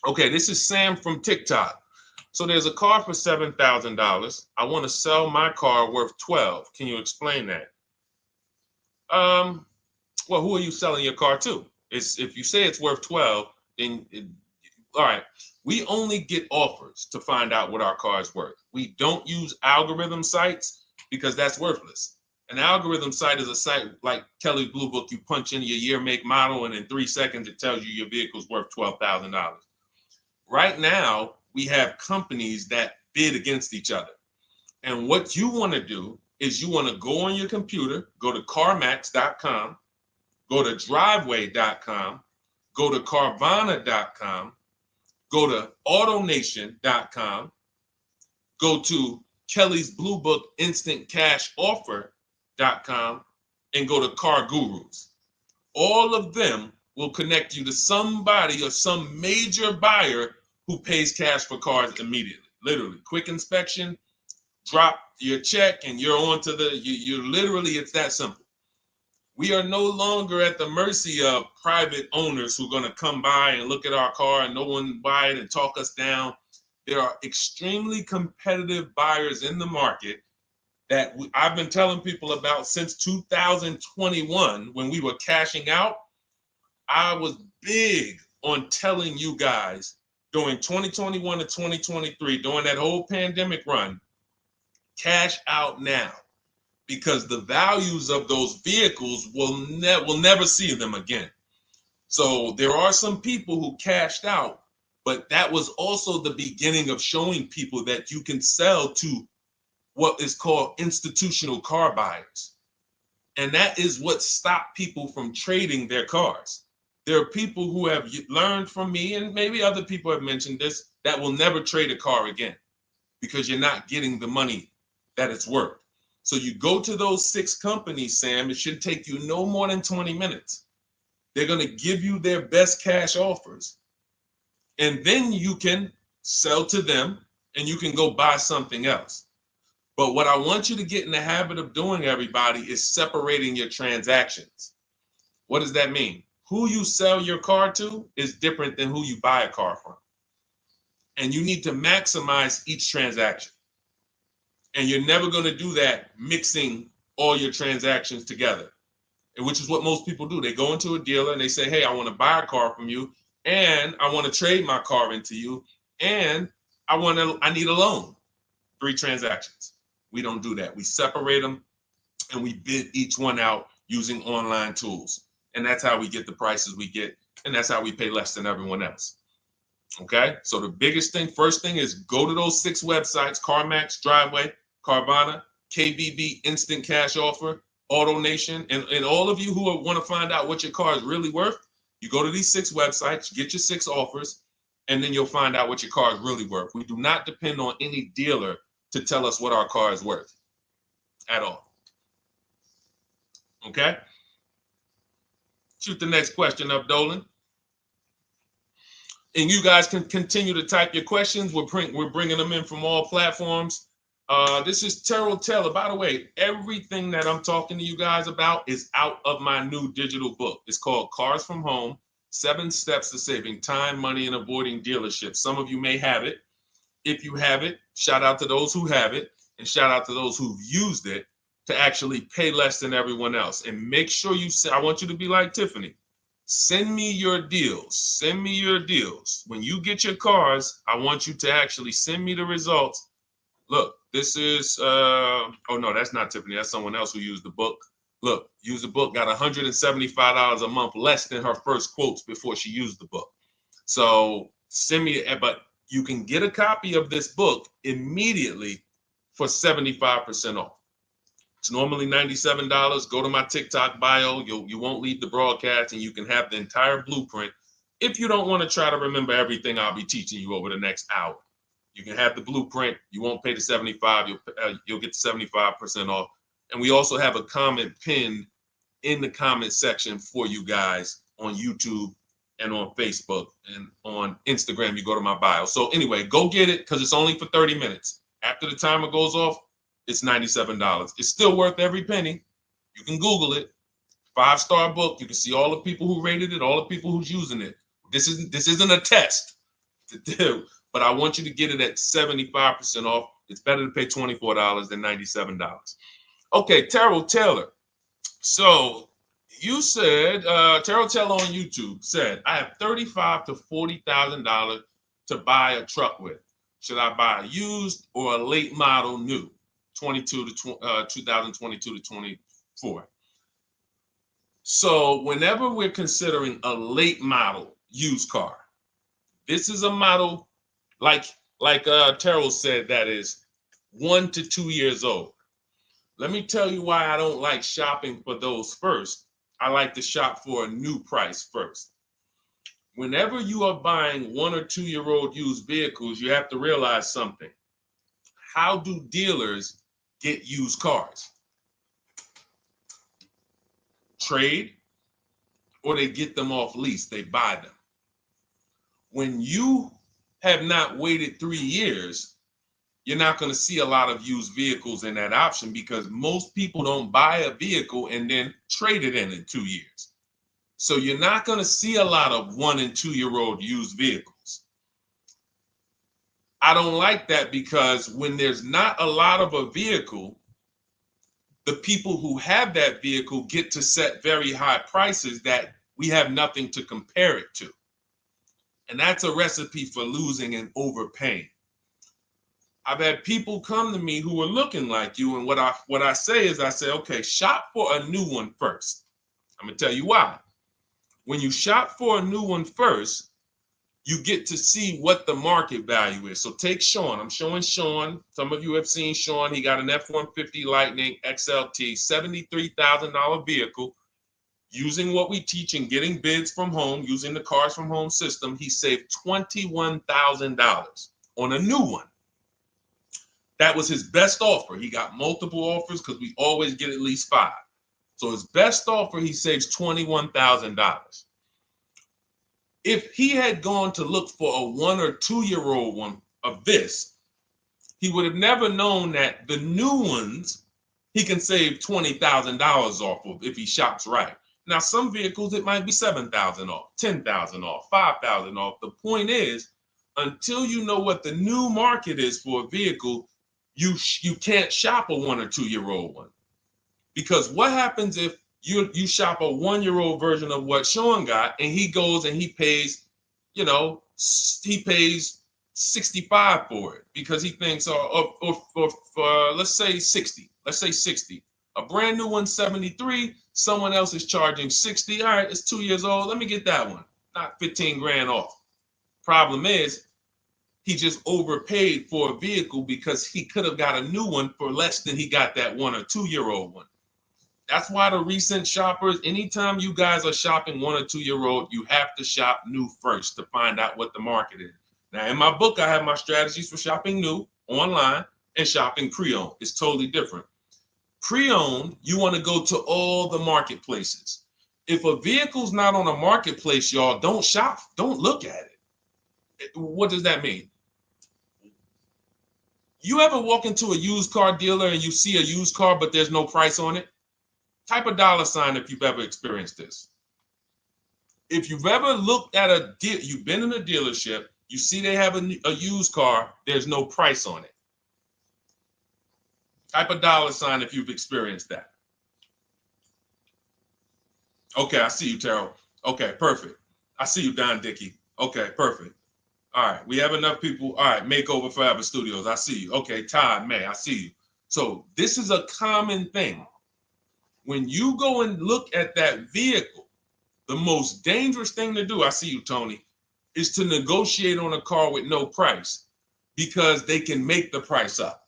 Okay, this is Sam from TikTok. So there's a car for $7,000. I want to sell my car worth 12. Can you explain that? Um, well, who are you selling your car to? It's if you say it's worth 12, then all right. We only get offers to find out what our car is worth. We don't use algorithm sites because that's worthless. An algorithm site is a site like Kelly's Blue Book. You punch in your year, make, model, and in 3 seconds it tells you your vehicle's worth $12,000. Right now, we have companies that bid against each other. And what you want to do is you want to go on your computer, go to CarMax.com, go to Driveway.com, go to Carvana.com, go to AutoNation.com, go to Kelly's Blue Book Instant Cash Offer.com, and go to Car Gurus. All of them will connect you to somebody or some major buyer who pays cash for cars immediately. Literally, quick inspection, drop your check, and you're on to you literally, it's that simple. We are no longer at the mercy of private owners who are going to come by and look at our car and no one buy it and talk us down. There are extremely competitive buyers in the market that I've been telling people about since 2021 when we were cashing out. I was big on telling you guys during 2021 to 2023, during that whole pandemic run, cash out now, because the values of those vehicles will never see them again. So there are some people who cashed out, but that was also the beginning of showing people that you can sell to what is called institutional car buyers. And that is what stopped people from trading their cars. There are people who have learned from me, and maybe other people have mentioned this, that will never trade a car again because you're not getting the money that it's worth. So you go to those 6 companies, Sam, it should take you no more than 20 minutes. They're going to give you their best cash offers. And then you can sell to them and you can go buy something else. But what I want you to get in the habit of doing, everybody, is separating your transactions. What does that mean? Who you sell your car to is different than who you buy a car from. And you need to maximize each transaction. And you're never going to do that mixing all your transactions together, which is what most people do. They go into a dealer and they say, hey, I want to buy a car from you, and I want to trade my car into you, and I need a loan. 3 transactions. We don't do that. We separate them and we bid each one out using online tools. And that's how we get the prices we get. And that's how we pay less than everyone else. Okay. So the biggest thing, first thing, is go to those 6 websites: CarMax, Driveway, Carvana, KBB, Instant Cash Offer, AutoNation. And all of you who want to find out what your car is really worth, you go to these 6 websites, get your 6 offers, and then you'll find out what your car is really worth. We do not depend on any dealer to tell us what our car is worth at all. Okay? Shoot the next question up, Dolan. And you guys can continue to type your questions. We're bringing them in from all platforms. This is Terrell Taylor. By the way, everything that I'm talking to you guys about is out of my new digital book. It's called Cars from Home, 7 Steps to Saving Time, Money, and Avoiding Dealerships. Some of you may have it. If you have it, shout out to those who have it, and shout out to those who've used it to actually pay less than everyone else. And make sure I want you to be like Tiffany. Send me your deals. Send me your deals. When you get your cars, I want you to actually send me the results. Look, this is, oh no, that's not Tiffany. That's someone else who used the book. Look, used the book, got $175 a month less than her first quotes before she used the book. So send me, but you can get a copy of this book immediately for 75% off. It's normally $97. Go to my TikTok bio. You won't leave the broadcast, and you can have the entire blueprint. If you don't want to try to remember everything I'll be teaching you over the next hour, you can have the blueprint. You won't pay the $75. You'll get the 75% off. And we also have a comment pinned in the comment section for you guys on YouTube and on Facebook, and on Instagram. You go to my bio. So anyway, go get it, because it's only for 30 minutes. After the timer goes off, it's $97. It's still worth every penny. You can Google it. 5-star book. You can see all the people who rated it, all the people who's using it. This isn't a test. to do, but I want you to get it at 75% off. It's better to pay $24 than $97. Okay, Terrell Taylor. So you said, Terrell Taylor on YouTube said, I have $35,000 to $40,000 to buy a truck with. Should I buy a used or a late model new, 2022 to 24? So whenever we're considering a late model used car, this is a model like Terrell said that is 1 to 2 years old. Let me tell you why I don't like shopping for those first. I like to shop for a new price first. Whenever you are buying 1 or 2 year old used vehicles, you have to realize something. How do dealers get used cars? Trade, or they get them off lease, they buy them. When you have not waited 3 years, you're not going to see a lot of used vehicles in that option because most people don't buy a vehicle and then trade it in 2 years. So you're not going to see a lot of 1 and 2 year old used vehicles. I don't like that because when there's not a lot of a vehicle, the people who have that vehicle get to set very high prices that we have nothing to compare it to. And that's a recipe for losing and overpaying. I've had people come to me who are looking like you, and what I say is, I say, okay, shop for a new one first. I'm gonna tell you why. When you shop for a new one first, you get to see what the market value is. So take Sean. I'm showing Sean. Some of you have seen Sean. He got an F-150 Lightning XLT, $73,000 vehicle. Using what we teach and getting bids from home, using the Cars from Home system, he saved $21,000 on a new one. That was his best offer. He got multiple offers because we always get at least 5. So his best offer, he saves $21,000. If he had gone to look for a 1 or 2 year old one of this, he would have never known that the new ones he can save $20,000 off of if he shops right. Now, some vehicles, it might be $7,000 off, $10,000 off, $5,000 off. The point is, until you know what the new market is for a vehicle, you can't shop a 1 or 2 year old one. Because what happens if you shop a 1 year old version of what Sean got and he goes and he pays, he pays 65 for it because he thinks, or let's say 60. Let's say 60. A brand new one, 73. Someone else is charging 60. All right, it's 2 years old. Let me get that one. Not 15 grand off. Problem is, he just overpaid for a vehicle because he could have got a new one for less than he got that 1 or 2 year old one. That's why the recent shoppers, anytime you guys are shopping 1 or 2 year old, you have to shop new first to find out what the market is. Now, in my book, I have my strategies for shopping new online and shopping pre-owned. It's totally different. Pre-owned, you want to go to all the marketplaces. If a vehicle's not on a marketplace, y'all, don't shop. Don't look at it. What does that mean? You ever walk into a used car dealer and you see a used car, but there's no price on it? Type a $ if you've ever experienced this. If you've ever looked at a deal, you've been in a dealership, you see they have a used car, there's no price on it. Type a $ if you've experienced that. Okay, I see you, Terrell. Okay, perfect. I see you, Don Dickey. Okay, perfect. All right, we have enough people. All right, Makeover Forever Studios. I see you. Okay, Todd May, I see you. So this is a common thing. When you go and look at that vehicle, the most dangerous thing to do, I see you, Tony, is to negotiate on a car with no price because they can make the price up.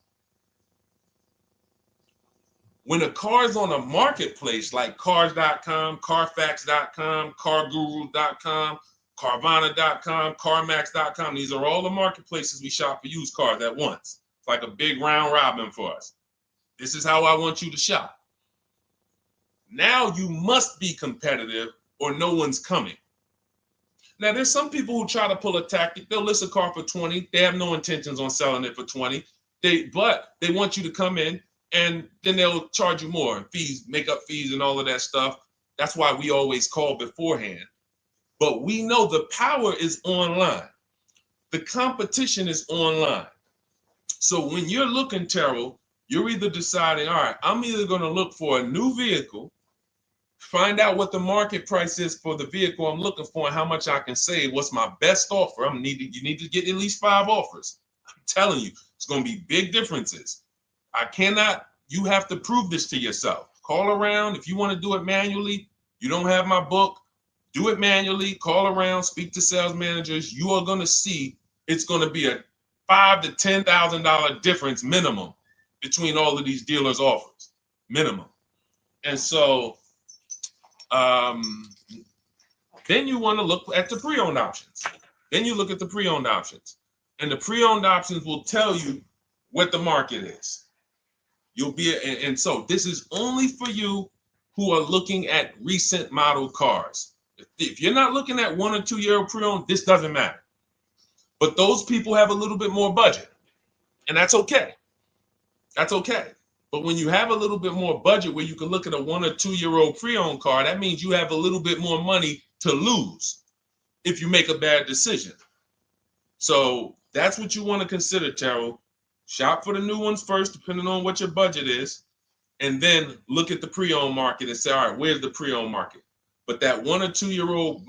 When a car is on a marketplace like cars.com, carfax.com, carguru.com, carvana.com, carmax.com, these are all the marketplaces we shop for used cars at once. It's like a big round robin for us. This is how I want you to shop. Now you must be competitive or no one's coming. Now there's some people who try to pull a tactic. They'll list a car for 20. They have no intentions on selling it for 20. But they want you to come in and then they'll charge you more, fees, makeup fees and all of that stuff. That's why we always call beforehand. But we know the power is online. The competition is online. So when you're looking, Terrell, you're either deciding, all right, I'm either going to look for a new vehicle, find out what the market price is for the vehicle I'm looking for and how much I can save. What's my best offer? You need to get at least 5 offers. I'm telling you, it's going to be big differences. You have to prove this to yourself. Call around. If you want to do it manually, you don't have my book, do it manually, call around, speak to sales managers. You are going to see it's going to be a $5,000 to $10,000 difference minimum between all of these dealers' offers, minimum. And so then you want to look at the pre-owned options. Then you look at the pre-owned options. And the pre-owned options will tell you what the market is. And so this is only for you who are looking at recent model cars. If you're not looking at 1 or 2 year old pre-owned, this doesn't matter. But those people have a little bit more budget, and that's okay. That's okay. But when you have a little bit more budget where you can look at a 1 or 2 year old pre-owned car, that means you have a little bit more money to lose if you make a bad decision. So that's what you want to consider, Terrell. Shop for the new ones first, depending on what your budget is, and then look at the pre-owned market and say, all right, where's the pre-owned market? But that 1 or 2 year old,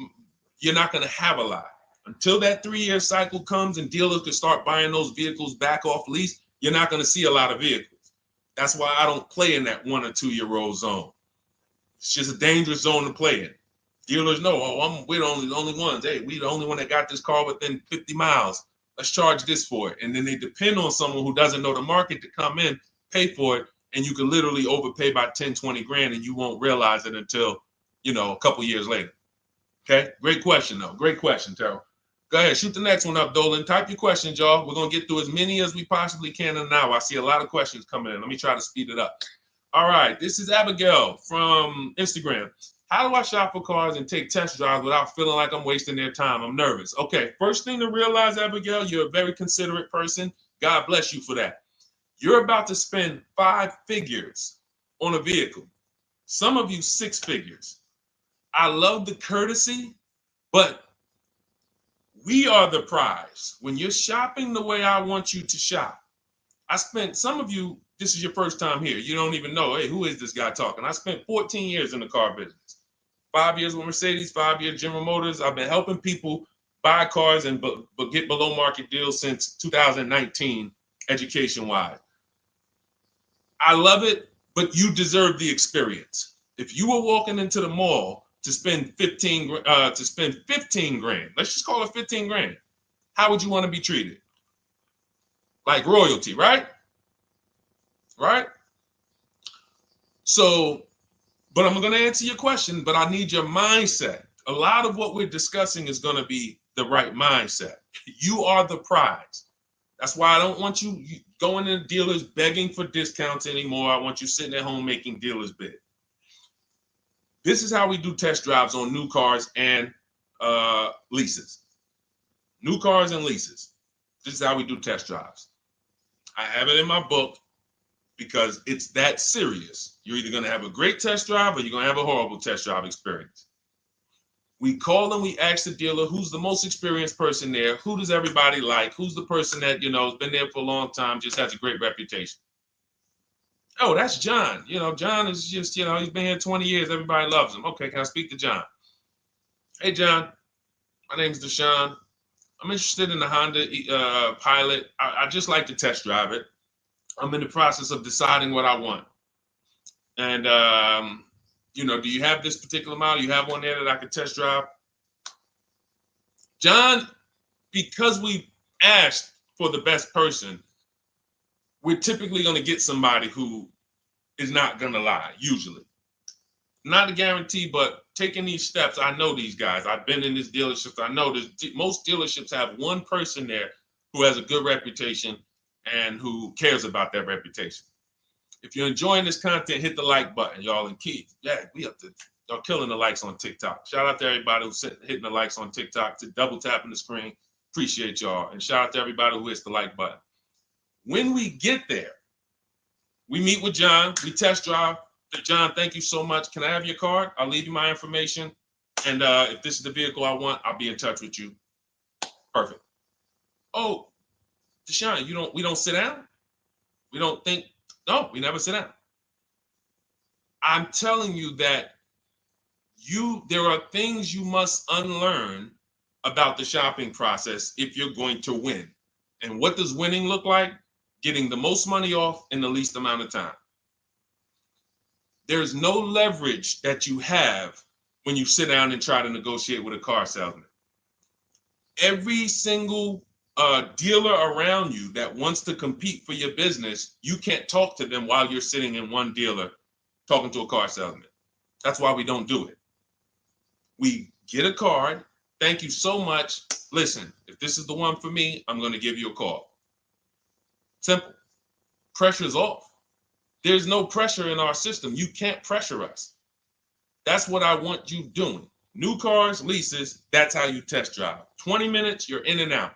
you're not going to have a lot. Until that 3 year cycle comes and dealers can start buying those vehicles back off lease, you're not going to see a lot of vehicles. That's why I don't play in that 1 or 2 year old zone. It's just a dangerous zone to play in. Dealers know, we're the only ones. Hey, we the only one that got this car within 50 miles. Let's charge this for it. And then they depend on someone who doesn't know the market to come in, pay for it, and you can literally overpay by 10, 20 grand and you won't realize it until, a couple years later. Okay, great question though. Great question, Terrell. Go ahead, shoot the next one up, Dolan. Type your questions, y'all. We're going to get through as many as we possibly can in an hour. I see a lot of questions coming in. Let me try to speed it up. All right, this is Abigail from Instagram. How do I shop for cars and take test drives without feeling like I'm wasting their time? I'm nervous. Okay, first thing to realize, Abigail, you're a very considerate person. God bless you for that. You're about to spend 5 figures on a vehicle. Some of you 6 figures. I love the courtesy, but we are the prize. When you're shopping the way I want you to shop, some of you, this is your first time here. You don't even know, hey, who is this guy talking? I spent 14 years in the car business. 5 years with Mercedes, 5 years General Motors. I've been helping people buy cars and get below market deals since 2019, education-wise. I love it, but you deserve the experience. If you were walking into the mall to spend 15 grand, let's just call it 15 grand. How would you want to be treated? Like royalty, right? Right? So, but I'm going to answer your question, but I need your mindset. A lot of what we're discussing is going to be the right mindset. You are the prize. That's why I don't want you going to dealers begging for discounts anymore. I want you sitting at home making dealers bid. This is how we do test drives on new cars and leases. New cars and leases. This is how we do test drives. I have it in my book because it's that serious. You're either going to have a great test drive or you're going to have a horrible test drive experience. We call and we ask the dealer, who's the most experienced person there? Who does everybody like? Who's the person that, has been there for a long time, just has a great reputation? Oh, that's John. John is just, he's been here 20 years. Everybody loves him. Okay, can I speak to John? Hey, John, my name's Deshone. I'm interested in the Honda Pilot. I just like to test drive it. I'm in the process of deciding what I want. And, do you have this particular model? You have one there that I could test drive? John, because we asked for the best person, we're typically going to get somebody who is not going to lie, usually. Not a guarantee, but taking these steps, I know these guys. I've been in this dealership. I know most dealerships have one person there who has a good reputation and who cares about that reputation. If you're enjoying this content, hit the like button, y'all. And Keith, y'all killing the likes on TikTok. Shout out to everybody who's hitting the likes on TikTok, to double tapping the screen. Appreciate y'all. And shout out to everybody who hits the like button. When we get there, we meet with John. We test drive. John, thank you so much. Can I have your card? I'll leave you my information. And if this is the vehicle I want, I'll be in touch with you. Perfect. Oh, Deshone, we don't sit down? We don't think, no, we never sit down. I'm telling you that there are things you must unlearn about the shopping process if you're going to win. And what does winning look like? Getting the most money off in the least amount of time. There's no leverage that you have when you sit down and try to negotiate with a car salesman. Every single dealer around you that wants to compete for your business, you can't talk to them while you're sitting in one dealer talking to a car salesman. That's why we don't do it. We get a card. Thank you so much. Listen, if this is the one for me, I'm going to give you a call. Simple. Pressure's off. There's no pressure in our system. You can't pressure us. That's what I want you doing. New cars, leases, that's how you test drive. 20 minutes, you're in and out.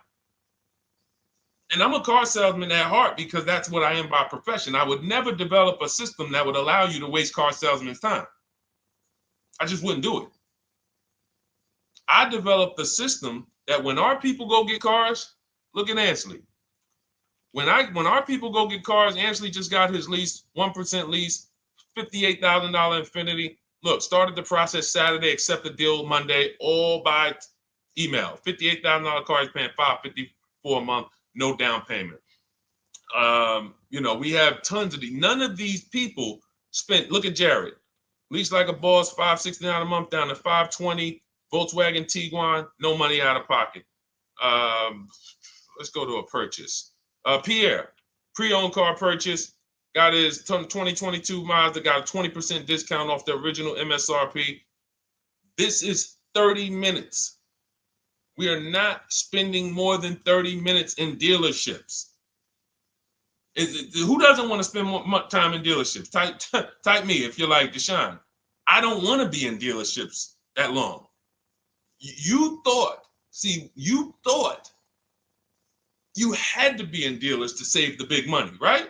And I'm a car salesman at heart because that's what I am by profession. I would never develop a system that would allow you to waste car salesmen's time. I just wouldn't do it. I developed a system that when our people go get cars, look at Ansley. When our people go get cars, Ansley just got his lease, 1% lease, $58,000 Infiniti. Look, started the process Saturday, accept the deal Monday, all by email. $58,000 car, he's paying $554 a month, no down payment. We have tons of these. None of these people spent, look at Jared, lease like a boss, $569 a month down to $520, Volkswagen Tiguan, no money out of pocket. Let's go to a purchase. Pierre, pre-owned car purchase, got his 2022 Mazda, got a 20% discount off the original MSRP. This is 30 minutes. We are not spending more than 30 minutes in dealerships. Who doesn't want to spend more time in dealerships? Type me if you're like Deshone. I don't want to be in dealerships that long. You thought you had to be in dealers to save the big money, right?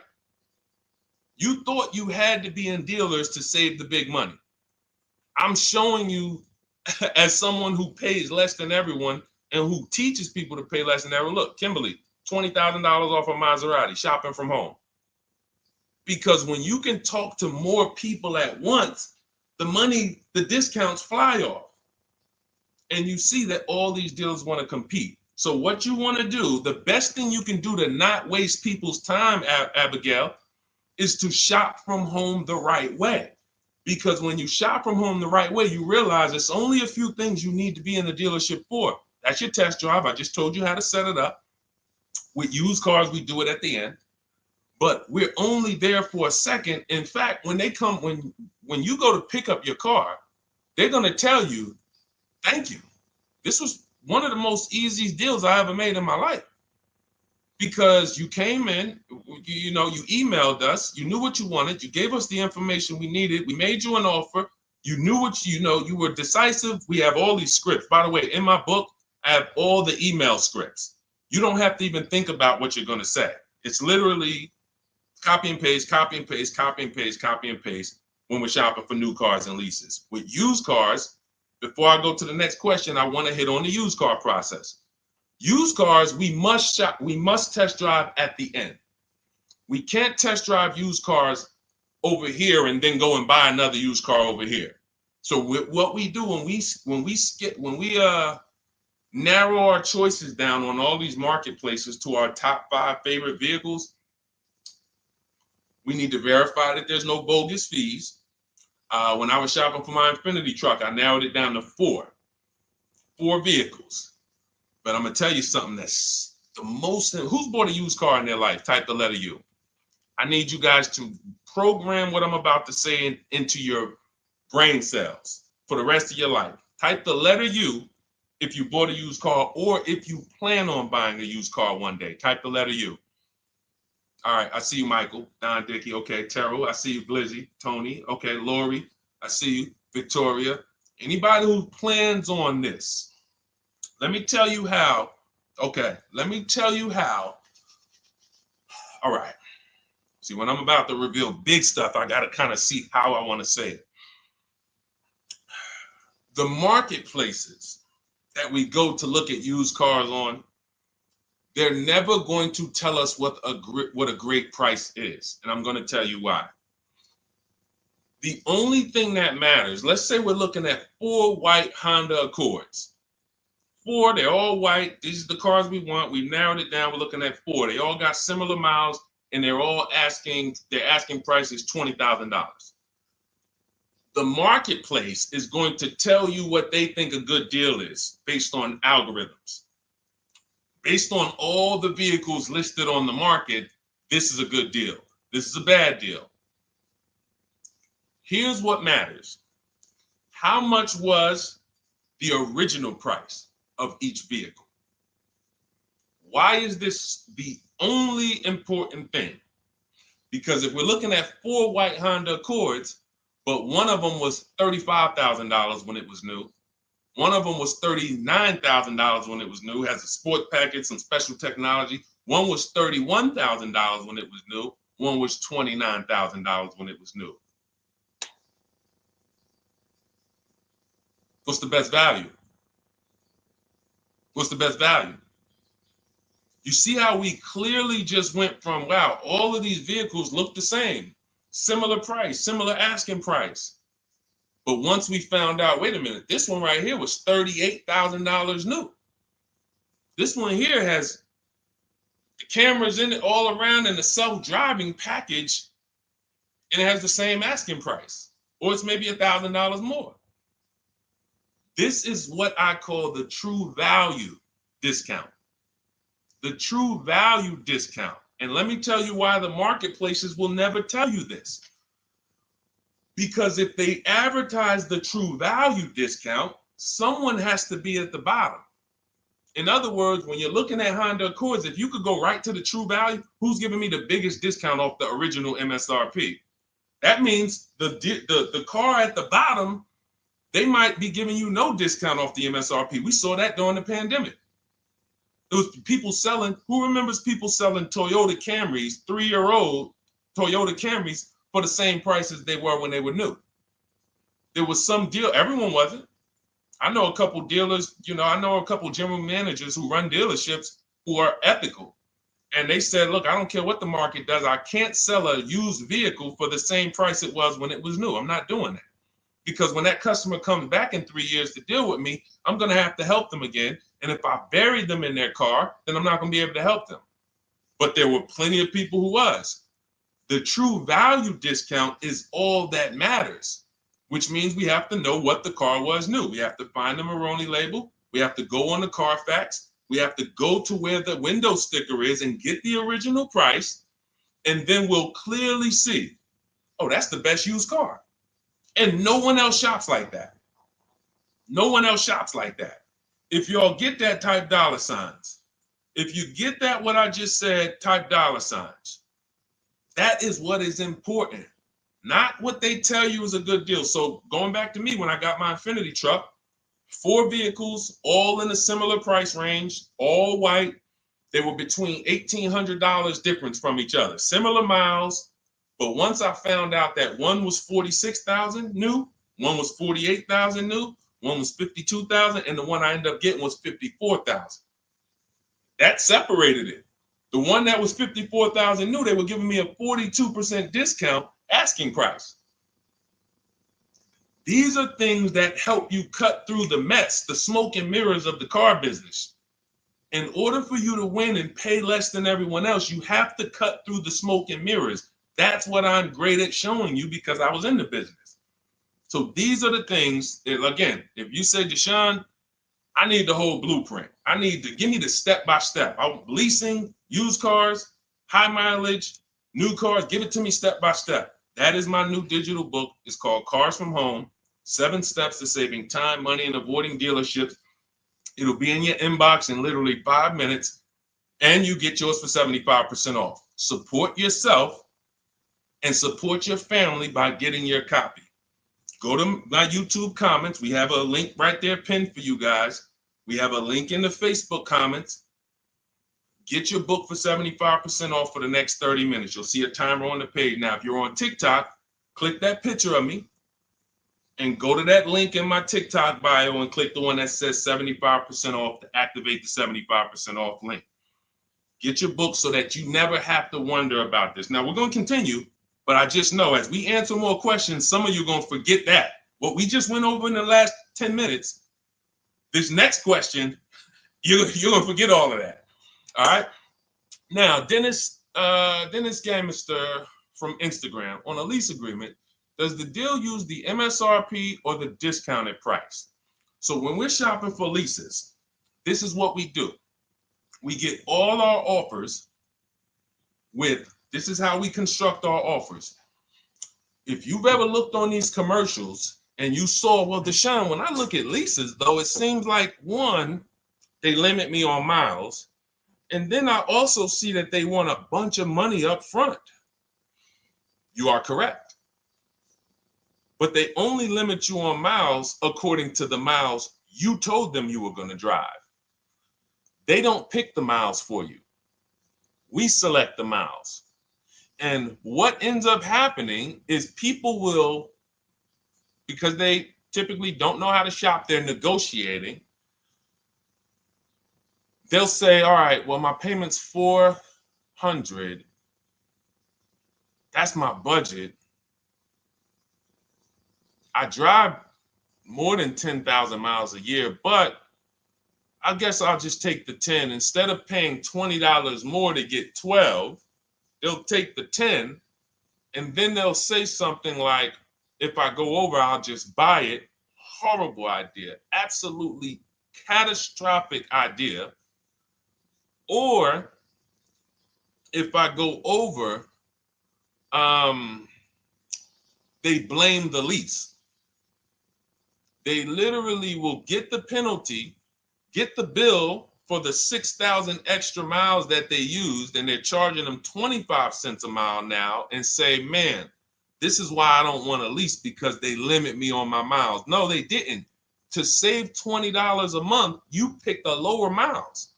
You thought you had to be in dealers to save the big money. I'm showing you as someone who pays less than everyone and who teaches people to pay less than everyone. Look, Kimberly, $20,000 off a Maserati, shopping from home. Because when you can talk to more people at once, the discounts fly off. And you see that all these dealers want to compete. So what you want to do, the best thing you can do to not waste people's time, Abigail, is to shop from home the right way. Because when you shop from home the right way, you realize it's only a few things you need to be in the dealership for. That's your test drive. I just told you how to set it up. With used cars, we do it at the end. But we're only there for a second. In fact, when you go to pick up your car, they're going to tell you, thank you. This was one of the most easiest deals I ever made in my life. Because you came in, you emailed us, you knew what you wanted, you gave us the information we needed, we made you an offer, you knew what you were decisive. We have all these scripts. By the way, in my book, I have all the email scripts. You don't have to even think about what you're going to say. It's literally copy and paste, copy and paste, copy and paste, copy and paste when we're shopping for new cars and leases. With used cars, before I go to the next question, I want to hit on the used car process. Used cars, we must test drive at the end. We can't test drive used cars over here and then go and buy another used car over here. So what we do when we narrow our choices down on all these marketplaces to our top 5 favorite vehicles, we need to verify that there's no bogus fees. When I was shopping for my Infiniti truck, I narrowed it down to 4 vehicles. But I'm going to tell you something that's the most, who's bought a used car in their life? Type the letter U. I need you guys to program what I'm about to say into your brain cells for the rest of your life. Type the letter U if you bought a used car or if you plan on buying a used car one day. Type the letter U. All right, I see you, Michael. Don Dickey, okay. Terrell, I see you. Glizzy, Tony, okay. Lori, I see you. Victoria. Anybody who plans on this, let me tell you how. Okay, let me tell you how. All right. See, when I'm about to reveal big stuff, I got to kind of see how I want to say it. The marketplaces that we go to look at used cars on, They're never going to tell us what a great price is. And I'm going to tell you why. The only thing that matters, let's say we're looking at 4 white Honda Accords. 4, they're all white. These are the cars we want. We've narrowed it down. We're looking at 4. They all got similar miles, and they're asking price is $20,000. The marketplace is going to tell you what they think a good deal is based on algorithms. Based on all the vehicles listed on the market, this is a good deal. This is a bad deal. Here's what matters. How much was the original price of each vehicle? Why is this the only important thing? Because if we're looking at 4 white Honda Accords, but one of them was $35,000 when it was new, one of them was $39,000 when it was new, has a sport package, some special technology. One was $31,000 when it was new. One was $29,000 when it was new. What's the best value? What's the best value? You see how we clearly just went from, wow, all of these vehicles look the same, similar price, similar asking price. But once we found out, wait a minute, this one right here was $38,000 new. This one here has the cameras in it all around and the self-driving package, and it has the same asking price, or it's maybe $1,000 more. This is what I call the true value discount. The true value discount. And let me tell you why the marketplaces will never tell you this. Because if they advertise the true value discount, someone has to be at the bottom. In other words, when you're looking at Honda Accords, if you could go right to the true value, who's giving me the biggest discount off the original MSRP? That means the car at the bottom, they might be giving you no discount off the MSRP. We saw that during the pandemic. It was people selling, who remembers people selling Toyota Camrys, 3-year-old Toyota Camrys for the same price as they were when they were new? There was some deal, everyone wasn't. I know a couple dealers, I know a couple general managers who run dealerships who are ethical. And they said, look, I don't care what the market does. I can't sell a used vehicle for the same price it was when it was new. I'm not doing that. Because when that customer comes back in 3 years to deal with me, I'm going to have to help them again. And if I bury them in their car, then I'm not going to be able to help them. But there were plenty of people who was. The true value discount is all that matters, which means we have to know what the car was new. We have to find the Maroni label. We have to go on the Carfax. We have to go to where the window sticker is and get the original price. And then we'll clearly see, oh, that's the best used car. And no one else shops like that. No one else shops like that. If y'all get that, type dollar signs. If you get that, what I just said, type dollar signs. That is what is important, not what they tell you is a good deal. So going back to me, when I got my Infiniti truck, 4 vehicles, all in a similar price range, all white. They were between $1,800 difference from each other, similar miles. But once I found out that one was 46,000 new, one was 48,000 new, one was 52,000, and the one I ended up getting was 54,000. That separated it. The one that was 54,000 new, they were giving me a 42% discount asking price. These are things that help you cut through the mess, the smoke and mirrors of the car business. In order for you to win and pay less than everyone else, you have to cut through the smoke and mirrors. That's what I'm great at showing you because I was in the business. So these are the things that, again, if you say, Deshone, I need the whole blueprint. I need to give me the step-by-step. I'm leasing, used cars, high mileage, new cars. Give it to me step-by-step. That is my new digital book. It's called Cars from Home, 7 Steps to Saving Time, Money, and Avoiding Dealerships. It'll be in your inbox in literally 5 minutes, and you get yours for 75% off. Support yourself and support your family by getting your copy. Go to my YouTube comments. We have a link right there pinned for you guys. We have a link in the Facebook comments. Get your book for 75% off for the next 30 minutes. You'll see a timer on the page. Now, if you're on TikTok, click that picture of me and go to that link in my TikTok bio and click the one that says 75% off to activate the 75% off link. Get your book so that you never have to wonder about this. Now, we're going to continue, but I just know as we answer more questions, some of you are going to forget that. What we just went over in the last 10 minutes, this next question, you're going to forget all of that. All right? Now, Dennis Gamister from Instagram, on a lease agreement, does the deal use the MSRP or the discounted price? So when we're shopping for leases, this is what we do. We get all our offers this is how we construct our offers. If you've ever looked on these commercials and you saw, well, Deshone, when I look at leases, though, it seems like, one, they limit me on miles. And then I also see that they want a bunch of money up front. You are correct. But they only limit you on miles according to the miles you told them you were going to drive. They don't pick the miles for you. We select the miles. And what ends up happening is people will, because they typically don't know how to shop, they're negotiating. They'll say, all right, well, my payment's $400. That's my budget. I drive more than 10,000 miles a year, but I guess I'll just take the 10. Instead of paying $20 more to get 12, they'll take the 10, and then they'll say something like, if I go over, I'll just buy it. Horrible idea. Absolutely catastrophic idea. Or if I go over, they blame the lease. They literally will get the penalty, get the bill for the 6,000 extra miles that they used, and they're charging them 25 cents a mile now, and say, man, this is why I don't want to lease, because they limit me on my miles. No, they didn't. To save $20 a month, you pick the lower miles.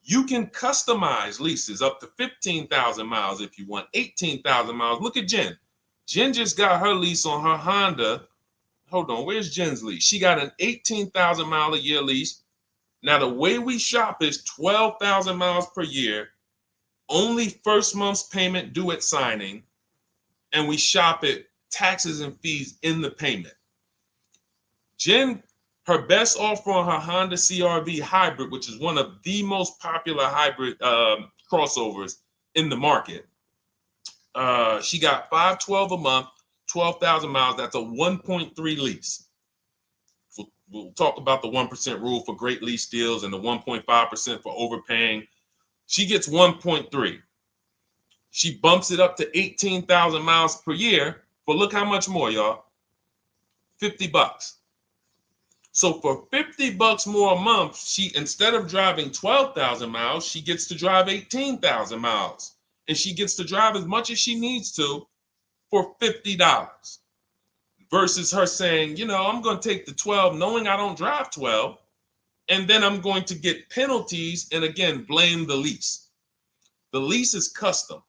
You can customize leases up to 15,000 miles if you want, 18,000 miles. Look at Jen. Jen just got her lease on her Honda. Hold on, where's Jen's lease? She got an 18,000 mile a year lease. Now, the way we shop is 12,000 miles per year, only first month's payment due at signing, and we shop it taxes and fees in the payment. Jen, her best offer on her Honda CR-V hybrid, which is one of the most popular hybrid crossovers in the market, she got $512 a month, 12,000 miles. That's a 1.3 lease. We'll talk about the 1% rule for great lease deals and the 1.5% for overpaying. She gets 1.3. She bumps it up to 18,000 miles per year. But look how much more, y'all. $50. So for $50 more a month, she, instead of driving 12,000 miles, she gets to drive 18,000 miles. And she gets to drive as much as she needs to for $50. Versus her saying, you know, I'm going to take the 12 knowing I don't drive 12, and then I'm going to get penalties and, again, blame the lease. The lease is custom.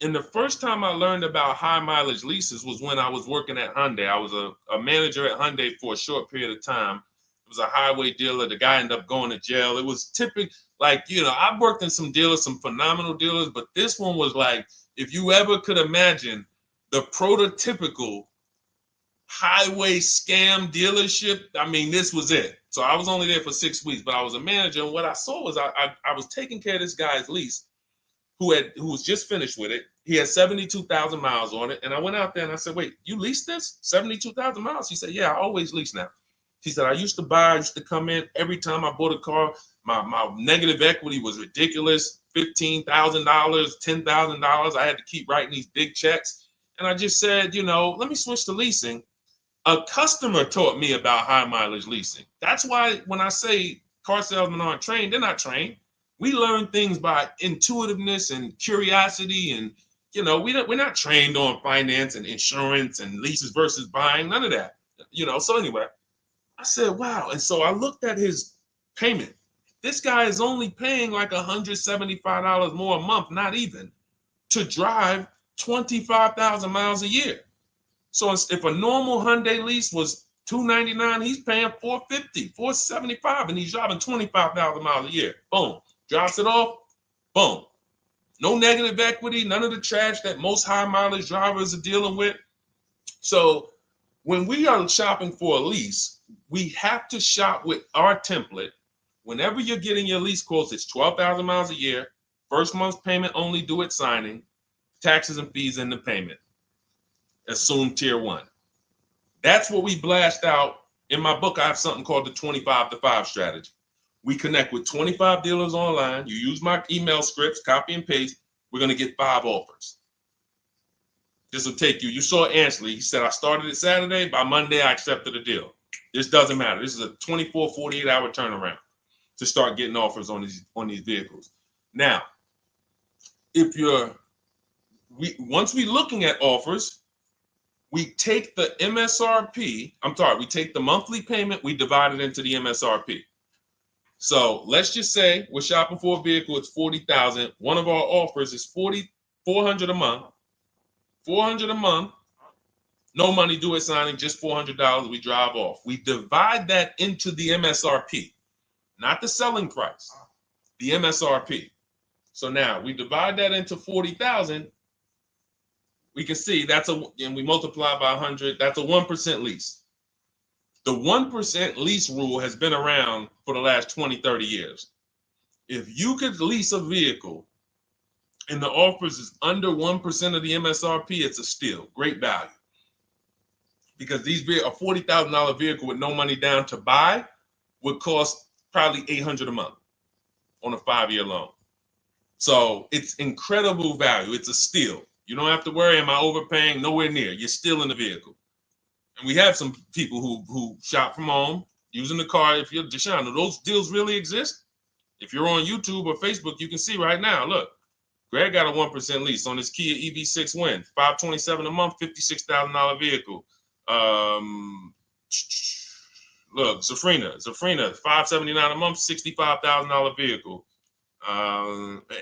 And the first time I learned about high mileage leases was when I was working at Hyundai. I was a manager at Hyundai for a short period of time. It was a highway dealer. The guy ended up going to jail. It was typical, like, you know, I've worked in some dealers, some phenomenal dealers, but this one was like, if you ever could imagine the prototypical highway scam dealership, I mean, this was it. So I was only there for 6 weeks, but I was a manager, and what I saw was I was taking care of this guy's lease who was just finished with it. He had 72,000 miles on it, and I went out there and I said, wait, you leased this? 72,000 miles? He said, yeah, I always lease now. He said, I used to come in every time I bought a car, my negative equity was ridiculous, $15,000, $10,000. I had to keep writing these big checks. And I just said, you know, let me switch to leasing. A customer taught me about high mileage leasing. That's why when I say car salesmen aren't trained, they're not trained. We learn things by intuitiveness and curiosity, and you know, we're not trained on finance and insurance and leases versus buying, none of that. You know, so anyway, I said, wow. And so I looked at his payment. This guy is only paying like $175 more a month, not even, to drive 25,000 miles a year. So if a normal Hyundai lease was $299, he's paying $450, $475, and he's driving 25,000 miles a year. Boom, drops it off, Boom. No negative equity, none of the trash that most high mileage drivers are dealing with. So when we are shopping for a lease, we have to shop with our template. Whenever you're getting your lease quotes, it's 12,000 miles a year, first month's payment only due at signing, taxes and fees in the payment. Assume tier 1. That's what we blast out. In my book, I have something called the 25 to 5 strategy. We connect with 25 dealers online. You use my email scripts, copy and paste. We're going to get 5 offers. This will take you. You saw Ansley. He said, I started it Saturday. By Monday, I accepted a deal. This doesn't matter. This is a 24, 48-hour turnaround to start getting offers on these vehicles. Now, once we're looking at offers, we take the MSRP. We take the monthly payment. We divide it into the MSRP. So let's just say we're shopping for a vehicle. It's $40,000. One of our offers is $400 a month. $400 a month. No money due at signing, just $400. We drive off. We divide that into the MSRP, not the selling price, the MSRP. So now we divide that into 40,000. We can see and we multiply by 100. That's a 1% lease. The 1% lease rule has been around for the last 20, 30 years. If you could lease a vehicle and the offers is under 1% of the MSRP, it's a steal. Great value. Because a $40,000 vehicle with no money down to buy would cost probably $800 a month on a 5-year loan. So it's incredible value. It's a steal. You don't have to worry, am I overpaying? Nowhere near. You're still in the vehicle. And we have some people who shop from home using the car. If you're Deshone, do those deals really exist? If you're on YouTube or Facebook, you can see right now. Look, Greg got a 1% lease on his Kia EV6 Win, $527 a month, $56,000 vehicle. Look, Zafrina, $579 a month, $65,000 vehicle.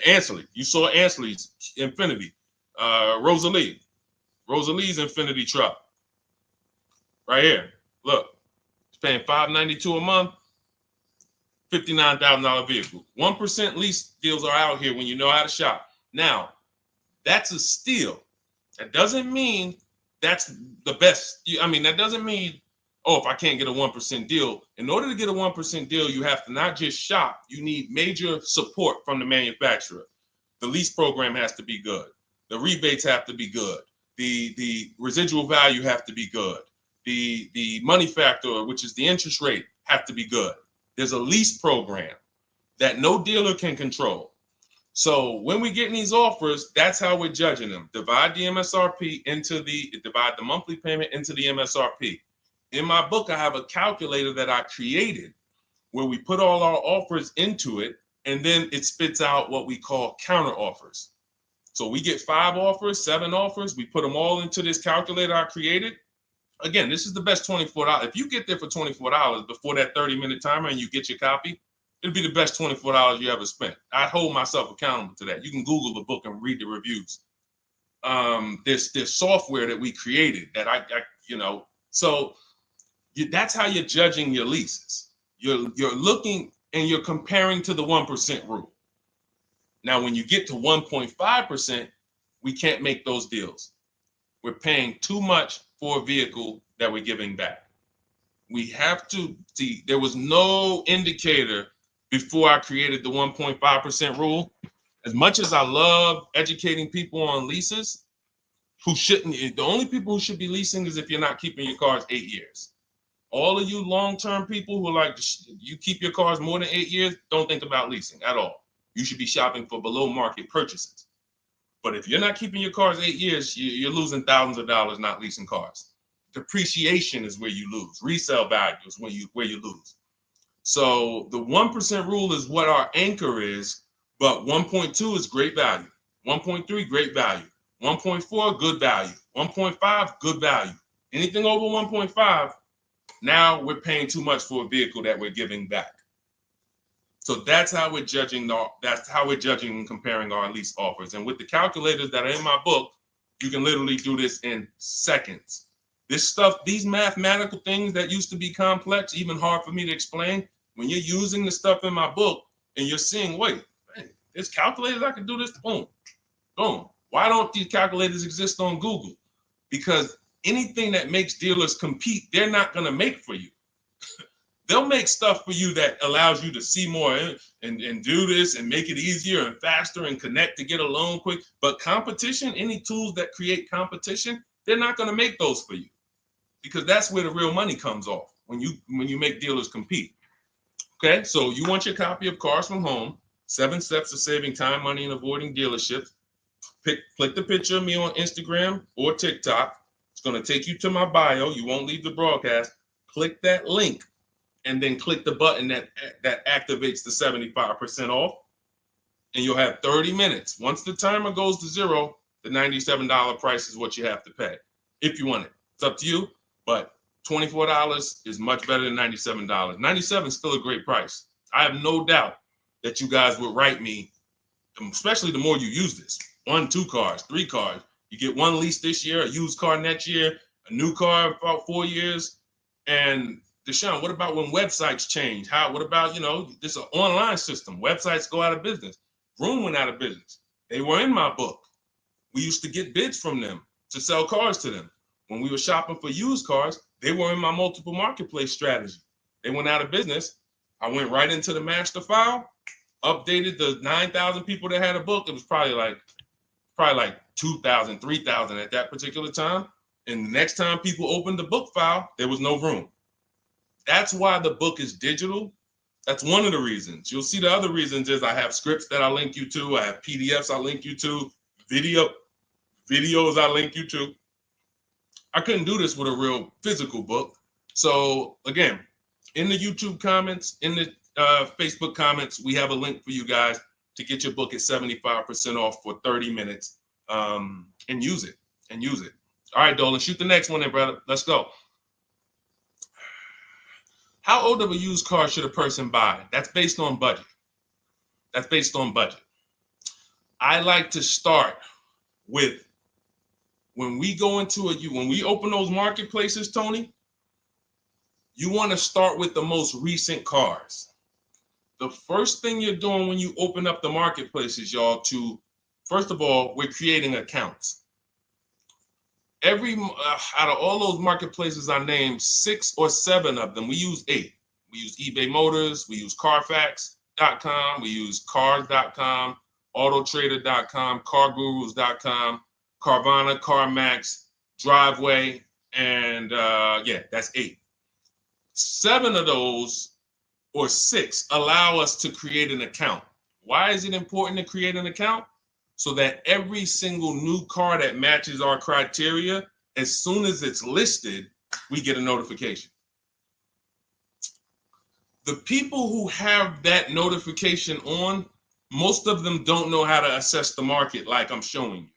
Ansley, you saw Ansley's Infinity. Rosalie's Infinity truck. Right here. Look, it's paying $592 a month, $59,000 vehicle. 1% lease deals are out here when you know how to shop. Now, that's a steal. That doesn't mean that's the best. That doesn't mean, if I can't get a 1% deal. In order to get a 1% deal, you have to not just shop. You need major support from the manufacturer. The lease program has to be good. The rebates have to be good. The residual value have to be good. The money factor, which is the interest rate, have to be good. There's a lease program that no dealer can control. So when we get these offers, that's how we're judging them. Divide the monthly payment into the MSRP. In my book, I have a calculator that I created where we put all our offers into it, and then it spits out what we call counter offers. So we get 5 offers, 7 offers. We put them all into this calculator I created. Again, this is the best $24. If you get there for $24 before that 30-minute timer and you get your copy, it'll be the best $24 you ever spent. I hold myself accountable to that. You can Google the book and read the reviews. There's software that we created that that's how you're judging your leases. You're looking and you're comparing to the 1% rule. Now, when you get to 1.5%, we can't make those deals. We're paying too much for a vehicle that we're giving back. We have to see, there was no indicator before I created the 1.5% rule. As much as I love educating people on leases, the only people who should be leasing is if you're not keeping your cars 8 years. All of you long-term people who you keep your cars more than 8 years, don't think about leasing at all. You should be shopping for below market purchases. But if you're not keeping your cars 8 years, you're losing thousands of dollars not leasing cars. Depreciation is where you lose. Resale value is where you lose. So the 1% rule is what our anchor is, but 1.2 is great value. 1.3, great value. 1.4, good value. 1.5, good value. Anything over 1.5, now we're paying too much for a vehicle that we're giving back. So that's how we're judging. That's how we're judging and comparing our lease offers. And with the calculators that are in my book, you can literally do this in seconds. This stuff, these mathematical things that used to be complex, even hard for me to explain, when you're using the stuff in my book and you're seeing, wait, There's calculators I can do this. Boom, boom. Why don't these calculators exist on Google? Because anything that makes dealers compete, they're not going to make for you. They'll make stuff for you that allows you to see more and do this and make it easier and faster and connect to get a loan quick. But competition, any tools that create competition, they're not going to make those for you, because that's where the real money comes off when you make dealers compete. Okay, so you want your copy of Cars from Home, 7 Steps to Saving Time, Money, and Avoiding Dealerships. Click the picture of me on Instagram or TikTok. It's going to take you to my bio. You won't leave the broadcast. Click that link and then click the button that activates the 75% off, and you'll have 30 minutes. Once the timer goes to 0, the $97 price is what you have to pay if you want it. It's up to you, but $24 is much better than $97. $97 is still a great price. I have no doubt that you guys would write me, especially the more you use this. 1, 2 cars, 3 cars. You get 1 lease this year, a used car next year, a new car in about 4 years. And Deshone, what about when websites change? What about, this is an online system. Websites go out of business. Vroom went out of business. They were in my book. We used to get bids from them to sell cars to them. When we were shopping for used cars, they were in my multiple marketplace strategy. They went out of business. I went right into the master file, updated the 9,000 people that had a book. It was probably like 2,000, 3,000 at that particular time. And the next time people opened the book file, there was no room. That's why the book is digital. That's one of the reasons. You'll see the other reasons is I have scripts that I link you to. I have PDFs I link you to. Videos I link you to. I couldn't do this with a real physical book. So again, in the YouTube comments, in the Facebook comments, we have a link for you guys to get your book at 75% off for 30 minutes and use it. All right, Dolan, shoot the next one then, brother. Let's go. How old of a used car should a person buy? That's based on budget. I like to start with, when we open those marketplaces, Tony, you want to start with the most recent cars. The first thing you're doing when you open up the marketplaces, y'all, first of all, we're creating accounts. Out of all those marketplaces I named, 6 or 7 of them, we use 8. We use eBay Motors, we use Carfax.com, we use Cars.com, Autotrader.com, CarGurus.com, Carvana, CarMax, Driveway, and that's 8. 7 of those, or 6, allow us to create an account. Why is it important to create an account? So that every single new car that matches our criteria, as soon as it's listed, we get a notification. The people who have that notification on, most of them don't know how to assess the market like I'm showing you.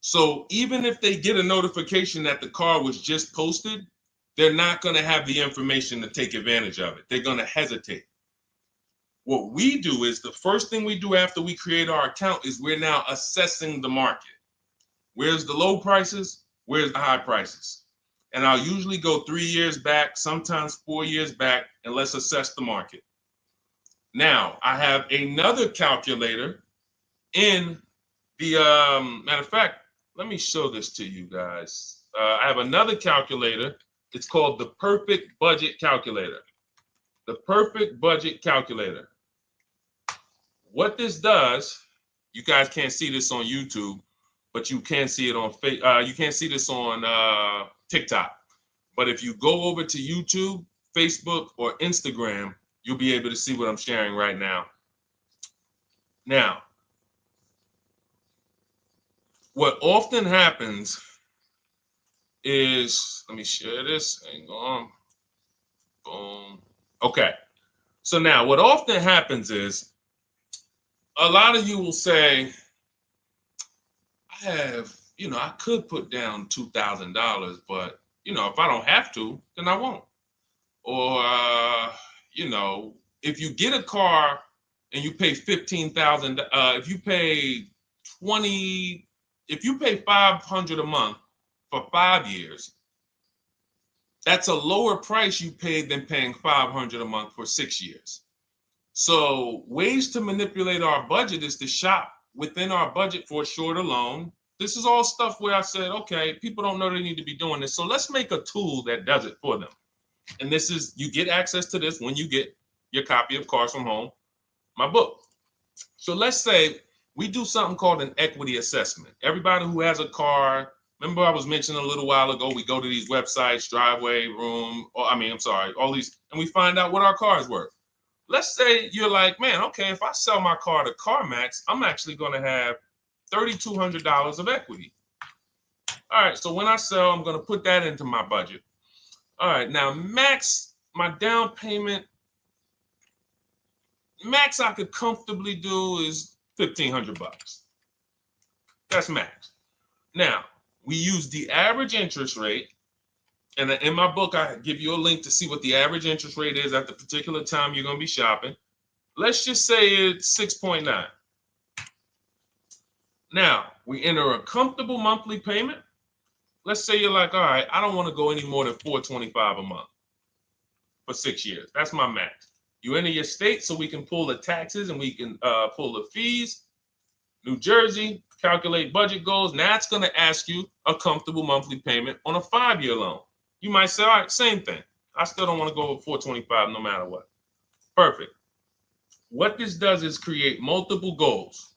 So even if they get a notification that the car was just posted, they're not going to have the information to take advantage of it. They're going to hesitate. What we do is, the first thing we do after we create our account is we're now assessing the market. Where's the low prices? Where's the high prices? And I'll usually go 3 years back, sometimes 4 years back, and let's assess the market. Now, I have another calculator in the, matter of fact, let me show this to you guys. I have another calculator. It's called the Perfect Budget Calculator. The Perfect Budget Calculator. What this does, you guys can't see this on YouTube, but you can see it on you can't see this on TikTok. But if you go over to YouTube, Facebook, or Instagram, you'll be able to see what I'm sharing right now. Now, what often happens is, let me share this. Hang on. Boom. Okay. So now what often happens is, a lot of you will say, I could put down $2,000, but, if I don't have to, then I won't. Or, if you get a car and you pay $15,000, if you pay $500 a month for 5 years, that's a lower price you paid than paying $500 a month for 6 years. So ways to manipulate our budget is to shop within our budget for a shorter loan. This is all stuff where I said, okay, people don't know they need to be doing this. So let's make a tool that does it for them. And this is, you get access to this when you get your copy of Cars from Home, my book. So let's say we do something called an equity assessment. Everybody who has a car, remember I was mentioning a little while ago, we go to these websites, Driveway, Room, or all these, and we find out what our car is worth. Let's say you're like, man, okay, if I sell my car to CarMax, I'm actually going to have $3,200 of equity. All right, so when I sell, I'm going to put that into my budget. All right, now max, my down payment, max I could comfortably do is $1,500. That's max. Now, we use the average interest rate, and in my book, I give you a link to see what the average interest rate is at the particular time you're going to be shopping. Let's just say it's 6.9. Now, we enter a comfortable monthly payment. Let's say you're like, all right, I don't want to go any more than $425 a month for 6 years. That's my max. You enter your state so we can pull the taxes and we can pull the fees. New Jersey, calculate budget goals. Now it's going to ask you a comfortable monthly payment on a 5-year loan. You might say, all right, same thing. I still don't want to go over 425 no matter what. Perfect. What this does is create multiple goals.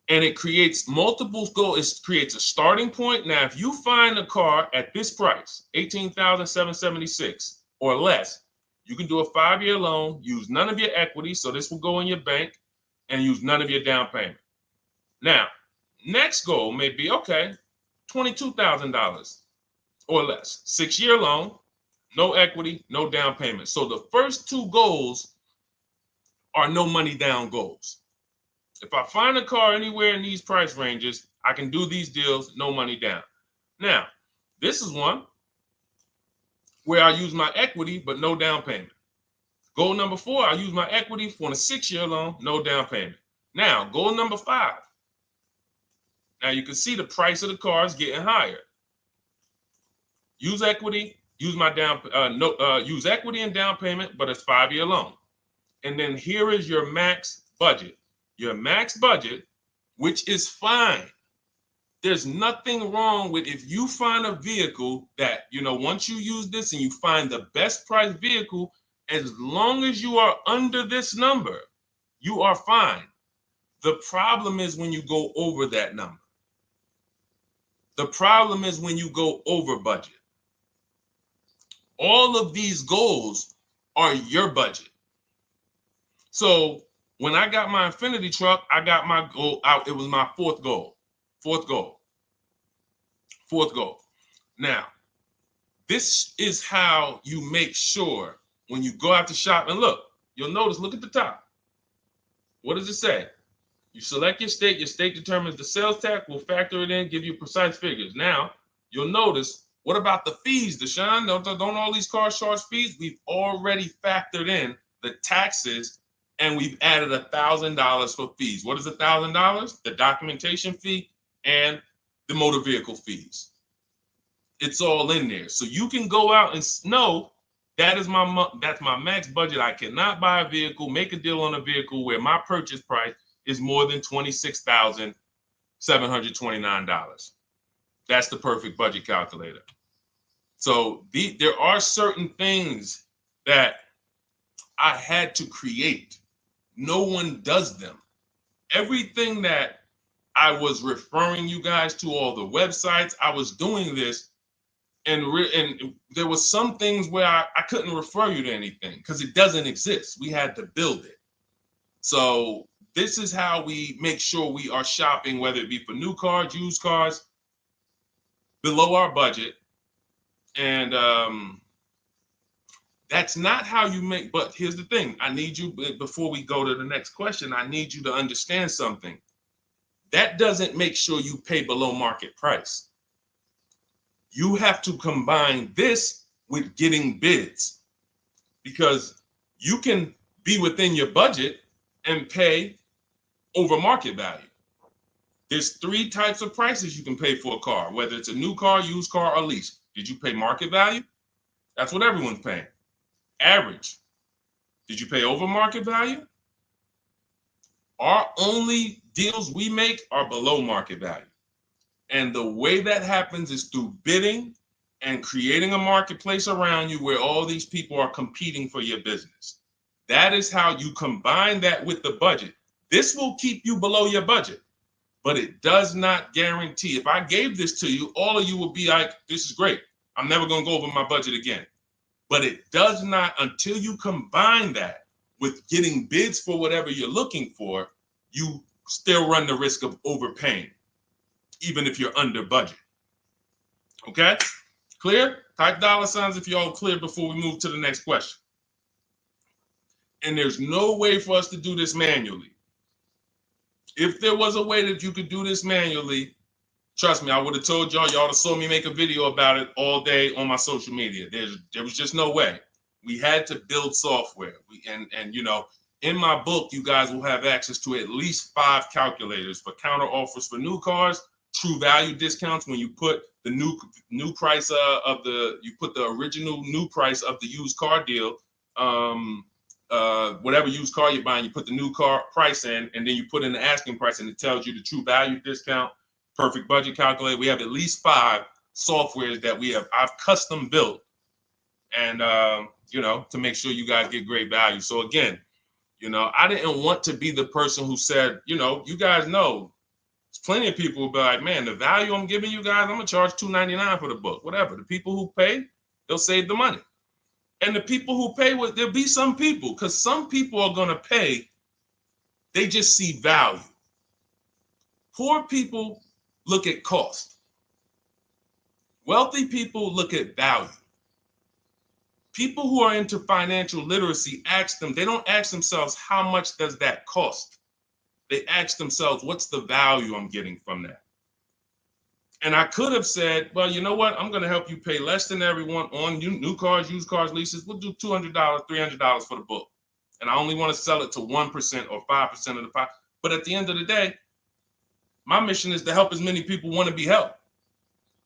And it creates multiple goals. It creates a starting point. Now, if you find a car at this price, $18,776 or less, you can do a 5-year loan, use none of your equity, so this will go in your bank, and use none of your down payment. Now, next goal may be, okay, $22,000 or less. 6-year loan, no equity, no down payment. So the first two goals are no money down goals. If I find a car anywhere in these price ranges, I can do these deals, no money down. Now, this is one where I use my equity, but no down payment. Goal number 4, I use my equity for a 6-year loan, no down payment. Now, goal number 5. Now you can see the price of the car is getting higher. Use equity, use my use equity and down payment, but it's 5-year loan. And then here is your max budget. Your max budget, which is fine. There's nothing wrong with if you find a vehicle that, once you use this and you find the best price vehicle, as long as you are under this number, you are fine. The problem is when you go over that number. The problem is when you go over budget. All of these goals are your budget. So when I got my Infiniti truck, I got my goal out. It was my fourth goal. Now, this is how you make sure when you go out to shop, and look at the top. What does it say? You select your state determines the sales tax, will factor it in, give you precise figures. Now, you'll notice, what about the fees, Deshone? Don't all these cars charge fees? We've already factored in the taxes, and we've added $1,000 for fees. What is $1,000? The documentation fee and the motor vehicle fees. It's all in there. So you can go out and know that's my max budget. I cannot buy a vehicle, make a deal on a vehicle where my purchase price is more than $26,729. That's the perfect budget calculator. So there are certain things that I had to create. No one does them. Everything that I was referring you guys to, all the websites, I was doing this, and there was some things where I couldn't refer you to anything because it doesn't exist. We had to build it. So this is how we make sure we are shopping, whether it be for new cars, used cars, below our budget. And that's not how you make, but here's the thing. I need you, before we go to the next question, I need you to understand something. That doesn't make sure you pay below market price. You have to combine this with getting bids, because you can be within your budget and pay over market value. There's 3 types of prices you can pay for a car, whether it's a new car, used car, or lease. Did you pay market value? That's what everyone's paying. Average. Did you pay over market value? Our only deals we make are below market value. And the way that happens is through bidding and creating a marketplace around you where all these people are competing for your business. That is how you combine that with the budget. This will keep you below your budget, but it does not guarantee. If I gave this to you, all of you would be like, this is great. I'm never going to go over my budget again. But it does not, until you combine that with getting bids for whatever you're looking for, you still run the risk of overpaying, even if you're under budget. Okay? Clear? Type $ if you're all clear before we move to the next question. And there's no way for us to do this manually. If there was a way that you could do this manually, trust me, I would have told y'all to saw me make a video about it all day on my social media. There was just no way. We had to build software. And you know, in my book, you guys will have access to at least 5 calculators for counter offers for new cars, true value discounts when you put the new price you put the original new price of the used car deal, whatever used car you're buying, you put the new car price in, and then you put in the asking price, and it tells you the true value discount, perfect budget calculator. We have at least 5 softwares that I've custom built, and you know, to make sure you guys get great value. So again, you know, I didn't want to be the person who said, you know, you guys know, there's plenty of people who be like, man, the value I'm giving you guys, I'm gonna charge $2.99 for the book, whatever. The people who pay, they'll save the money. And the people who pay, there'll be some people, because some people are gonna pay, they just see value. Poor people look at cost. Wealthy people look at value. People who are into financial literacy they don't ask themselves, how much does that cost? They ask themselves, what's the value I'm getting from that? And I could have said, well, you know what? I'm going to help you pay less than everyone on new cars, used cars, leases. We'll do $200, $300 for the book. And I only want to sell it to 1% or 5% of the pie. But at the end of the day, my mission is to help as many people want to be helped.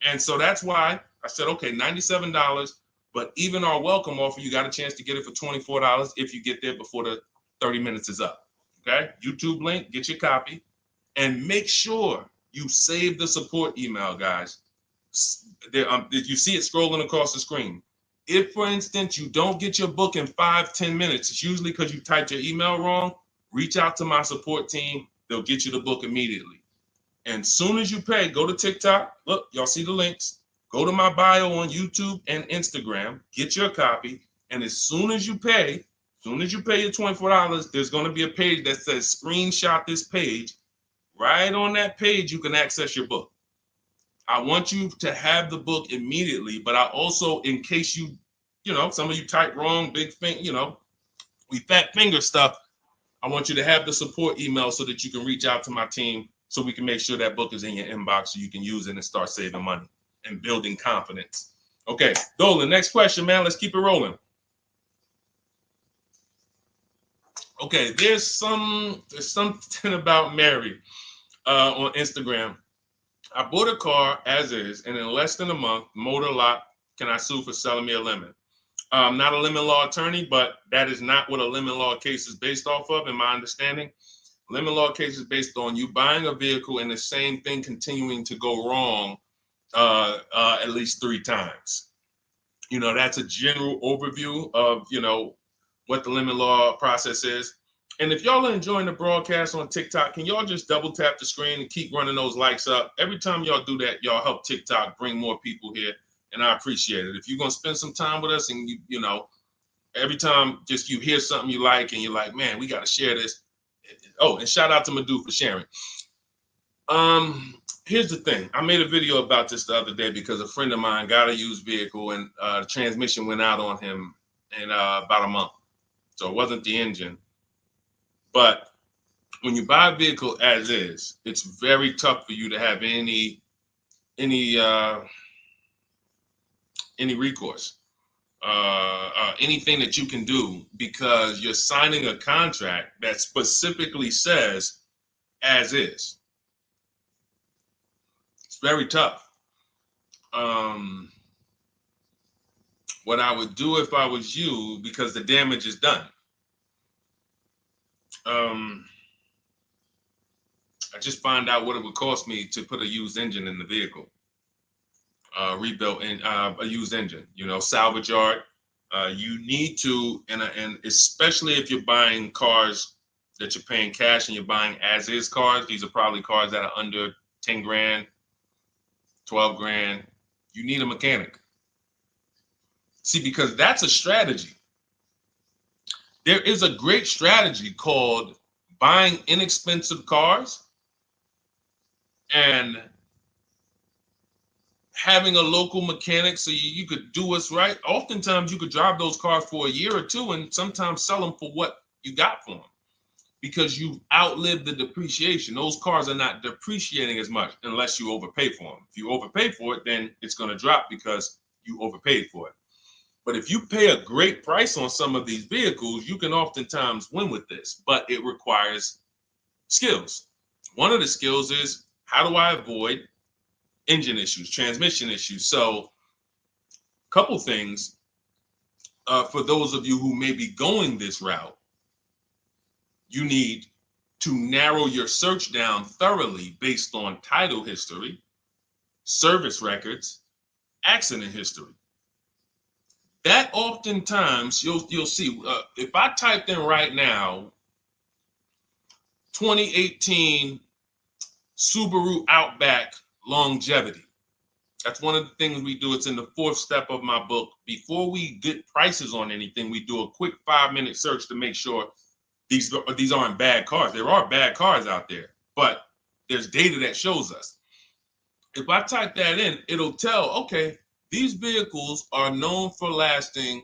And so that's why I said, okay, $97. But even our welcome offer, you got a chance to get it for $24 if you get there before the 30 minutes is up. Okay? YouTube link, get your copy. And make sure you save the support email, guys. You see it scrolling across the screen. If, for instance, you don't get your book in 5-10 minutes, it's usually because you typed your email wrong. Reach out to my support team. They'll get you the book immediately. And soon as you pay, go to TikTok. Look, y'all see the links. Go to my bio on YouTube and Instagram. Get your copy. And as soon as you pay your $24, there's going to be a page that says screenshot this page. Right on that page, you can access your book. I want you to have the book immediately, but I also, in case you know, some of you type wrong, big thing, you know, we fat finger stuff. I want you to have the support email so that you can reach out to my team so we can make sure that book is in your inbox so you can use it and start saving money and building confidence. Okay, Dolan, next question, man. Let's keep it rolling. Okay, there's something about Mary on Instagram. I bought a car as is, and in less than a month, motor lock, can I sue for selling me a lemon? I'm not a lemon law attorney, but that is not what a lemon law case is based off of, in my understanding. Lemon law case is based on you buying a vehicle and the same thing continuing to go wrong at least 3 times. You know, that's a general overview of, you know, what the lemon law process is. And if y'all are enjoying the broadcast on TikTok, can y'all just double tap the screen and keep running those likes up? Every time y'all do that, y'all help TikTok bring more people here, and I appreciate it. If you're going to spend some time with us and, you know, every time just you hear something you like and you're like, man, we got to share this. Oh, and shout out to Madhu for sharing. Here's the thing. I made a video about this the other day because a friend of mine got a used vehicle and the transmission went out on him in about a month. So it wasn't the engine. But when you buy a vehicle as is, it's very tough for you to have any recourse, anything that you can do, because you're signing a contract that specifically says as is. It's very tough. What I would do if I was you, because the damage is done. I just find out what it would cost me to put a used engine in the vehicle, rebuilt in a used engine. You know, salvage yard. You need to, and especially if you're buying cars that you're paying cash and you're buying as is cars. These are probably cars that are under 10 grand, 12 grand. You need a mechanic. See, because that's a strategy. There is a great strategy called buying inexpensive cars and having a local mechanic so you could do what's right. Oftentimes you could drive those cars for a year or two and sometimes sell them for what you got for them because you've outlived the depreciation. Those cars are not depreciating as much unless you overpay for them. If you overpay for it, then it's going to drop because you overpaid for it. But if you pay a great price on some of these vehicles, you can oftentimes win with this, but it requires skills. One of the skills is, how do I avoid engine issues, transmission issues? So a couple things for those of you who may be going this route, you need to narrow your search down thoroughly based on title history, service records, accident history. That oftentimes you'll see, if I typed in right now 2018 Subaru Outback longevity. That's one of the things we do. It's in the 4th step of my book. Before we get prices on anything, we do a quick 5-minute search to make sure these aren't bad cars. There are bad cars out there, but there's data that shows us. If I type that in, it'll tell, okay, these vehicles are known for lasting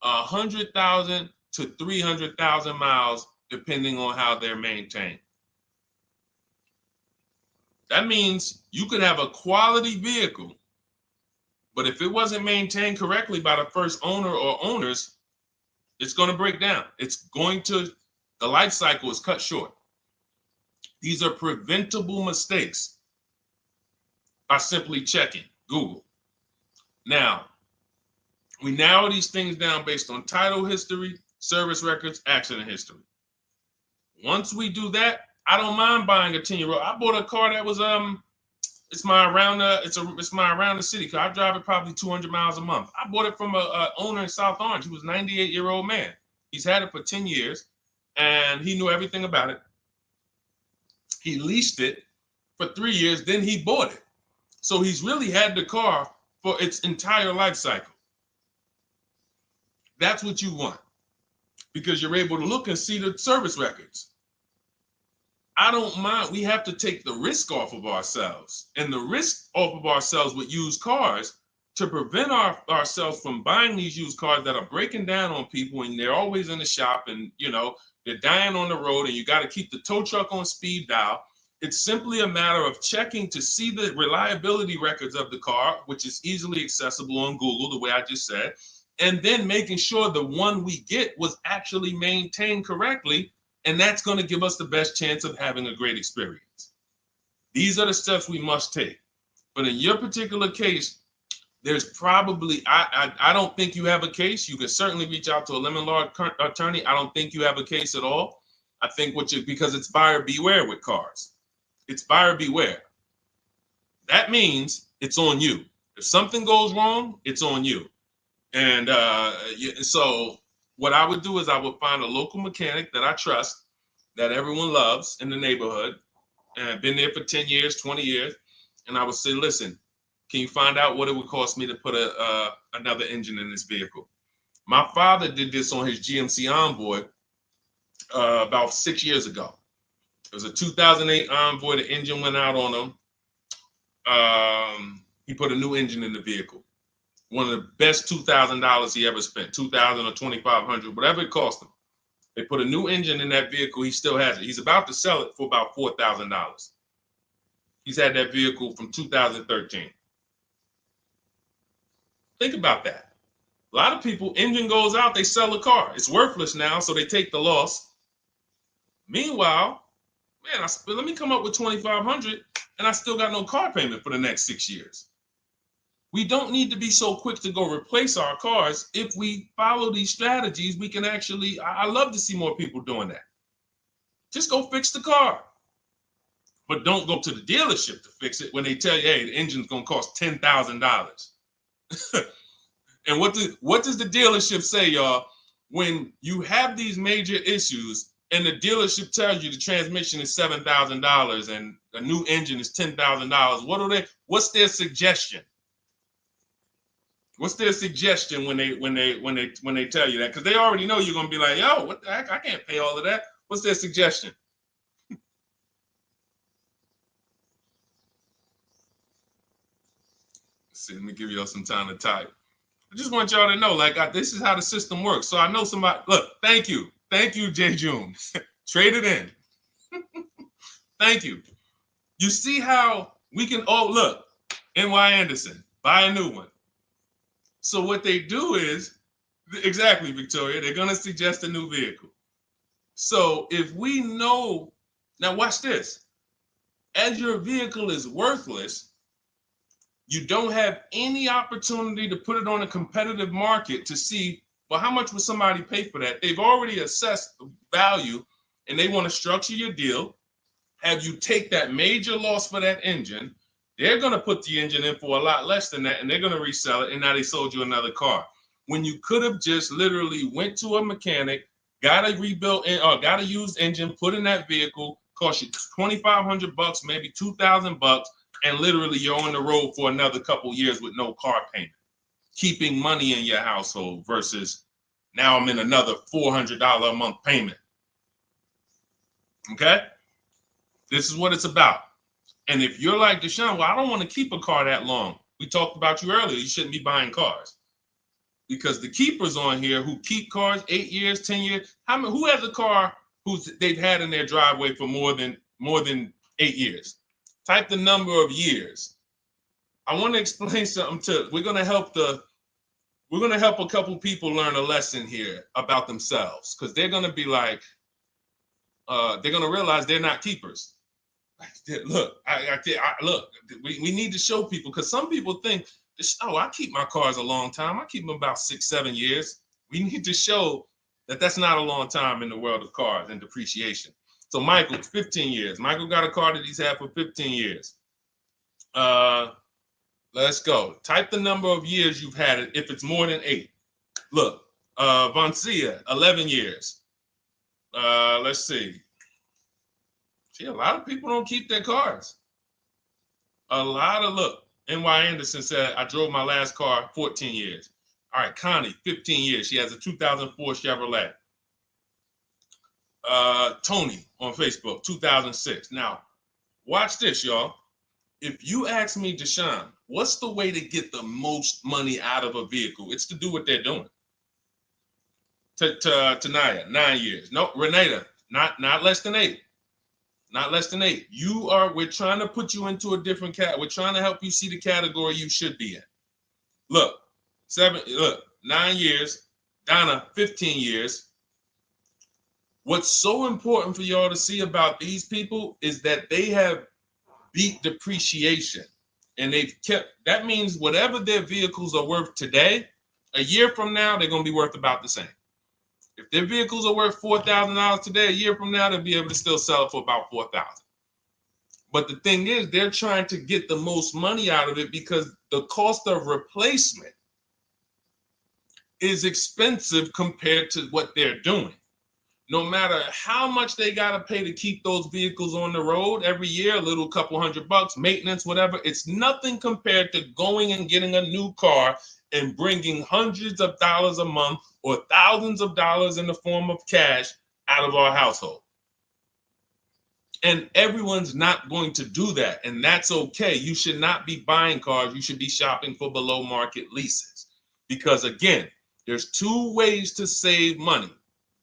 100,000 to 300,000 miles, depending on how they're maintained. That means you could have a quality vehicle, but if it wasn't maintained correctly by the first owner or owners, it's going to break down. The life cycle is cut short. These are preventable mistakes by simply checking Google. Now, we narrow these things down based on title history, service records, accident history. Once we do that, I don't mind buying a 10-year-old. I bought a car that was it's my around the city car. I drive it probably 200 miles a month. I bought it from a owner in South Orange. He was a 98-year-old man. He's had it for 10 years and he knew everything about it. He leased it for 3 years, then he bought it. So he's really had the car for its entire life cycle. That's what you want because you're able to look and see the service records. I don't mind. We have to take the risk off of ourselves, and the risk off of ourselves with used cars to prevent ourselves from buying these used cars that are breaking down on people and they're always in the shop and, they're dying on the road and you got to keep the tow truck on speed dial. It's simply a matter of checking to see the reliability records of the car, which is easily accessible on Google, the way I just said, and then making sure the one we get was actually maintained correctly. And that's going to give us the best chance of having a great experience. These are the steps we must take. But in your particular case, there's probably, I don't think you have a case. You can certainly reach out to a lemon law attorney. I don't think you have a case at all. I think because it's buyer beware with cars. It's buyer beware. That means it's on you. If something goes wrong, it's on you. And so what I would do is I would find a local mechanic that I trust, that everyone loves in the neighborhood, and I've been there for 10 years, 20 years. And I would say, listen, can you find out what it would cost me to put another engine in this vehicle? My father did this on his GMC Envoy about 6 years ago. It was a 2008 Envoy. The engine went out on him. He put a new engine in the vehicle. One of the best $2,000 he ever spent, $2,000 or $2,500, whatever it cost him. They put a new engine in that vehicle. He still has it. He's about to sell it for about $4,000. He's had that vehicle from 2013. Think about that. A lot of people, engine goes out, they sell the car. It's worthless now, so they take the loss. Meanwhile, man, let me come up with $2,500 and I still got no car payment for the next 6 years. We don't need to be so quick to go replace our cars. If we follow these strategies, we can actually, I love to see more people doing that. Just go fix the car. But don't go to the dealership to fix it when they tell you, hey, the engine's gonna cost $10,000. And what does the dealership say, y'all? When you have these major issues and the dealership tells you the transmission is $7,000 and a new engine is $10,000, what's their suggestion? What's their suggestion when they tell you that? Because they already know you're gonna be like, yo, what the heck? I can't pay all of that. What's their suggestion? Let's see, let me give y'all some time to type. I just want y'all to know, like, this is how the system works. So I know somebody, look, thank you, Jay June. Trade it in. Thank you. You see how we can, oh, look, NY Anderson, buy a new one. So what they do is, exactly, Victoria, they're going to suggest a new vehicle. So if we know, now watch this, as your vehicle is worthless, you don't have any opportunity to put it on a competitive market to see, well, how much would somebody pay for that? They've already assessed the value and they want to structure your deal, have you take that major loss for that engine. They're going to put the engine in for a lot less than that and they're going to resell it, and now they sold you another car. When you could have just literally went to a mechanic, got a rebuilt or got a used engine, put in that vehicle, cost you $2,500, maybe $2,000, and literally you're on the road for another couple years with no car payment, keeping money in your household versus now I'm in another $400 a month payment. Okay? This is what it's about. And if you're like Deshone, well, I don't want to keep a car that long. We talked about you earlier. You shouldn't be buying cars. Because the keepers on here who keep cars 8 years, 10 years, who has a car they've had in their driveway for more than 8 years? Type the number of years. I want to explain something we're going to help a couple people learn a lesson here about themselves, because they're going to be like, they're going to realize they're not keepers. Look, look, we need to show people, because some people think, oh, I keep my cars a long time. I keep them about 6-7 years. We need to show that that's not a long time in the world of cars and depreciation. So Michael, 15 years. Michael got a car that he's had for 15 years. Let's go. Type the number of years you've had it if it's more than 8. Look, Vancia, 11 years. Let's see. See, a lot of people don't keep their cars. Look, NY Anderson said, I drove my last car 14 years. All right, Connie, 15 years. She has a 2004 Chevrolet. Tony on Facebook, 2006. Now, watch this, y'all. If you ask me, Deshone, what's the way to get the most money out of a vehicle? It's to do what they're doing. Tanaya, 9 years. No, Renata, not less than 8. Not less than 8. We're trying to put you into a different we're trying to help you see the category you should be in. Look, 9 years. Donna, 15 years. What's so important for y'all to see about these people is that they have beat depreciation. And that means whatever their vehicles are worth today, a year from now, they're going to be worth about the same. If their vehicles are worth $4,000 today, a year from now, they'll be able to still sell it for about $4,000. But the thing is, they're trying to get the most money out of it because the cost of replacement is expensive compared to what they're doing. No matter how much they got to pay to keep those vehicles on the road every year, a little couple $100, maintenance, whatever, it's nothing compared to going and getting a new car and bringing hundreds of dollars a month or thousands of dollars in the form of cash out of our household. And everyone's not going to do that. And that's okay. You should not be buying cars. You should be shopping for below market leases. Because again, there's 2 ways to save money.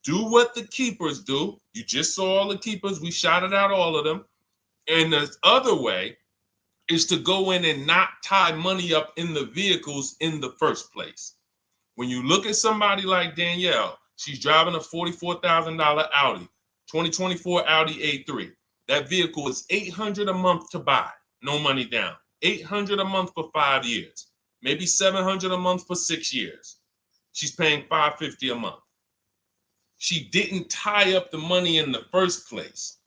Do what the keepers do. You just saw all the keepers. We shouted out all of them. And the other way is to go in and not tie money up in the vehicles in the first place. When you look at somebody like Danielle, she's driving a $44,000 Audi, 2024 Audi A3. That vehicle is $800 a month to buy, no money down. $800 a month for 5 years, maybe $700 a month for 6 years. She's paying $550 a month. She didn't tie up the money in the first place.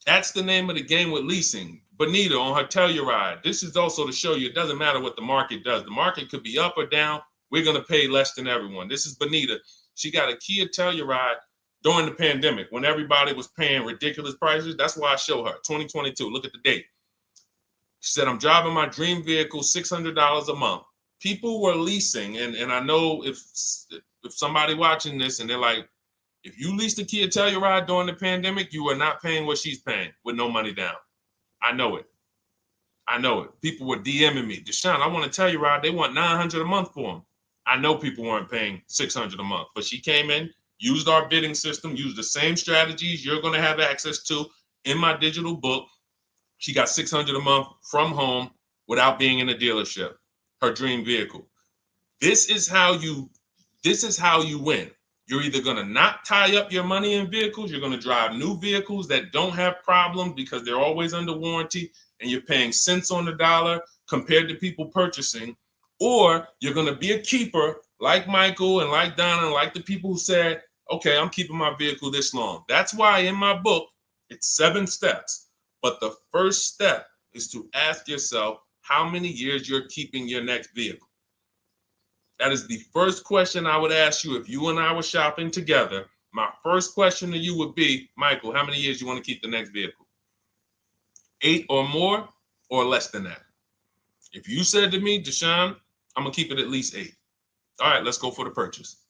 That's the name of the game with leasing. Bonita on her Telluride. This is also to show you it doesn't matter what the market does. The market could be up or down. We're going to pay less than everyone. This is Bonita. She got a Kia Telluride during the pandemic when everybody was paying ridiculous prices. That's why I show her 2022. Look at the date. She said, I'm driving my dream vehicle, $600 a month. People were leasing. And I know if somebody watching this and they're like, if you leased a Kia Telluride during the pandemic, you are not paying what she's paying with no money down. I know it. I know it. People were DMing me, Deshone, I want a Telluride. They want $900 a month for them. I know people weren't paying $600 a month, but she came in, used our bidding system, used the same strategies you're going to have access to in my digital book. She got $600 a month from home without being in a dealership. Her dream vehicle. This is how you win. You're either going to not tie up your money in vehicles, you're going to drive new vehicles that don't have problems because they're always under warranty and you're paying cents on the dollar compared to people purchasing, or you're going to be a keeper like Michael and like Donna and like the people who said, okay, I'm keeping my vehicle this long. That's why in my book, it's 7 steps. But the first step is to ask yourself how many years you're keeping your next vehicle. That is the first question I would ask you if you and I were shopping together. My first question to you would be, Michael, how many years you want to keep the next vehicle? 8 or more or less than that? If you said to me, Deshone, I'm going to keep it at least 8. All right, let's go for the purchase.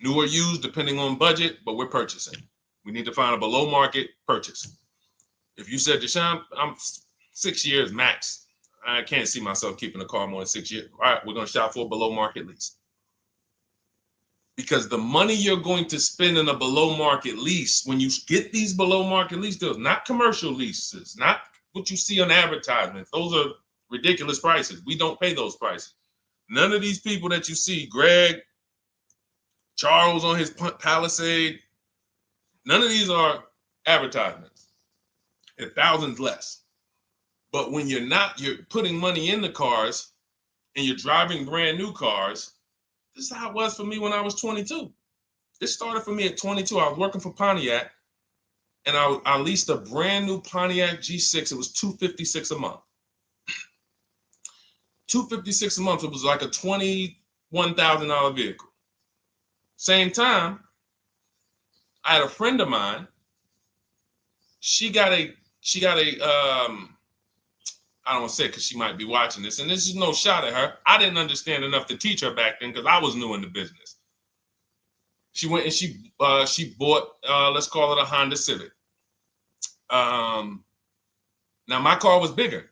New or used, depending on budget, but we're purchasing. We need to find a below market purchase. If you said, Deshone, I'm 6 years max. I can't see myself keeping a car more than 6 years. All right, we're going to shop for a below market lease. Because the money you're going to spend in a below market lease, when you get these below market lease deals, not commercial leases, not what you see on advertisements. Those are ridiculous prices. We don't pay those prices. None of these people that you see, Greg, Charles on his Palisade, none of these are advertisements. They're thousands less. But when you're putting money in the cars and you're driving brand new cars, this is how it was for me when I was 22. This started for me at 22. I was working for Pontiac and I leased a brand new Pontiac G6. It was $256 a month. $256 a month. It was like a $21,000 vehicle. Same time, I had a friend of mine. She got a I don't want to say it because she might be watching this, and this is no shot at her. I didn't understand enough to teach her back then because I was new in the business. She went and she bought, let's call it a Honda Civic. Now my car was bigger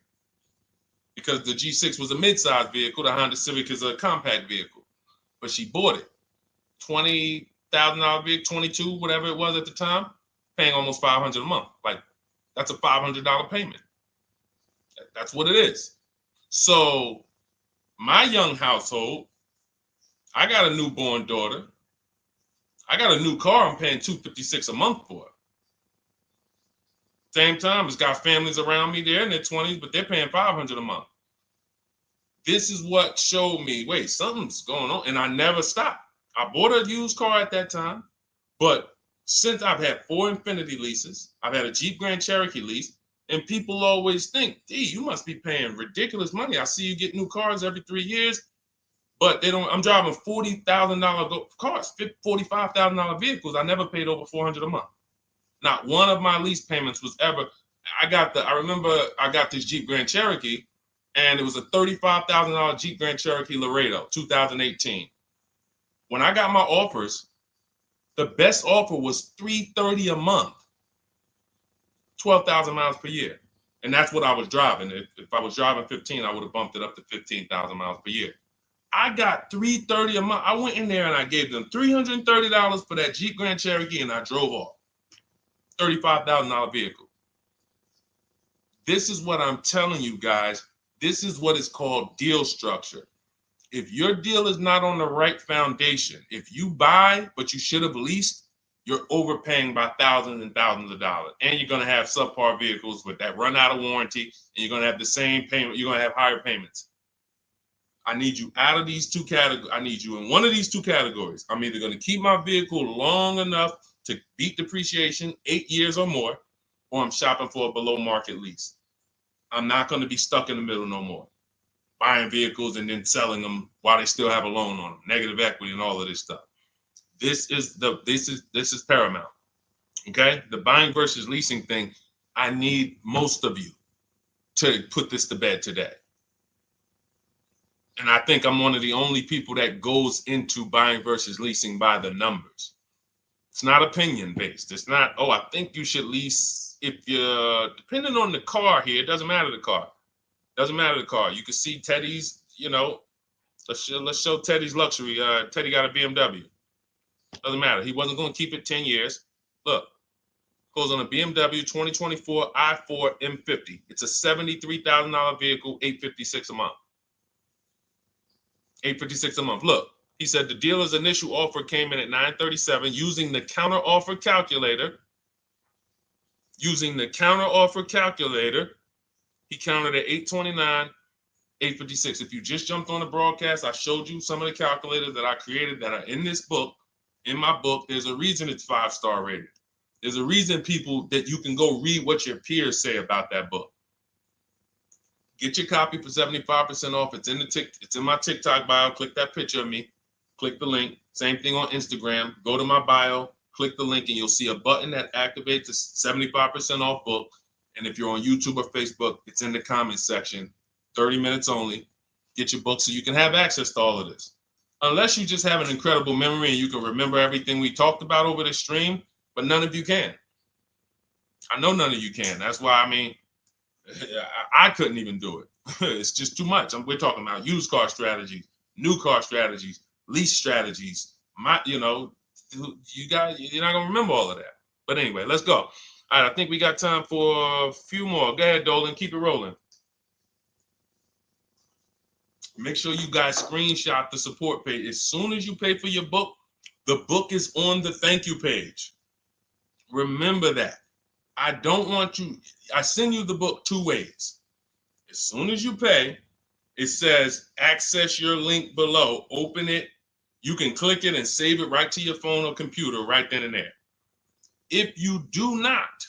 because the G6 was a mid-size vehicle. The Honda Civic is a compact vehicle, but she bought it. $20,000 vehicle, 22, whatever it was at the time, paying almost $500 a month. Like that's a $500 payment. That's what it is. So my young household, I got a newborn daughter. I got a new car I'm paying $256 a month for. Same time, it's got families around me. They're in their 20s, but they're paying $500 a month. This is what showed me, wait, something's going on. And I never stopped. I bought a used car at that time, but since I've had 4 Infiniti leases, I've had a Jeep Grand Cherokee lease, and people always think, gee, you must be paying ridiculous money. I see you get new cars every 3 years, but they don't. I'm driving $40,000 cars, $45,000 vehicles. I never paid over $400 a month. Not one of my lease payments was ever. I remember I got this Jeep Grand Cherokee, and it was a $35,000 Jeep Grand Cherokee Laredo, 2018. When I got my offers, the best offer was $330 a month. 12,000 miles per year. And that's what I was driving. If I was driving 15, I would have bumped it up to 15,000 miles per year. I got $330 a month. I went in there and I gave them $330 for that Jeep Grand Cherokee and I drove off. $35,000 vehicle. This is what I'm telling you guys. This is what is called deal structure. If your deal is not on the right foundation, if you buy, but you should have leased, you're overpaying by thousands and thousands of dollars. And you're going to have subpar vehicles with that run out of warranty, and you're going to have the same payment. You're going to have higher payments. I need you out of these two categories. I need you in one of these two categories. I'm either going to keep my vehicle long enough to beat depreciation, 8 years or more, or I'm shopping for a below market lease. I'm not going to be stuck in the middle no more, buying vehicles and then selling them while they still have a loan on them, negative equity and all of this stuff. This is paramount. Okay, the buying versus leasing thing. I need most of you to put this to bed today. And I think I'm one of the only people that goes into buying versus leasing by the numbers. It's not opinion based. It's not, oh, I think you should lease if you're, depending on the car here, it doesn't matter the car. Doesn't matter the car. You can see Teddy's, let's show Teddy's luxury. Teddy got a BMW. Doesn't matter. He wasn't going to keep it 10 years. Look, goes on a BMW 2024 i4 M50. It's a $73,000 vehicle, $856 a month. $856 a month. Look, he said the dealer's initial offer came in at $937 using the counter offer calculator. Using the counter offer calculator, he counted at $829, $856. If you just jumped on the broadcast, I showed you some of the calculators that I created that are in this book. In my book, there's a reason it's 5-star rated. There's a reason people that you can go read what your peers say about that book. Get your copy for 75% off. It's in my TikTok bio. Click that picture of me. Click the link. Same thing on Instagram. Go to my bio. Click the link, and you'll see a button that activates the 75% off book. And if you're on YouTube or Facebook, it's in the comments section. 30 minutes only. Get your book so you can have access to all of this. Unless you just have an incredible memory and you can remember everything we talked about over the stream, but none of you can. I know none of you can. That's why, I couldn't even do it. It's just too much. We're talking about used car strategies, new car strategies, lease strategies. You guys, you're not gonna remember all of that. But anyway, let's go. All right, I think we got time for a few more. Go ahead, Dolan, keep it rolling. Make sure you guys screenshot the support page. As soon as you pay for your book, the book is on the thank you page. Remember that. I don't want you, I send you the book 2 ways. As soon as you pay, it says access your link below, open it. You can click it and save it right to your phone or computer right then and there. If you do not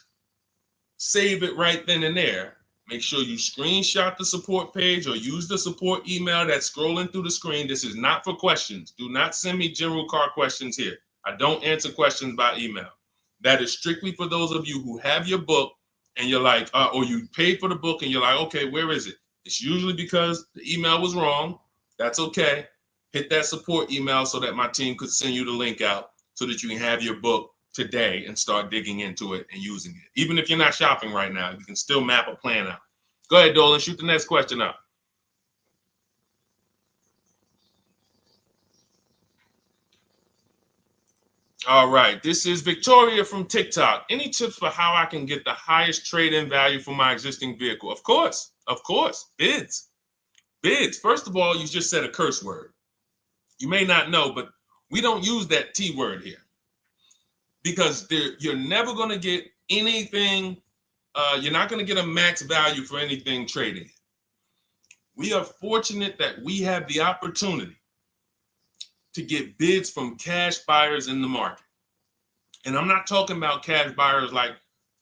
save it right then and there, make sure you screenshot the support page or use the support email that's scrolling through the screen. This is not for questions. Do not send me general car questions here. I don't answer questions by email. That is strictly for those of you who have your book and you're like, or you paid for the book and you're like, okay, where is it? It's usually because the email was wrong. That's okay. Hit that support email so that my team could send you the link out so that you can have your book today and start digging into it and using it. Even if you're not shopping right now, you can still map a plan out. Go ahead, Dolan, shoot the next question up. All right, this is Victoria from TikTok. Any tips for how I can get the highest trade-in value for my existing vehicle? Of course, bids. Bids. First of all, you just said a curse word. You may not know, but we don't use that T word here because you're never going to get anything. You're not going to get a max value for anything trading. We are fortunate that we have the opportunity to get bids from cash buyers in the market. And I'm not talking about cash buyers like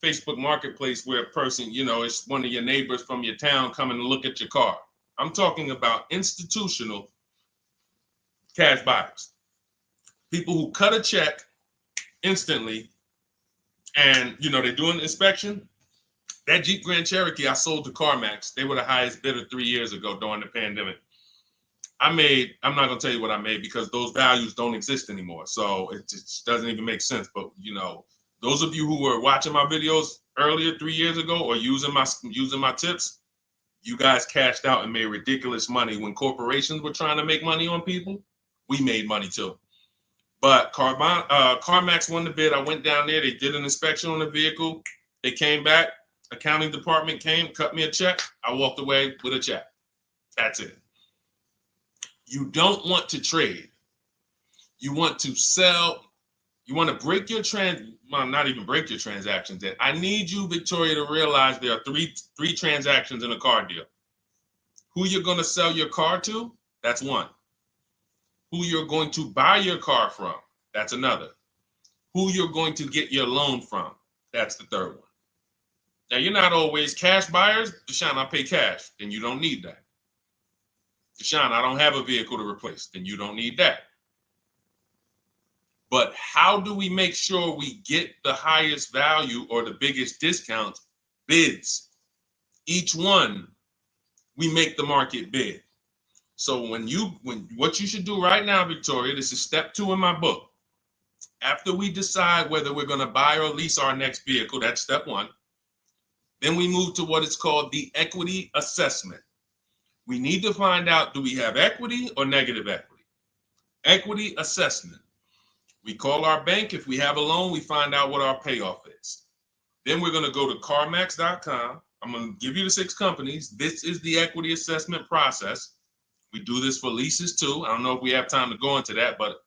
Facebook Marketplace where a person, it's one of your neighbors from your town coming to look at your car. I'm talking about institutional cash buyers. People who cut a check instantly and, they do an inspection. That Jeep Grand Cherokee I sold to CarMax, they were the highest bidder 3 years ago during the pandemic. I'm not going to tell you what I made because those values don't exist anymore. So it just doesn't even make sense. But, those of you who were watching my videos earlier 3 years ago or using my tips, you guys cashed out and made ridiculous money. When corporations were trying to make money on people, we made money too. But CarMax won the bid. I went down there. They did an inspection on the vehicle. They came back. Accounting department came, cut me a check. I walked away with a check. That's it. You don't want to trade. You want to sell. You want to break your not even break your transactions. I need you, Victoria, to realize there are three transactions in a car deal. Who you're going to sell your car to, That's one. Who you're going to buy your car from, that's another. Who you're going to get your loan from, that's the third one. Now, you're not always cash buyers. Deshone, I pay cash. Then you don't need that. Deshone, I don't have a vehicle to replace. Then you don't need that. But how do we make sure we get the highest value or the biggest discount? Bids. Each one, we make the market bid. So when what you should do right now, Victoria, this is step 2 in my book. After we decide whether we're going to buy or lease our next vehicle, that's step 1. Then we move to what is called the equity assessment. We need to find out, do we have equity or negative equity? Equity assessment. We call our bank. If we have a loan, we find out what our payoff is. Then we're going to go to carmax.com. I'm going to give you the 6 companies. This is the equity assessment process. We do this for leases too. I don't know if we have time to go into that, but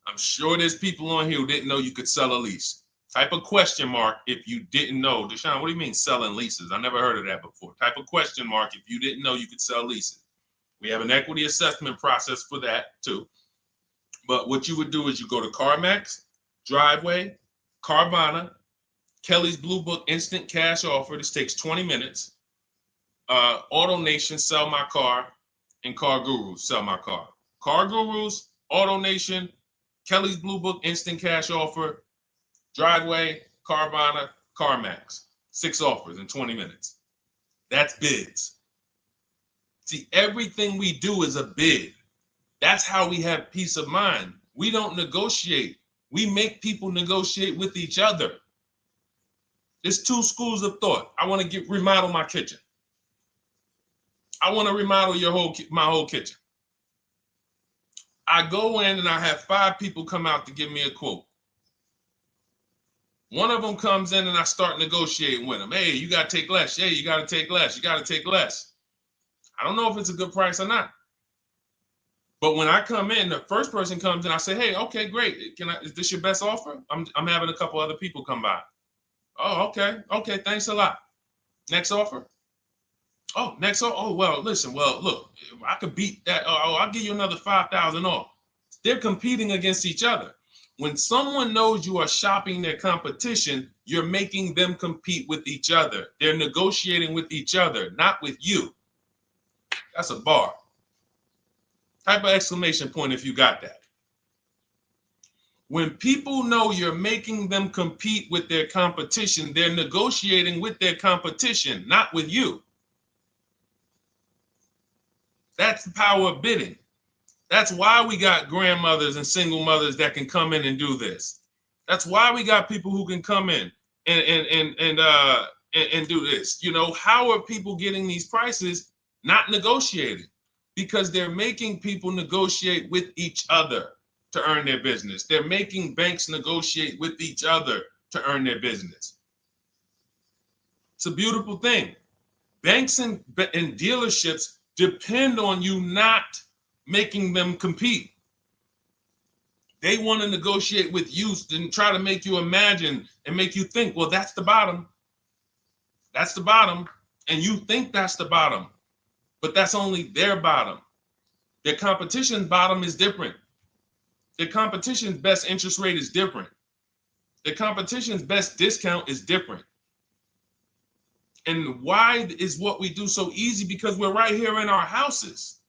I'm sure there's people on here who didn't know you could sell a lease. Type a question mark if you didn't know. Deshone, what do you mean selling leases? I never heard of that before. Type a question mark if you didn't know you could sell leases. We have an equity assessment process for that too. But what you would do is you go to CarMax, Driveway, Carvana, Kelly's Blue Book Instant Cash Offer. This takes 20 minutes. Auto Nation, Sell My Car, and Car Gurus, Sell My Car. Car Gurus, Auto Nation, Kelly's Blue Book Instant Cash Offer, Driveway, Carvana, CarMax. 6 offers in 20 minutes. That's bids. See, everything we do is a bid. That's how we have peace of mind. We don't negotiate. We make people negotiate with each other. There's 2 schools of thought. I want to remodel my kitchen. I want to remodel my whole kitchen. I go in and I have 5 people come out to give me a quote. One of them comes in and I start negotiating with them. Hey, you got to take less. Hey, you got to take less. You got to take less. I don't know if it's a good price or not. But when I come in, the first person comes in, I say, hey, okay, great. Is this your best offer? I'm having a couple other people come by. Oh, okay. Okay, thanks a lot. Next offer. Oh, next offer. Oh, well, listen, look, I could beat that. Oh, I'll give you another 5,000 off. They're competing against each other. When someone knows you are shopping their competition, you're making them compete with each other. They're negotiating with each other, not with you. That's a bar. Type of exclamation point if you got that. When people know you're making them compete with their competition, they're negotiating with their competition, not with you. That's the power of bidding. That's why we got grandmothers and single mothers that can come in and do this. That's why we got people who can come in and do this. You know, how are people getting these prices? Not negotiating, because they're making people negotiate with each other to earn their business. They're making banks negotiate with each other to earn their business. It's a beautiful thing. Banks and dealerships depend on you not making them compete. They want to negotiate with you and try to make you imagine and make you think, well, that's the bottom. That's the bottom. And you think that's the bottom, but that's only their bottom. Their competition's bottom is different. Their competition's best interest rate is different. Their competition's best discount is different. And why is what we do so easy? Because we're right here in our houses.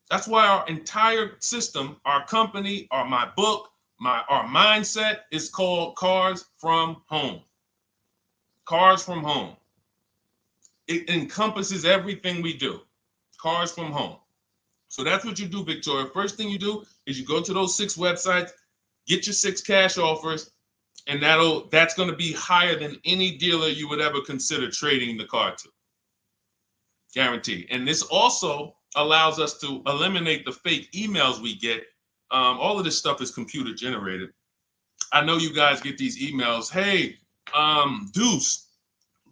That's why our entire system, our company, my book, our mindset is called Cars from Home. Cars from Home. It encompasses everything we do. Cars from Home. So that's what you do, Victoria. First thing you do is you go to those 6 websites, get your 6 cash offers, and that's going to be higher than any dealer you would ever consider trading the car to. Guaranteed. And this also allows us to eliminate the fake emails we get. All of this stuff is computer generated. I know you guys get these emails. Hey, Deuce,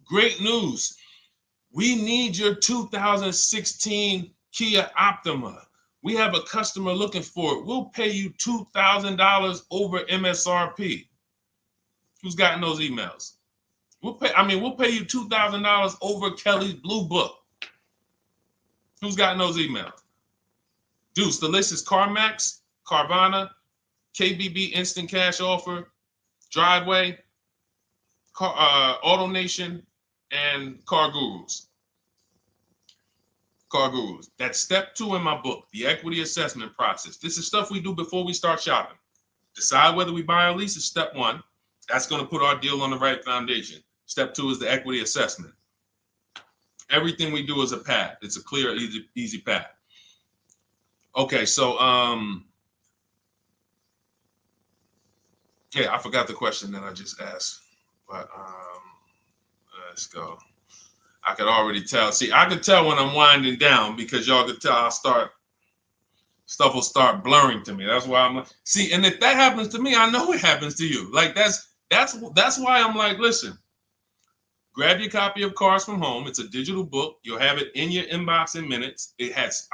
great news. We need your 2016 Kia Optima. We have a customer looking for it. We'll pay you $2,000 over MSRP. Who's gotten those emails? We'll pay you $2,000 over Kelly's Blue Book. Who's gotten those emails? Deuce, the list is CarMax, Carvana, KBB Instant Cash Offer, Driveway, Auto Nation, and Car Gurus. Car Gurus. That's step 2 in my book, the equity assessment process. This is stuff we do before we start shopping. Decide whether we buy or lease is step 1. That's going to put our deal on the right foundation. Step 2 is the equity assessment. Everything we do is a path. It's a clear, easy path. Okay, so yeah, I forgot the question that I just asked, but let's go. I could already tell. See, I could tell when I'm winding down because y'all could tell stuff will start blurring to me. That's why I'm like, see, and if that happens to me, I know it happens to you. Like that's why I'm like, listen, grab your copy of Cars from Home. It's a digital book. You'll have it in your inbox in minutes. It has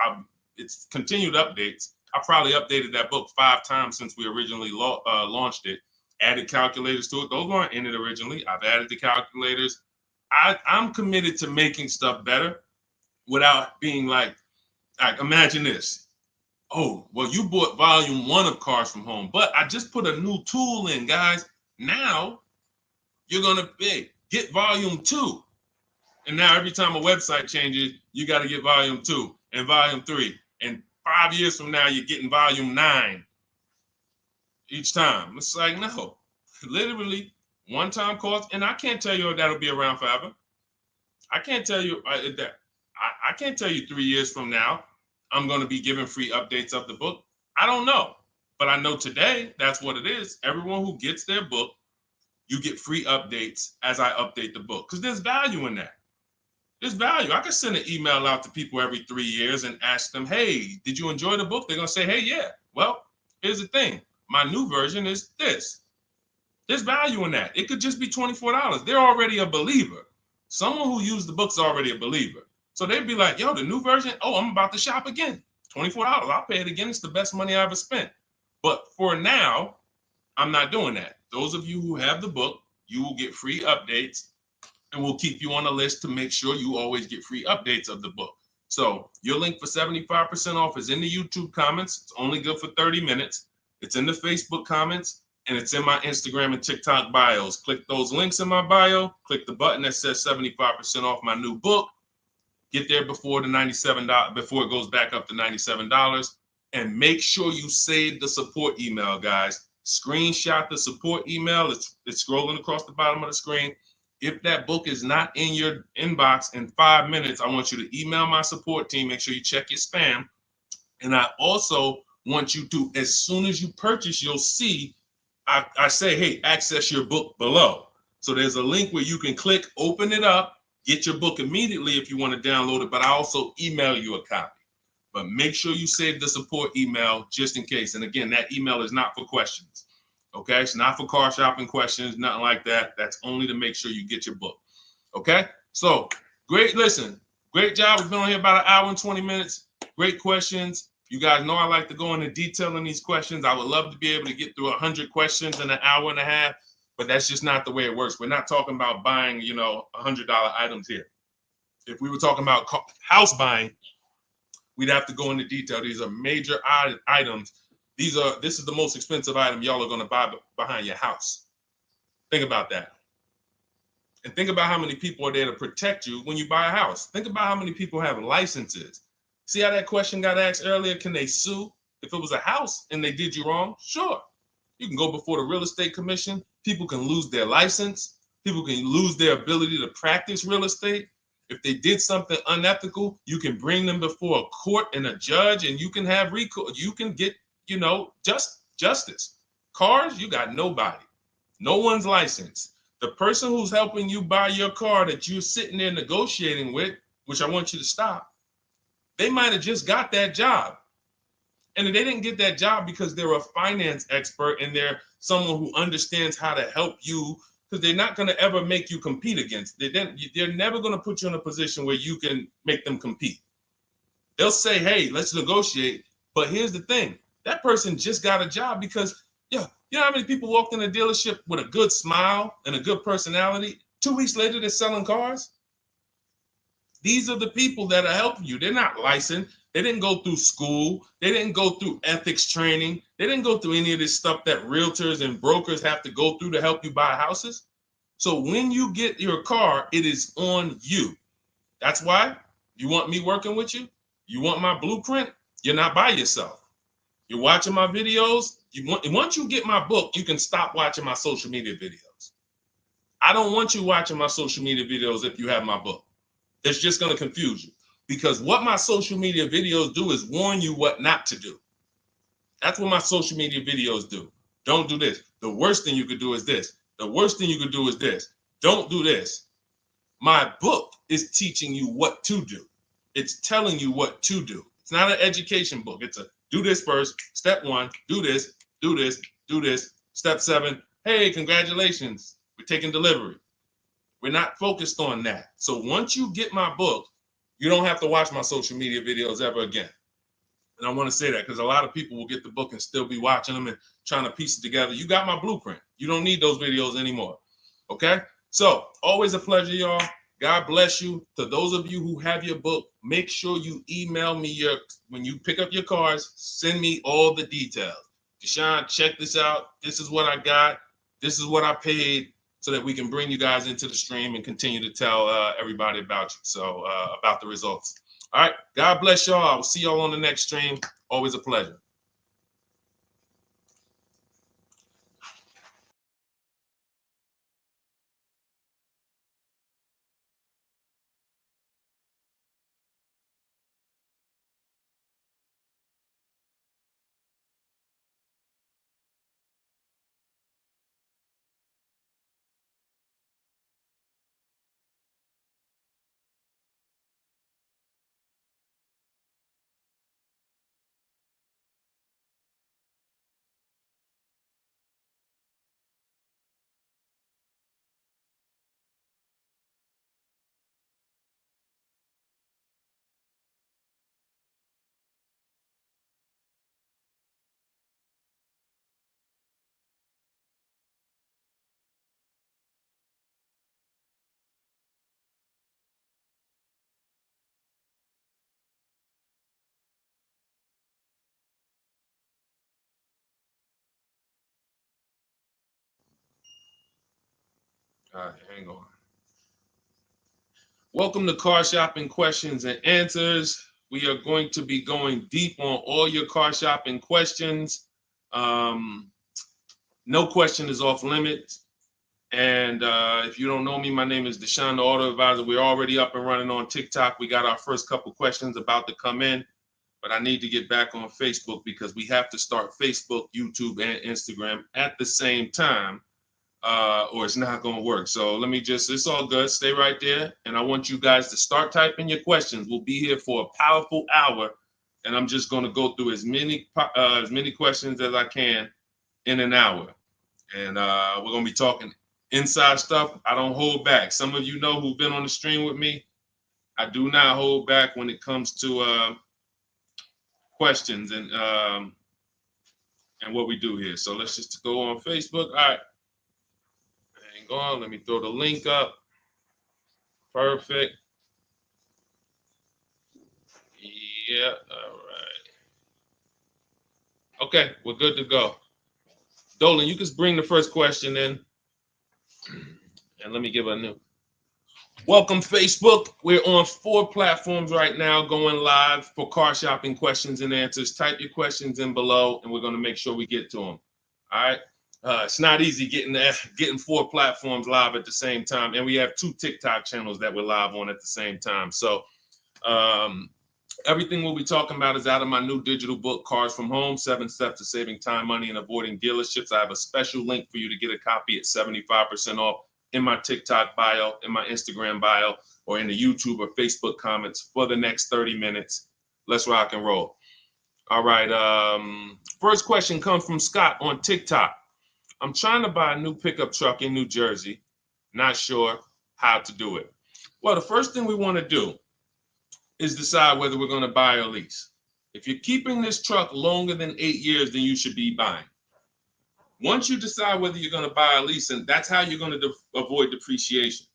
it's continued updates. I probably updated that book 5 times since we originally launched it. Added calculators to it. Those weren't in it originally. I've added the calculators. I'm committed to making stuff better without being like imagine this. Oh, well, you bought volume 1 of Cars from Home, but I just put a new tool in, guys. Now you're going to get volume 2. And now every time a website changes, you got to get volume 2 and volume 3. And 5 years from now, you're getting volume 9 each time. It's like, no, literally one-time cost. And I can't tell you if that'll be around forever. I can't tell you that. I can't tell you 3 years from now, I'm going to be giving free updates of the book. I don't know. But I know today, that's what it is. Everyone who gets their book, you get free updates as I update the book. Because there's value in that. There's value. I could send an email out to people every 3 years and ask them, hey, did you enjoy the book? They're going to say, hey, yeah. Well, here's the thing. My new version is this. There's value in that. It could just be $24. They're already a believer. Someone who used the book's already a believer. So they'd be like, yo, the new version, oh, I'm about to shop again. $24. I'll pay it again. It's the best money I ever spent. But for now, I'm not doing that. Those of you who have the book, you will get free updates, and we'll keep you on the list to make sure you always get free updates of the book. So your link for 75% off is in the YouTube comments. It's only good for 30 minutes. It's in the Facebook comments, and it's in my Instagram and TikTok bios. Click those links in my bio. Click the button that says 75% off my new book. Get there before the $97, before it goes back up to $97. And make sure you save the support email, guys. Screenshot the support email. It's scrolling across the bottom of the screen. If that book is not in your inbox in 5 minutes, I want you to email my support team. Make sure you check your spam. And I also want you to, as soon as you purchase, you'll see, I say, hey, access your book below. So there's a link where you can click, open it up, get your book immediately if you want to download it, but I also email you a copy. But make sure you save the support email just in case. And again, that email is not for questions. Okay, it's not for car shopping questions, nothing like that. That's only to make sure you get your book. Okay, so great. Listen, great job. We've been on here about 1 hour and 20 minutes. Great questions. You guys know I like to go into detail in these questions. I would love to be able to get through 100 questions in 1.5 hours, but that's just not the way it works. We're not talking about buying, $100 items here. If we were talking about house buying, we'd have to go into detail. These are major items. This is the most expensive item y'all are going to buy behind your house. Think about that. And think about how many people are there to protect you when you buy a house. Think about how many people have licenses. See how that question got asked earlier? Can they sue if it was a house and they did you wrong? Sure. You can go before the real estate commission. People can lose their license. People can lose their ability to practice real estate. If they did something unethical, you can bring them before a court and a judge, and you can have recourse. You can get, justice. Cars, you got nobody. No one's licensed. The person who's helping you buy your car that you're sitting there negotiating with, which I want you to stop, they might have just got that job. And they didn't get that job because they're a finance expert and they're someone who understands how to help you, because they're not going to ever make you compete against. They're never going to put you in a position where you can make them compete. They'll say, hey, let's negotiate. But here's the thing. That person just got a job because, you know how many people walked in a dealership with a good smile and a good personality? 2 weeks later, they're selling cars. These are the people that are helping you. They're not licensed. They didn't go through school. They didn't go through ethics training. They didn't go through any of this stuff that realtors and brokers have to go through to help you buy houses. So when you get your car, it is on you. That's why you want me working with you. You want my blueprint. You're not by yourself. You're watching my videos. Once you get my book, you can stop watching my social media videos. I don't want you watching my social media videos if you have my book. It's just going to confuse you, because what my social media videos do is warn you what not to do. That's what my social media videos do. Don't do this. The worst thing you could do is this. The worst thing you could do is this. Don't do this. My book is teaching you what to do. It's telling you what to do. It's not an education book. It's a do this first. Step 1, do this, do this, do this. Step 7, hey, congratulations. We're taking delivery. We're not focused on that. So once you get my book, you don't have to watch my social media videos ever again. And I want to say that because a lot of people will get the book and still be watching them and trying to piece it together. You got my blueprint. You don't need those videos anymore. Okay? So always a pleasure, y'all. God bless you. To those of you who have your book, make sure you email me when you pick up your cars, send me all the details. Deshone, check this out. This is what I got. This is what I paid, so that we can bring you guys into the stream and continue to tell everybody about you. So about the results. All right. God bless y'all. I will see y'all on the next stream. Always a pleasure. All right, hang on. Welcome to Car Shopping Questions and Answers. We are going to be going deep on all your car shopping questions. No question is off limits. And if you don't know me, my name is Deshone the Auto Advisor. We're already up and running on TikTok. We got our first couple questions about to come in, but I need to get back on Facebook because we have to start Facebook, YouTube, and Instagram at the same time, or it's not going to work. So let me it's all good. Stay right there. And I want you guys to start typing your questions. We'll be here for a powerful hour, and I'm just going to go through as many questions as I can in an hour. And we're going to be talking inside stuff. I don't hold back. Some of you know who've been on the stream with me. I do not hold back when it comes to questions and what we do here. So let's just go on Facebook. All right. Hang on. Let me throw the link up. Perfect. Yeah. All right. Okay. We're good to go. Dolan, you can bring the first question in. And let me give a new. Welcome, Facebook. We're on 4 platforms right now going live for car shopping questions and answers. Type your questions in below, and we're going to make sure we get to them. All right. It's not easy getting 4 platforms live at the same time. And we have 2 TikTok channels that we're live on at the same time. So everything we'll be talking about is out of my new digital book, Cars from Home, 7 Steps to Saving Time, Money, and Avoiding Dealerships. I have a special link for you to get a copy at 75% off in my TikTok bio, in my Instagram bio, or in the YouTube or Facebook comments for the next 30 minutes. Let's rock and roll. All right. First question comes from Scott on TikTok. I'm trying to buy a new pickup truck in New Jersey. Not sure how to do it. Well, the first thing we want to do is decide whether we're going to buy or lease. If you're keeping this truck longer than 8 years, then you should be buying. Once you decide whether you're going to buy or lease, and that's how you're going to avoid depreciation.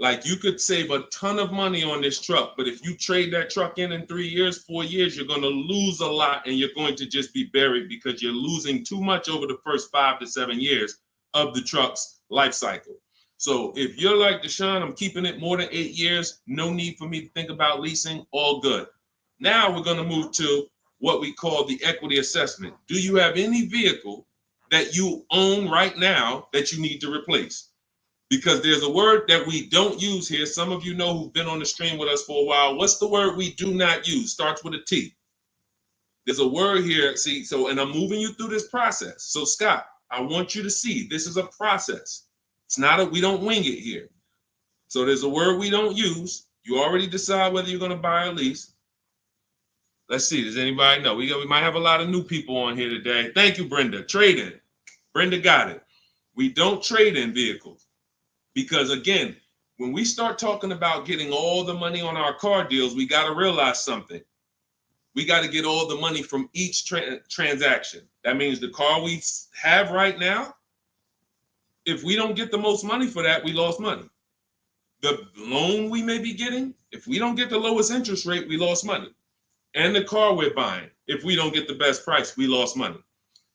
Like you could save a ton of money on this truck, but if you trade that truck in 3 years, 4 years, you're going to lose a lot and you're going to just be buried because you're losing too much over the first 5 to 7 years of the truck's life cycle. So if you're like Deshone, I'm keeping it more than 8 years, no need for me to think about leasing, all good. Now we're going to move to what we call the equity assessment. Do you have any vehicle that you own right now that you need to replace? Because there's a word that we don't use here. Some of you know who've been on the stream with us for a while. What's the word we do not use? Starts with a T. There's a word here. See, so, and I'm moving you through this process. So Scott, I want you to see this is a process. It's not we don't wing it here. So there's a word we don't use. You already decide whether you're going to buy or lease. Let's see. Does anybody know? We might have a lot of new people on here today. Thank you, Brenda. Trade in. Brenda got it. We don't trade in vehicles. Because again, when we start talking about getting all the money on our car deals, we got to realize something. We got to get all the money from each transaction. That means the car we have right now, if we don't get the most money for that, we lost money. The loan we may be getting, if we don't get the lowest interest rate, we lost money. And the car we're buying, if we don't get the best price, we lost money.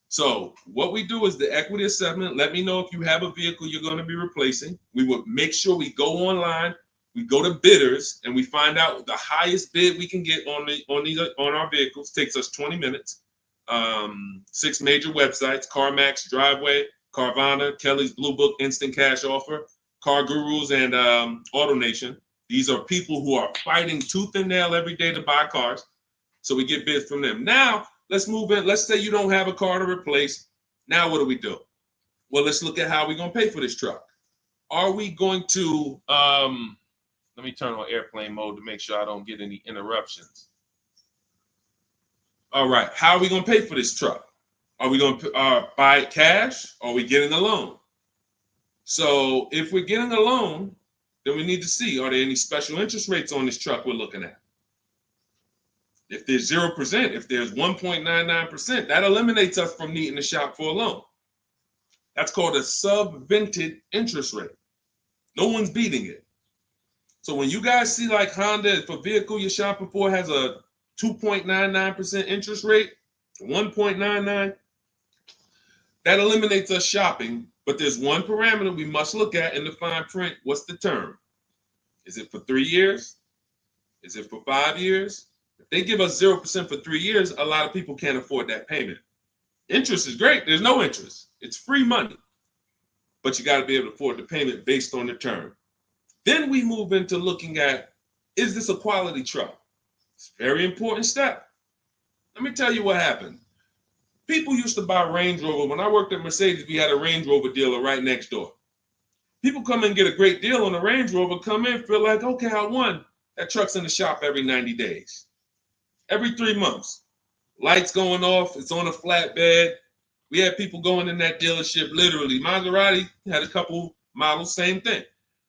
So what we do is the equity assessment. Let me know if you have a vehicle you're going to be replacing. We would make sure we go online, we go to bidders, and we find out the highest bid we can get on our vehicles. Takes us 20 minutes. 6 major websites: CarMax, Driveway, Carvana, Kelly's Blue Book, Instant Cash Offer, Car Gurus, and AutoNation. These are people who are fighting tooth and nail every day to buy cars. So we get bids from them. Now, let's move in. Let's say you don't have a car to replace. Now what do? Well, let's look at how we're going to pay for this truck. Are we going to, let me turn on airplane mode to make sure I don't get any interruptions. All right, how are we going to pay for this truck? Are we going to buy it cash, or are we getting a loan? So if we're getting a loan, then we need to see, are there any special interest rates on this truck we're looking at? If there's 0%, if there's 1.99%, that eliminates us from needing to shop for a loan. That's called a subvented interest rate. No one's beating it. So when you guys see like Honda, if a vehicle you're shopping for has a 2.99% interest rate, 1.99, that eliminates us shopping. But there's one parameter we must look at in the fine print. What's the term? Is it for 3 years? Is it for 5 years? If they give us 0% for 3 years, a lot of people can't afford that payment. Interest is great. There's no interest. It's free money. But you got to be able to afford the payment based on the term. Then we move into looking at, is this a quality truck? It's a very important step. Let me tell you what happened. People used to buy Range Rover. When I worked at Mercedes, we had a Range Rover dealer right next door. People come in and get a great deal on a Range Rover, come in, feel like, okay, I won. That truck's in the shop every 90 days. Every 3 months. Lights going off, it's on a flatbed. We had people going in that dealership, literally. Maserati had a couple models, same thing.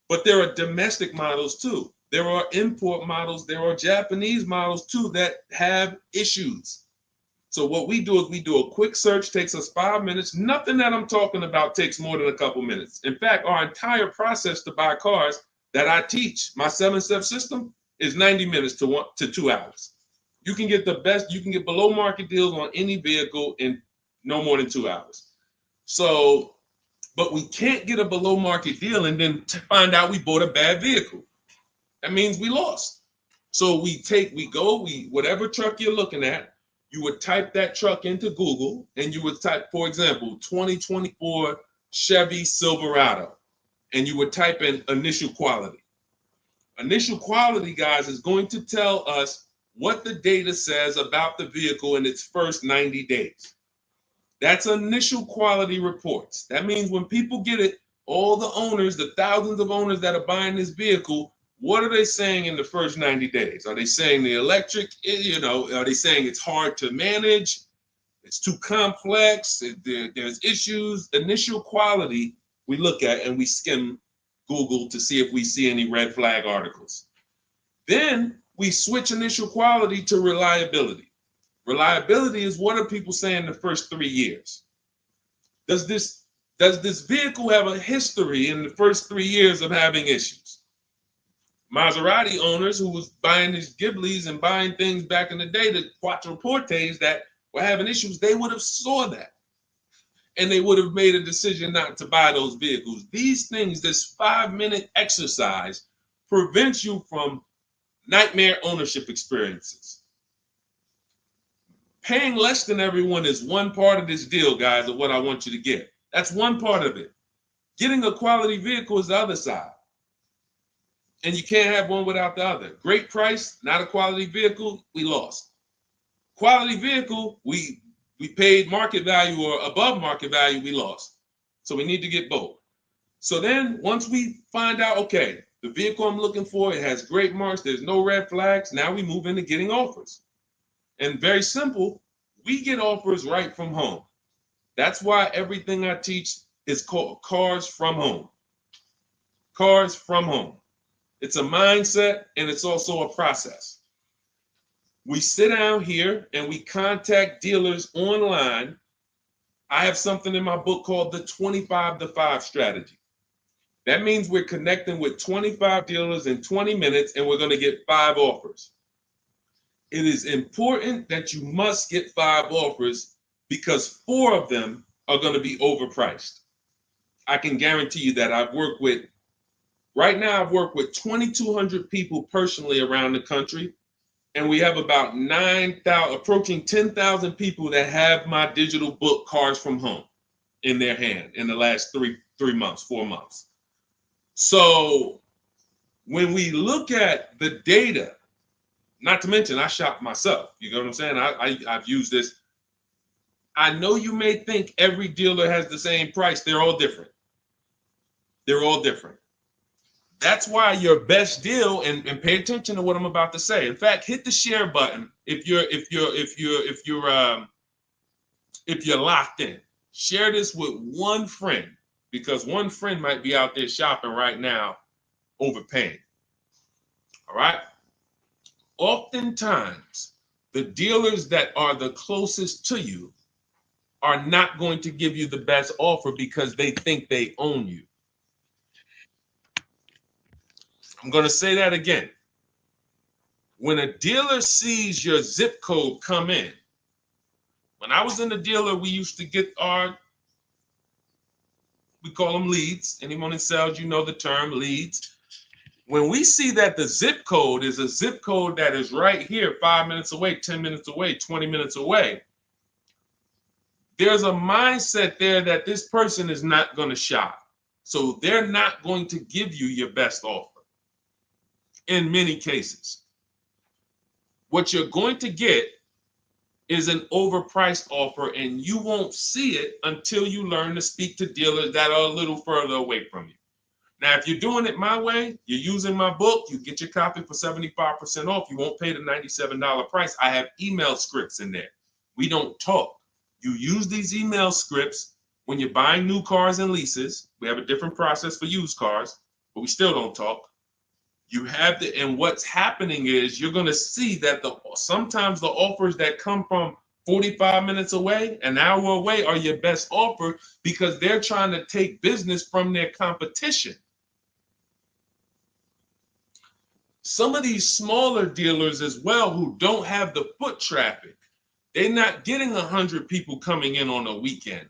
But there are domestic models too. There are import models. There are Japanese models too that have issues. So what we do is we do a quick search, takes us 5 minutes. Nothing that I'm talking about takes more than a couple minutes. In fact, our entire process to buy cars that I teach, my 7-step system, is 90 minutes to 2 hours. You can get the best, you can get below market deals on any vehicle in no more than 2 hours. So, but we can't get a below market deal and then find out we bought a bad vehicle. That means we lost. So whatever truck you're looking at, you would type that truck into Google and you would type, for example, 2024 Chevy Silverado, and you would type in initial quality. Initial quality, guys, is going to tell us what the data says about the vehicle in its first 90 days. That's initial quality reports. That means when people get it, all the owners, the thousands of owners that are buying this vehicle, what are they saying in the first 90 days? Are they saying the electric, are they saying it's hard to manage? It's too complex, there's issues. Initial quality we look at and we skim Google to see if we see any red flag articles. Then we switch initial quality to reliability. Reliability is what are people saying the first 3 years? Does this vehicle have a history in the first 3 years of having issues? Maserati owners who was buying these Ghiblis and buying things back in the day, the Quattroportes that were having issues, they would have saw that. And they would have made a decision not to buy those vehicles. These things, this 5-minute exercise prevents you from nightmare ownership experiences. Paying less than everyone is one part of this deal, guys, of what I want you to get. That's one part of it. Getting a quality vehicle is the other side. And you can't have one without the other. Great price, not a quality vehicle, we lost. Quality vehicle, we paid market value or above market value, we lost. So we need to get both. So then once we find out, okay, the vehicle I'm looking for, it has great marks, there's no red flags, now we move into getting offers. And very simple, we get offers right from home. That's why everything I teach is called Cars from Home. Cars from Home. It's a mindset and it's also a process. We sit down here and we contact dealers online. I have something in my book called the 25 to 5 strategy. That means we're connecting with 25 dealers in 20 minutes and we're going to get 5 offers. It is important that you must get 5 offers because 4 of them are going to be overpriced. I can guarantee you that. Right now I've worked with 2,200 people personally around the country, and we have about 9,000, approaching 10,000 people that have my digital book, Cars from Home, in their hand in the last 4 months. So when we look at the data, not to mention I shop myself, you know what I'm saying? I've used this. I know you may think every dealer has the same price. They're all different. They're all different. That's why your best deal, and pay attention to what I'm about to say. In fact, hit the share button if you're locked in. Share this with one friend because one friend might be out there shopping right now, overpaying. All right. Oftentimes, the dealers that are the closest to you are not going to give you the best offer because they think they own you. I'm going to say that again. When a dealer sees your zip code come in, when I was in the dealer, we used to get we call them leads. Anyone in sales, you know the term leads. When we see that the zip code is a zip code that is right here, 5 minutes away, 10 minutes away, 20 minutes away, there's a mindset there that this person is not going to shop. So they're not going to give you your best offer in many cases. What you're going to get is an overpriced offer, and you won't see it until you learn to speak to dealers that are a little further away from you. Now, if you're doing it my way, you're using my book, you get your copy for 75% off. You won't pay the $97 price. I have email scripts in there. We don't talk. You use these email scripts when you're buying new cars and leases. We have a different process for used cars, but we still don't talk. You have to, and what's happening is you're going to see that sometimes the offers that come from 45 minutes away, an hour away, are your best offer because they're trying to take business from their competition. Some of these smaller dealers as well who don't have the foot traffic, they're not getting 100 people coming in on a weekend.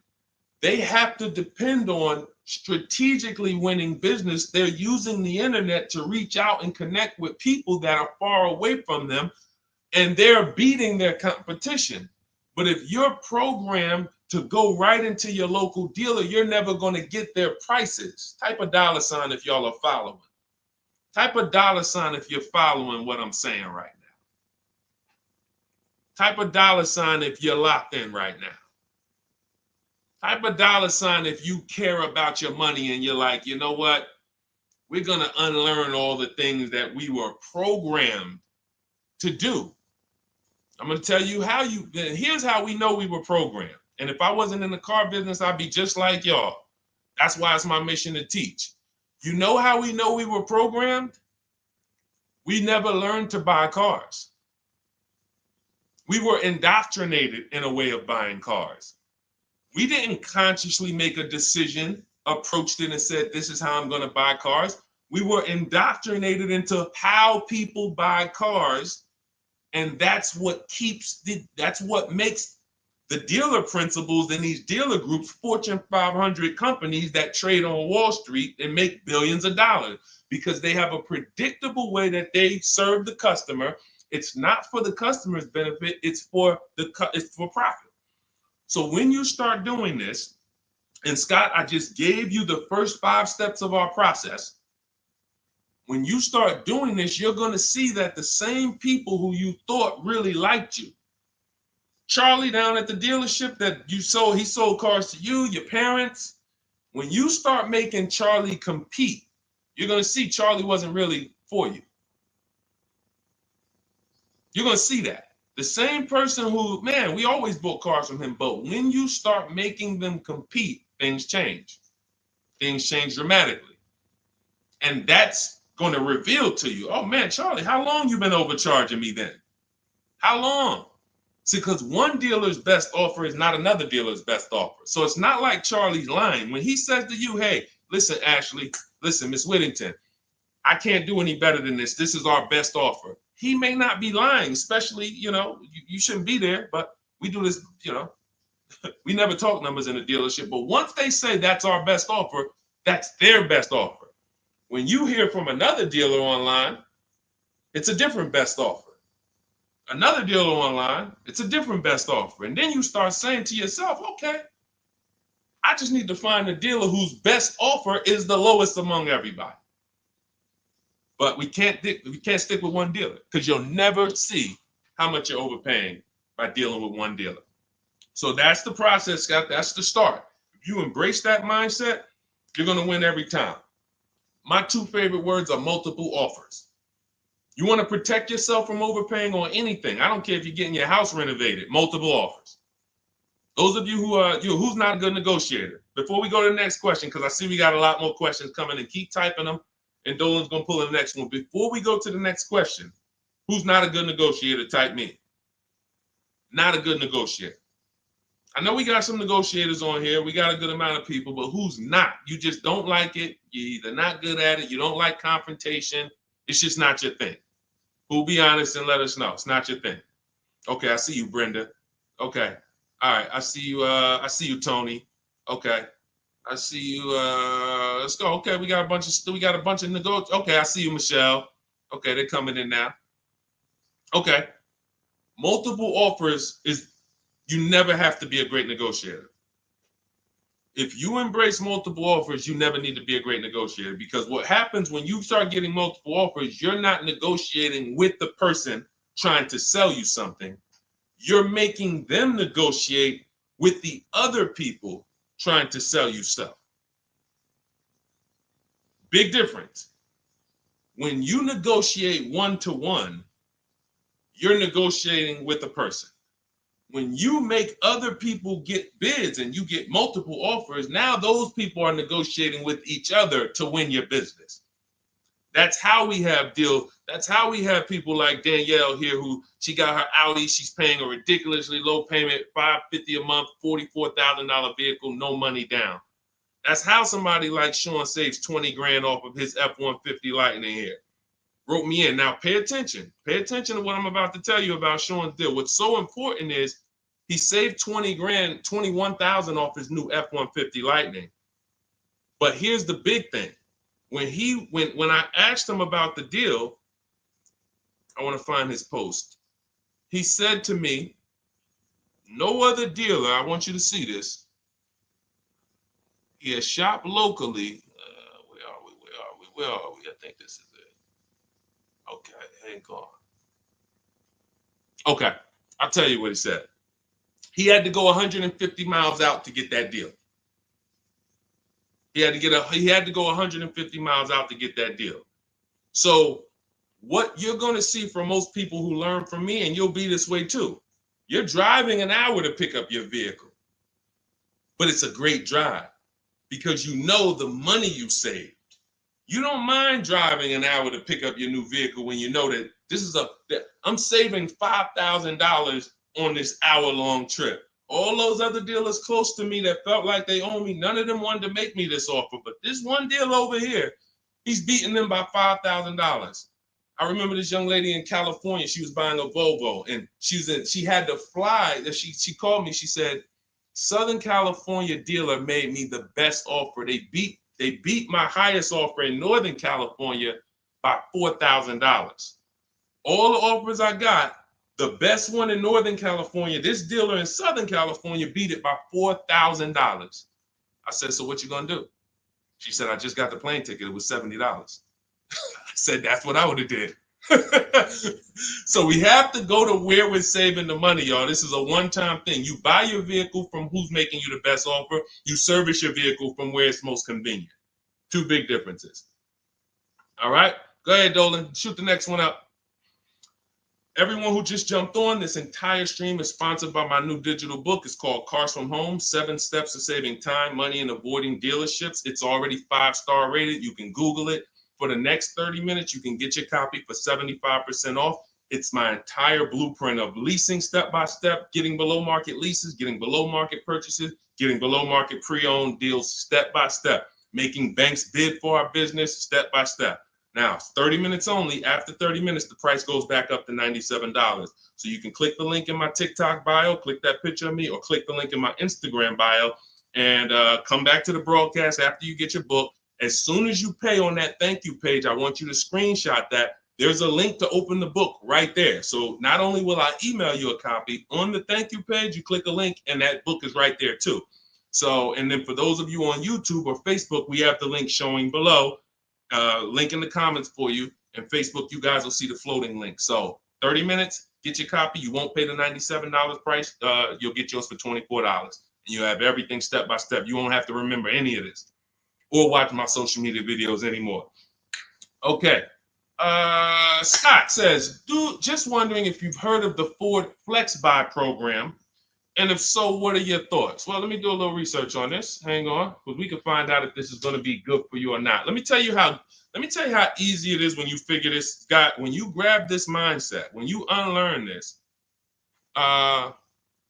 They have to depend on strategically winning business. They're using the internet to reach out and connect with people that are far away from them, and they're beating their competition. But if you're programmed to go right into your local dealer, you're never going to get their prices. Type a $ if y'all are following. Type a $ if you're following what I'm saying right now. Type a $ if you're locked in right now. Type a $ if you care about your money and you're like, you know what? We're going to unlearn all the things that we were programmed to do. I'm going to tell you here's how we know we were programmed. And if I wasn't in the car business, I'd be just like y'all. That's why it's my mission to teach. You know how we know we were programmed? We never learned to buy cars. We were indoctrinated in a way of buying cars. We didn't consciously make a decision, approached it and said, this is how I'm going to buy cars. We were indoctrinated into how people buy cars, and that's what makes the dealer principals in these dealer groups, Fortune 500 companies that trade on Wall Street and make billions of dollars, because they have a predictable way that they serve the customer. It's not for the customer's benefit, it's for profit. So when you start doing this, and Scott, I just gave you the first 5 steps of our process. When you start doing this, you're going to see that the same people who you thought really liked you, Charlie down at the dealership that he sold cars to you, your parents. When you start making Charlie compete, you're going to see Charlie wasn't really for you. You're going to see that. The same person who, man, we always bought cars from him, but when you start making them compete, things change. Things change dramatically. And that's going to reveal to you, oh man, Charlie, how long you been overcharging me then? How long? See, because one dealer's best offer is not another dealer's best offer. So it's not like Charlie's lying. When he says to you, hey, listen, Ashley, listen, Miss Whittington, I can't do any better than this. This is our best offer. He may not be lying, especially, you shouldn't be there, but we do this, we never talk numbers in a dealership. But once they say that's our best offer, that's their best offer. When you hear from another dealer online, it's a different best offer. Another dealer online, it's a different best offer. And then you start saying to yourself, okay, I just need to find a dealer whose best offer is the lowest among everybody. But we can't stick with one dealer, because you'll never see how much you're overpaying by dealing with one dealer. So that's the process, Scott. That's the start. If you embrace that mindset, you're going to win every time. My 2 favorite words are multiple offers. You want to protect yourself from overpaying on anything. I don't care if you're getting your house renovated, multiple offers. Those of you who's not a good negotiator. Before we go to the next question, because I see we got a lot more questions coming, and keep typing them, and Dolan's going to pull the next one. Before we go to the next question, who's not a good negotiator? Type me. Not a good negotiator. I know we got some negotiators on here. We got a good amount of people, but who's not? You just don't like it. You're either not good at it. You don't like confrontation. It's just not your thing. Who'll be honest and let us know. It's not your thing. Okay, I see you, Brenda. Okay. All right, I see you, Tony. Okay. I see you. Let's go. Okay, we got a bunch of negotiators. Okay, I see you, Michelle. Okay, they're coming in now. Okay. Multiple offers is, you never have to be a great negotiator. If you embrace multiple offers, you never need to be a great negotiator, because what happens when you start getting multiple offers, you're not negotiating with the person trying to sell you something. You're making them negotiate with the other people trying to sell you stuff. Big difference. When you negotiate one-to-one, you're negotiating with a person. When you make other people get bids and you get multiple offers, now those people are negotiating with each other to win your business. That's how we have deals. That's how we have people like Danielle here, who she got her Audi. She's paying a ridiculously low payment, $550 a month, $44,000 vehicle, no money down. That's how somebody like Sean saves 20 grand off of his F-150 Lightning here. Wrote me in. Now pay attention. Pay attention to what I'm about to tell you about Sean's deal. What's so important is he saved 20 grand, 21,000 off his new F-150 Lightning. But here's the big thing. When I asked him about the deal, I want to find his post. He said to me, no other dealer, I want you to see this. He has shopped locally. Where are we? I think this is it. Okay, hang on. Okay, I'll tell you what he said. He had to go 150 miles out to get that deal. He had to go 150 miles out to get that deal. So what you're going to see from most people who learn from me, and you'll be this way too, you're driving an hour to pick up your vehicle, but it's a great drive because you know the money you saved. You don't mind driving an hour to pick up your new vehicle when you know that I'm saving $5,000 on this hour-long trip. All those other dealers close to me that felt like they owe me, none of them wanted to make me this offer. But this one deal over here, He's beating them by $5,000. I remember this young lady in California. She was buying a Volvo, and she had to fly. She called me. She said, Southern California dealer made me the best offer. They beat my highest offer in Northern California by $4,000. All the offers I got, the best one in Northern California, this dealer in Southern California beat it by $4,000. I said, so what you gonna do? She said, I just got the plane ticket. It was $70. I said, that's what I would have did. So we have to go to where we're saving the money, y'all. This is a one-time thing. You buy your vehicle from who's making you the best offer. You service your vehicle from where it's most convenient. Two big differences. All right, go ahead, Dolan. Shoot the next one up. Everyone who just jumped on, this entire stream is sponsored by my new digital book. It's called Cars from Home, 7 Steps to Saving Time, Money, and Avoiding Dealerships. It's already 5-star rated. You can Google it. For the next 30 minutes, you can get your copy for 75% off. It's my entire blueprint of leasing step-by-step, getting below market leases, getting below market purchases, getting below market pre-owned deals step-by-step, making banks bid for our business step-by-step. Now, 30 minutes only. After 30 minutes, the price goes back up to $97. So you can click the link in my TikTok bio, click that picture of me, or click the link in my Instagram bio, and come back to the broadcast after you get your book. As soon as you pay on that thank you page, I want you to screenshot that. There's a link to open the book right there. So not only will I email you a copy, on the thank you page, you click a link, and that book is right there too. So, and then for those of you on YouTube or Facebook, we have the link showing below. Link in the comments for you, and Facebook, you guys will see the floating link. So 30 minutes, get your copy. You won't pay the $97 price. You'll get yours for $24, and you have everything step by step. You won't have to remember any of this or watch my social media videos anymore. Okay. Scott says, dude, just wondering if you've heard of the Ford Flex Buy program, and if so, what are your thoughts? Well, let me do a little research on this. Hang on, because we can find out if this is going to be good for you or not. Let me tell you how easy it is when you figure this, Scott, when you grab this mindset, when you unlearn this. Hold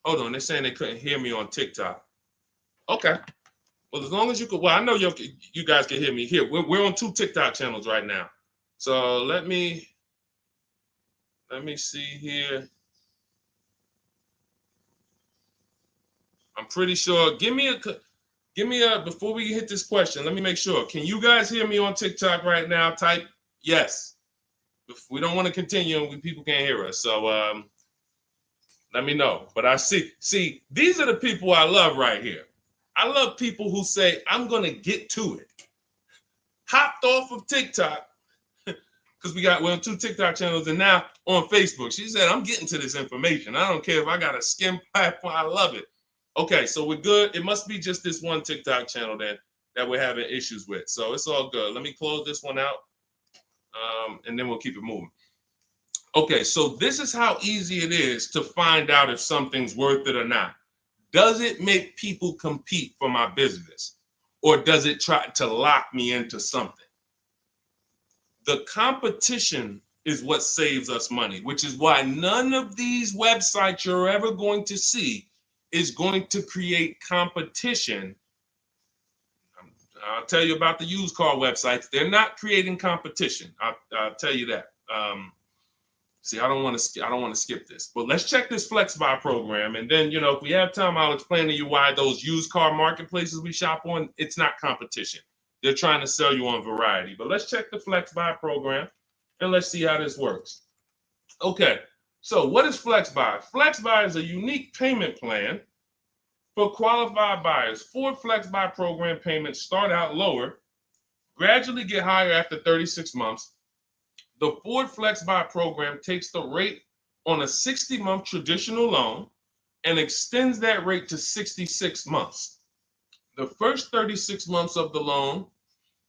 on, they're saying they couldn't hear me on TikTok. Okay. Well, as long as you could, well, I know you guys can hear me here. We're on 2 TikTok channels right now. So let me see here. I'm pretty sure. Give me a, before we hit this question, let me make sure. Can you guys hear me on TikTok right now? Type yes. If we don't want to continue and people can't hear us. So let me know. But I see, these are the people I love right here. I love people who say, I'm going to get to it. Hopped off of TikTok, because we're on 2 TikTok channels, and now on Facebook. She said, I'm getting to this information. I don't care if I got a skim platform. I love it. Okay, so we're good. It must be just this one TikTok channel then that we're having issues with. So it's all good. Let me close this one out, and then we'll keep it moving. Okay, so this is how easy it is to find out if something's worth it or not. Does it make people compete for my business, or does it try to lock me into something? The competition is what saves us money, which is why none of these websites you're ever going to see is going to create competition. I'll tell you about the used car websites. They're not creating competition. I'll tell you that. See, I don't want to skip this, but let's check this Flex Buy program, and then if we have time, I'll explain to you why those used car marketplaces we shop on, it's not competition. They're trying to sell you on variety. But let's check the Flex Buy program, and let's see how this works. Okay. So what is Flex Buy? Flex Buy is a unique payment plan for qualified buyers. Ford Flex Buy program payments start out lower, gradually get higher after 36 months. The Ford Flex Buy program takes the rate on a 60-month traditional loan and extends that rate to 66 months. The first 36 months of the loan,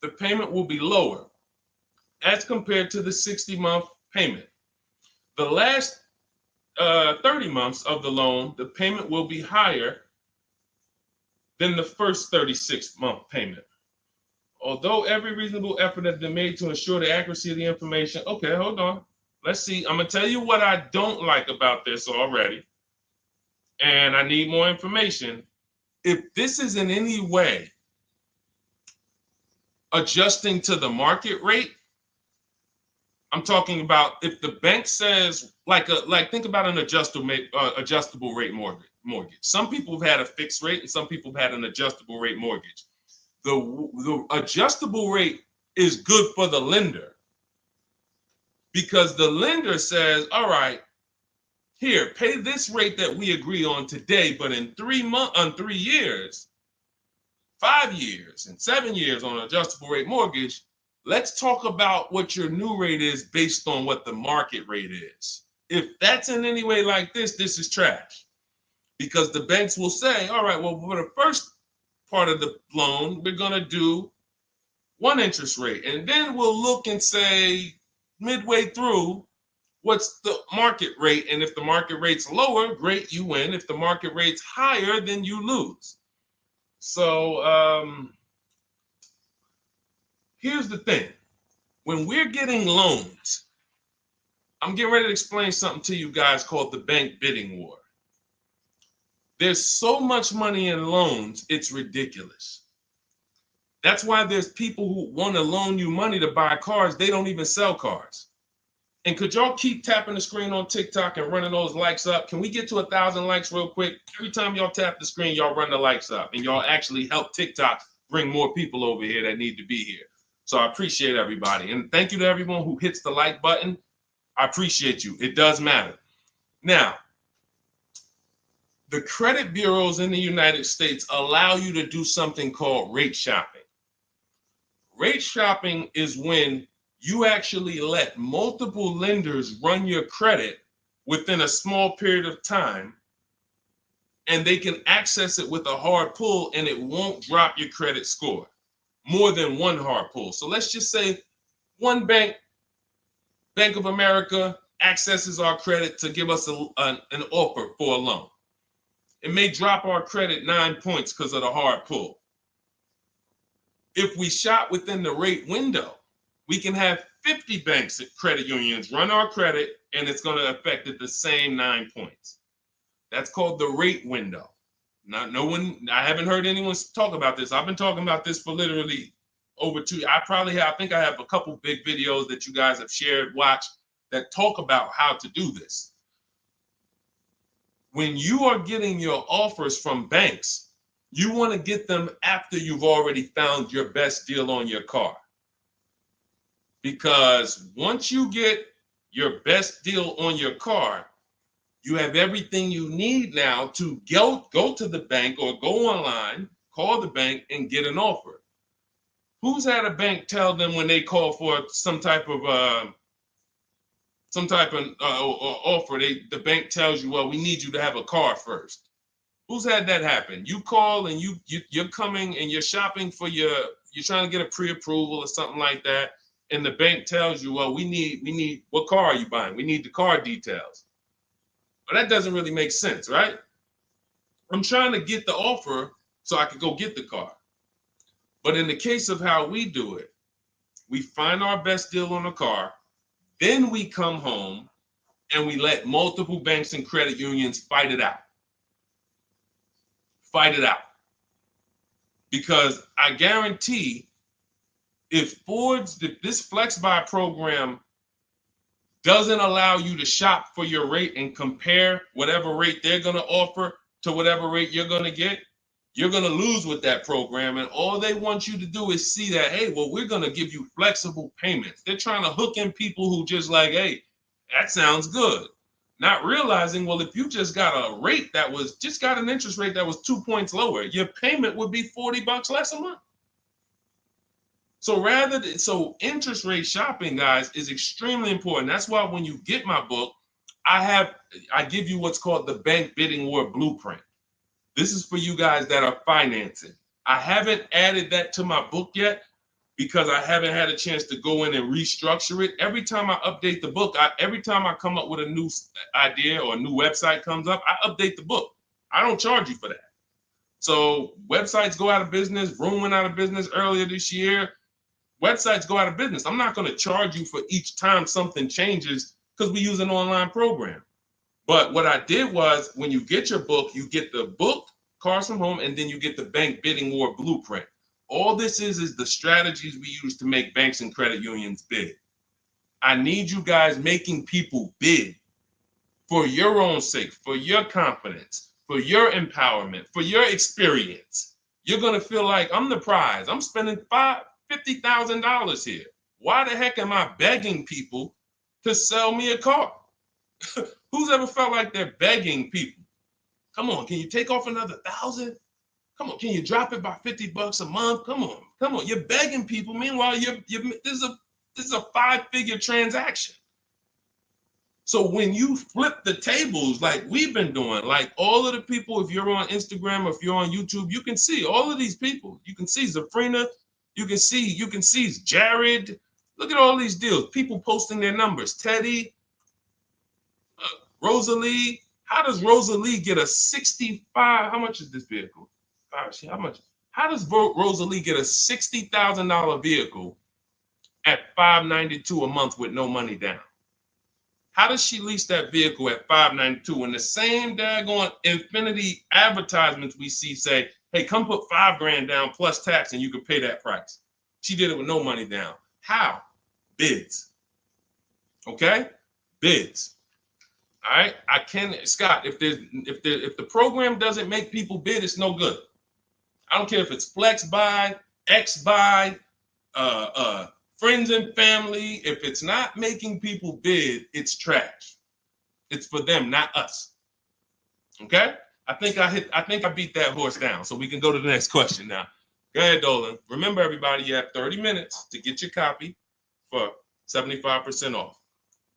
the payment will be lower as compared to the 60-month payment. The last 30 months of the loan, the payment will be higher than the first 36-month payment. Although every reasonable effort has been made to ensure the accuracy of the information. Okay, hold on. Let's see. I'm going to tell you what I don't like about this already, and I need more information. If this is in any way adjusting to the market rate. I'm talking about if the bank says like think about an adjustable rate mortgage. Some people have had a fixed rate and some people have had an adjustable rate mortgage. The adjustable rate is good for the lender because the lender says, all right, here, pay this rate that we agree on today, but in 3 years, 5 years, and 7 years on an adjustable rate mortgage, let's talk about what your new rate is based on what the market rate is. If that's in any way like this is trash. Because the banks will say, all right, well, for the first part of the loan, we're going to do one interest rate. And then we'll look and say, midway through, what's the market rate? And if the market rate's lower, great, you win. If the market rate's higher, then you lose. So here's the thing. When we're getting loans, I'm getting ready to explain something to you guys called the bank bidding war. There's so much money in loans, it's ridiculous. That's why there's people who want to loan you money to buy cars. They don't even sell cars. And could y'all keep tapping the screen on TikTok and running those likes up? Can we get to 1,000 likes real quick? Every time y'all tap the screen, y'all run the likes up and y'all actually help TikTok bring more people over here that need to be here. So I appreciate everybody. And thank you to everyone who hits the like button. I appreciate you. It does matter. Now, the credit bureaus in the United States allow you to do something called rate shopping. Rate shopping is when you actually let multiple lenders run your credit within a small period of time, and they can access it with a hard pull and it won't drop your credit score more than one hard pull. So let's just say one bank, Bank of America, accesses our credit to give us an offer for a loan. It may drop our credit 9 points because of the hard pull. If we shop within the rate window, we can have 50 banks at credit unions run our credit, and it's going to affect it the same 9 points. That's called the rate window. I haven't heard anyone talk about this. I've been talking about this for literally over 2 years. I think I have a couple big videos that you guys have shared, watched, that talk about how to do this. When you are getting your offers from banks, you want to get them after you've already found your best deal on your car. Because once you get your best deal on your car, you have everything you need now to go to the bank or go online, call the bank and get an offer. Who's had a bank tell them when they call for some type of offer, the bank tells you, well, we need you to have a car first. Who's had that happen? You call and you're coming and you're shopping for you're trying to get a pre-approval or something like that, and the bank tells you, well, we need what car are you buying? We need the car details. Well, that doesn't really make sense, right? I'm trying to get the offer so I can go get the car. But in the case of how we do it, we find our best deal on the car, then we come home and we let multiple banks and credit unions fight it out. Fight it out. Because I guarantee if this Flex Buy program doesn't allow you to shop for your rate and compare whatever rate they're going to offer to whatever rate you're going to get, you're going to lose with that program. And all they want you to do is see that, hey, well, we're going to give you flexible payments. They're trying to hook in people who just like, hey, that sounds good. Not realizing, well, if you just got a rate got an interest rate that was 2 points lower, your payment would be $40 less a month. So interest rate shopping, guys, is extremely important. That's why when you get my book, I give you what's called the Bank Bidding War Blueprint. This is for you guys that are financing. I haven't added that to my book yet because I haven't had a chance to go in and restructure it. Every time I update the book, every time I come up with a new idea or a new website comes up, I update the book. I don't charge you for that. So websites go out of business. Room went out of business earlier this year. Websites go out of business. I'm not going to charge you for each time something changes because we use an online program. But what I did was when you get your book, you get the book, Cars from Home, and then you get the Bank Bidding War Blueprint. All this is the strategies we use to make banks and credit unions bid. I need you guys making people bid for your own sake, for your confidence, for your empowerment, for your experience. You're going to feel like I'm the prize. I'm spending $50,000 here. Why the heck am I begging people to sell me a car? Who's ever felt like they're begging people? Come on, can you take off another 1,000? Come on, can you drop it by $50 a month? Come on. You're begging people. Meanwhile, this is a 5-figure transaction. So when you flip the tables like we've been doing, like all of the people, if you're on Instagram or if you're on YouTube, you can see all of these people. You can see Zafrina, you can see Jared. Look at all these deals. People posting their numbers. Teddy, Rosalie. How does Rosalie get a 65? How much is this vehicle? How much? How does Rosalie get a $60,000 vehicle at $592 a month with no money down? How does she lease that vehicle at $592 when the same daggone Infinity advertisements we see say, hey, come put $5,000 down plus tax and you can pay that price? She did it with no money down. How? Bids. Okay? Bids. All right. Scott, if the program doesn't make people bid, it's no good. I don't care if it's flex buy, X buy, friends and family. If it's not making people bid, it's trash. It's for them, not us. Okay? I think I beat that horse down. So we can go to the next question now. Go ahead, Dolan. Remember, everybody, you have 30 minutes to get your copy for 75% off.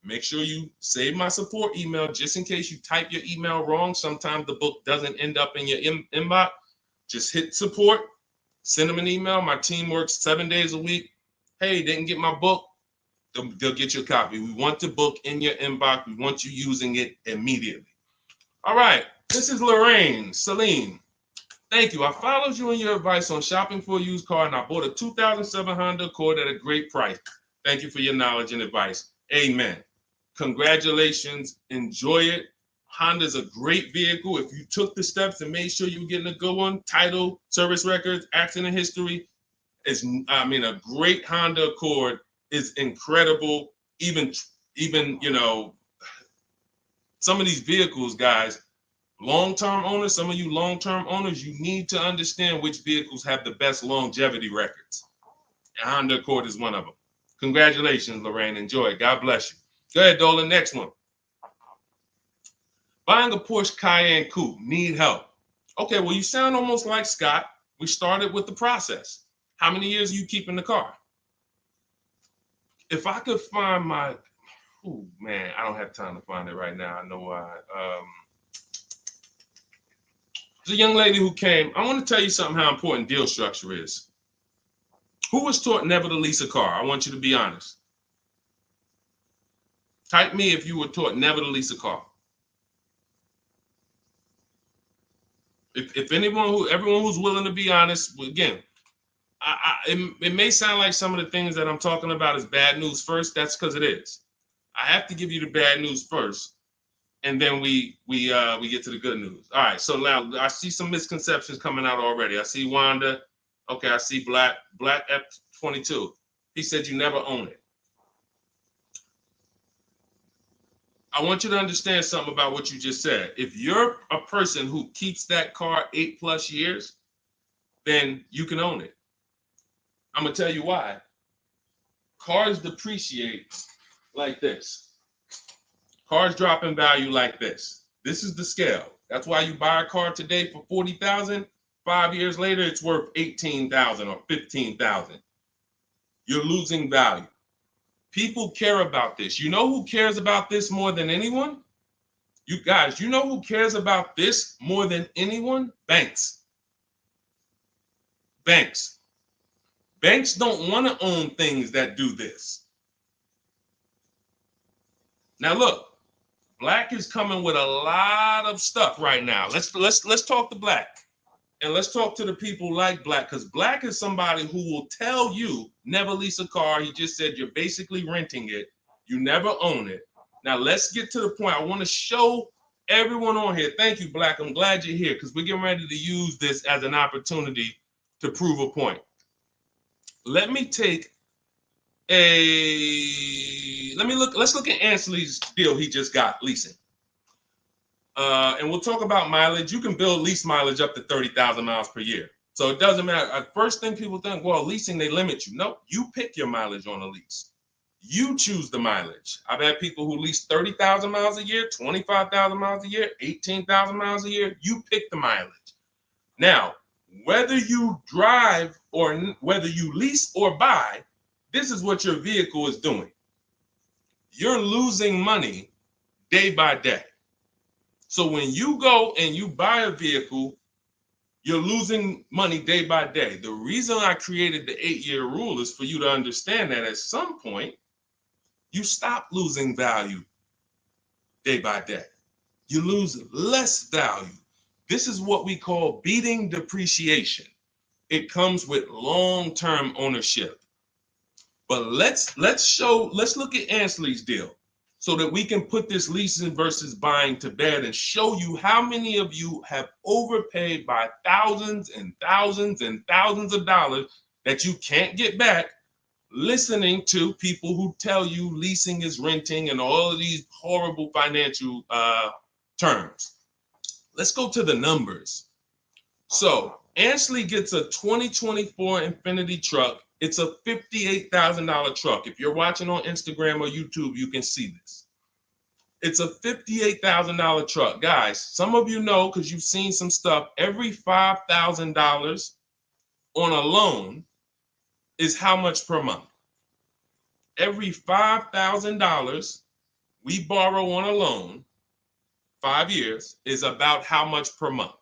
Make sure you save my support email just in case you type your email wrong. Sometimes the book doesn't end up in your inbox. Just hit support, send them an email. My team works 7 days a week. Hey, didn't get my book. They'll get you a copy. We want the book in your inbox. We want you using it immediately. All right. This is Lorraine Celine. Thank you. I followed you in your advice on shopping for a used car, and I bought a 2007 Honda Accord at a great price. Thank you for your knowledge and advice. Amen. Congratulations. Enjoy it. Honda's a great vehicle. If you took the steps and made sure you were getting a good one, title, service records, accident history, a great Honda Accord is incredible. Even some of these vehicles, guys, long-term owners, some of you long-term owners, you need to understand which vehicles have the best longevity records. And Honda Accord is one of them. Congratulations, Lorraine. Enjoy it. God bless you. Go ahead, Dolan. Next one. Buying a Porsche Cayenne Coupe. Need help. Okay, well, you sound almost like Scott. We started with the process. How many years are you keeping the car? If I could find my, oh man, I don't have time to find it right now. I know why. There's a young lady who came. I want to tell you something how important deal structure is. Who was taught never to lease a car? I want you to be honest. Type me if you were taught never to lease a car. If everyone who's willing to be honest, again, it may sound like some of the things that I'm talking about is bad news first. That's because it is. I have to give you the bad news first, and then we get to the good news. All right. So now I see some misconceptions coming out already. I see Wanda. Okay. I see Black F22. He said you never own it. I want you to understand something about what you just said. If you're a person who keeps that car 8+ years, then you can own it. I'm going to tell you why. Cars depreciate like this. Cars drop in value like this. This is the scale. That's why you buy a car today for $40,000. 5 years later, it's worth $18,000 or $15,000. You're losing value. People care about this. You know who cares about this more than anyone? You guys, you know who cares about this more than anyone? Banks. Banks. Banks don't want to own things that do this. Now look, Black is coming with a lot of stuff right now. Let's talk to Black. And let's talk to the people like Black, because Black is somebody who will tell you never lease a car. He just said you're basically renting it. You never own it. Now let's get to the point. I want to show everyone on here. Thank you, Black. I'm glad you're here because we're getting ready to use this as an opportunity to prove a point. Let me take let's look at Ansley's deal he just got leasing. And we'll talk about mileage. You can build lease mileage up to 30,000 miles per year. So it doesn't matter. First thing people think, well, leasing, they limit you. No, you pick your mileage on a lease. You choose the mileage. I've had people who lease 30,000 miles a year, 25,000 miles a year, 18,000 miles a year. You pick the mileage. Now, whether you drive or whether you lease or buy, this is what your vehicle is doing. You're losing money day by day. So when you go and you buy a vehicle, you're losing money day by day. The reason I created the 8-year rule is for you to understand that at some point, you stop losing value day by day. You lose less value. This is what we call beating depreciation. It comes with long-term ownership. But let's look at Ansley's deal so that we can put this leasing versus buying to bed and show you how many of you have overpaid by thousands and thousands and thousands of dollars that you can't get back listening to people who tell you leasing is renting and all of these horrible financial terms. Let's go to the numbers. So Ansley gets a 2024 Infiniti truck. It's a $58,000 truck. If you're watching on Instagram or YouTube, you can see this. It's a $58,000 truck. Guys, some of you know because you've seen some stuff, every $5,000 on a loan is how much per month? Every $5,000 we borrow on a loan, 5 years, is about how much per month?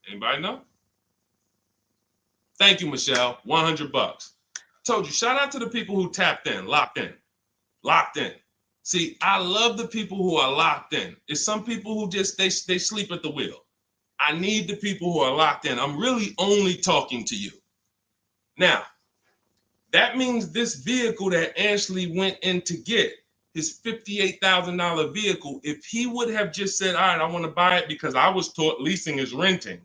Anybody know? Thank you, Michelle. 100 bucks. Told you, shout out to the people who tapped in, locked in, locked in. See, I love the people who are locked in. It's some people who just, they sleep at the wheel. I need the people who are locked in. I'm really only talking to you. Now, that means this vehicle that Ashley went in to get, his $58,000 vehicle, if he would have just said, all right, I want to buy it because I was taught leasing is renting,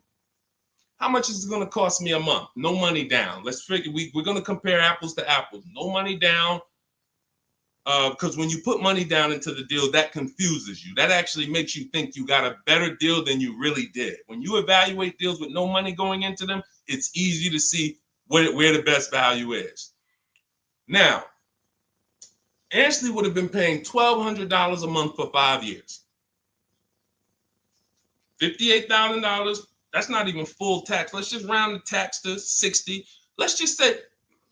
how much is it going to cost me a month? No money down. Let's figure, we're going to compare apples to apples. No money down, because when you put money down into the deal, that confuses you. That actually makes you think you got a better deal than you really did. When you evaluate deals with no money going into them, it's easy to see where the best value is. Now, Ashley would have been paying $1,200 a month for 5 years. $58,000. That's not even full tax. Let's just round the tax to 60. Let's just say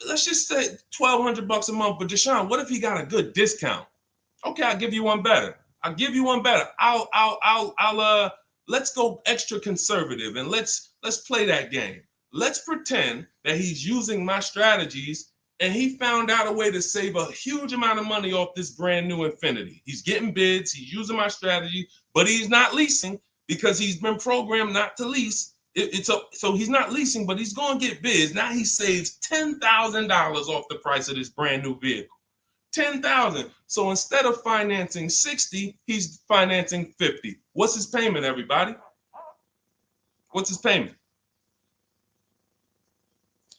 1,200 bucks a month. But Deshone, what if he got a good discount? Okay, I'll give you one better. Let's go extra conservative and let's play that game. Let's pretend that he's using my strategies and he found out a way to save a huge amount of money off this brand new Infiniti. He's getting bids, he's using my strategy, but he's not leasing because he's been programmed not to lease. So he's not leasing, but he's going to get bids. Now he saves $10,000 off the price of this brand new vehicle. $10,000. So instead of financing 60, he's financing 50. What's his payment, everybody? What's his payment?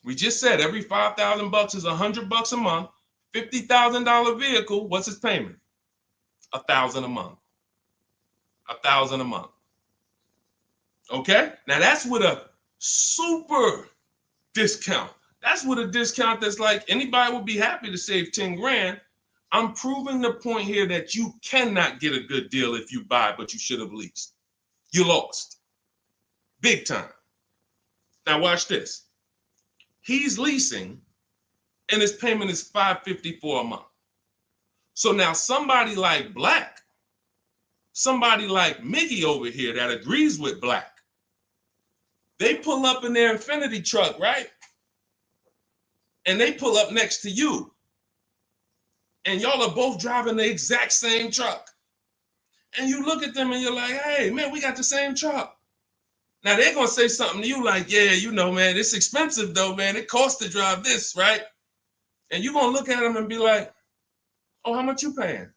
We just said every 5,000 bucks is 100 bucks a month. $50,000 vehicle, what's his payment? 1,000 a month. 1,000 a month. Okay? Now that's with a super discount. That's with a discount that's like anybody would be happy to save 10 grand. I'm proving the point here that you cannot get a good deal if you buy, but you should have leased. You lost. Big time. Now watch this. He's leasing and his payment is $554 a month. So now somebody like Black, somebody like Miggy over here that agrees with Black, they pull up in their Infiniti truck, right? And they pull up next to you. And y'all are both driving the exact same truck. And you look at them and you're like, hey, man, we got the same truck. Now they're going to say something to you like, yeah, you know, man, it's expensive though, man. It costs to drive this, right? And you're going to look at them and be like, oh, how much you paying?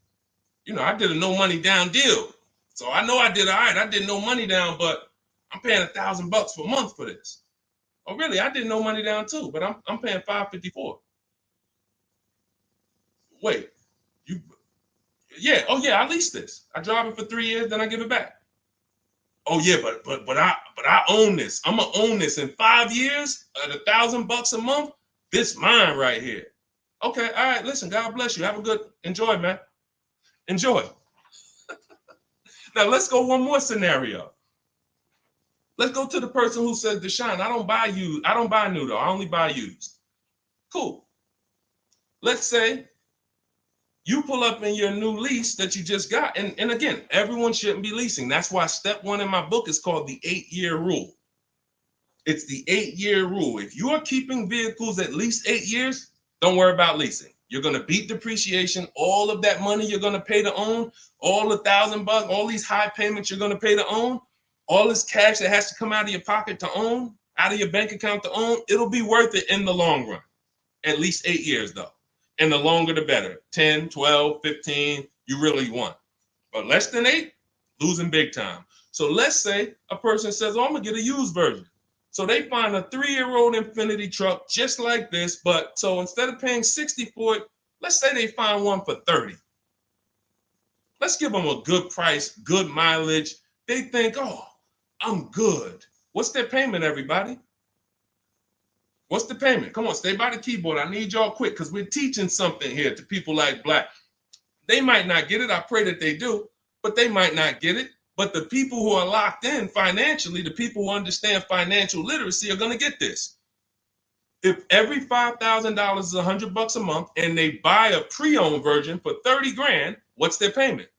You know, I did a no money down deal. So I know I did all right. I did no money down, but I'm paying $1,000 per month for this. Oh, really? I did no money down too, but I'm paying $554. Wait, you? Yeah. Oh, yeah. I leased this. I drive it for 3 years, then I give it back. Oh, yeah, but I own this. I'm gonna own this in 5 years at $1,000 a month. This mine right here. Okay. All right. Listen. God bless you. Have a good enjoy, man. Enjoy. Now let's go one more scenario. Let's go to the person who says, Deshone, I don't buy used. I don't buy new though. I only buy used. Cool. Let's say you pull up in your new lease that you just got. And again, everyone shouldn't be leasing. That's why step 1 in my book is called the 8-year rule. It's the 8-year rule. If you are keeping vehicles at least 8 years, don't worry about leasing. You're going to beat depreciation. All of that money you're going to pay to own, all the $1,000, all these high payments you're going to pay to own, all this cash that has to come out of your pocket to own, out of your bank account to own, it'll be worth it in the long run. At least 8 years though. And the longer the better. 10, 12, 15, you really want. But less than 8, losing big time. So let's say a person says, oh, I'm going to get a used version. So they find a 3-year-old Infiniti truck just like this, but so instead of paying $60 for it, let's say they find one for $30. Let's give them a good price, good mileage. They think, oh, I'm good. What's their payment, everybody? What's the payment? Come on, stay by the keyboard. I need y'all quick because we're teaching something here to people like Black. They might not get it. I pray that they do, but they might not get it. But the people who are locked in financially, the people who understand financial literacy are going to get this. If every $5,000 is $100 a month and they buy a pre-owned version for 30 grand, what's their payment?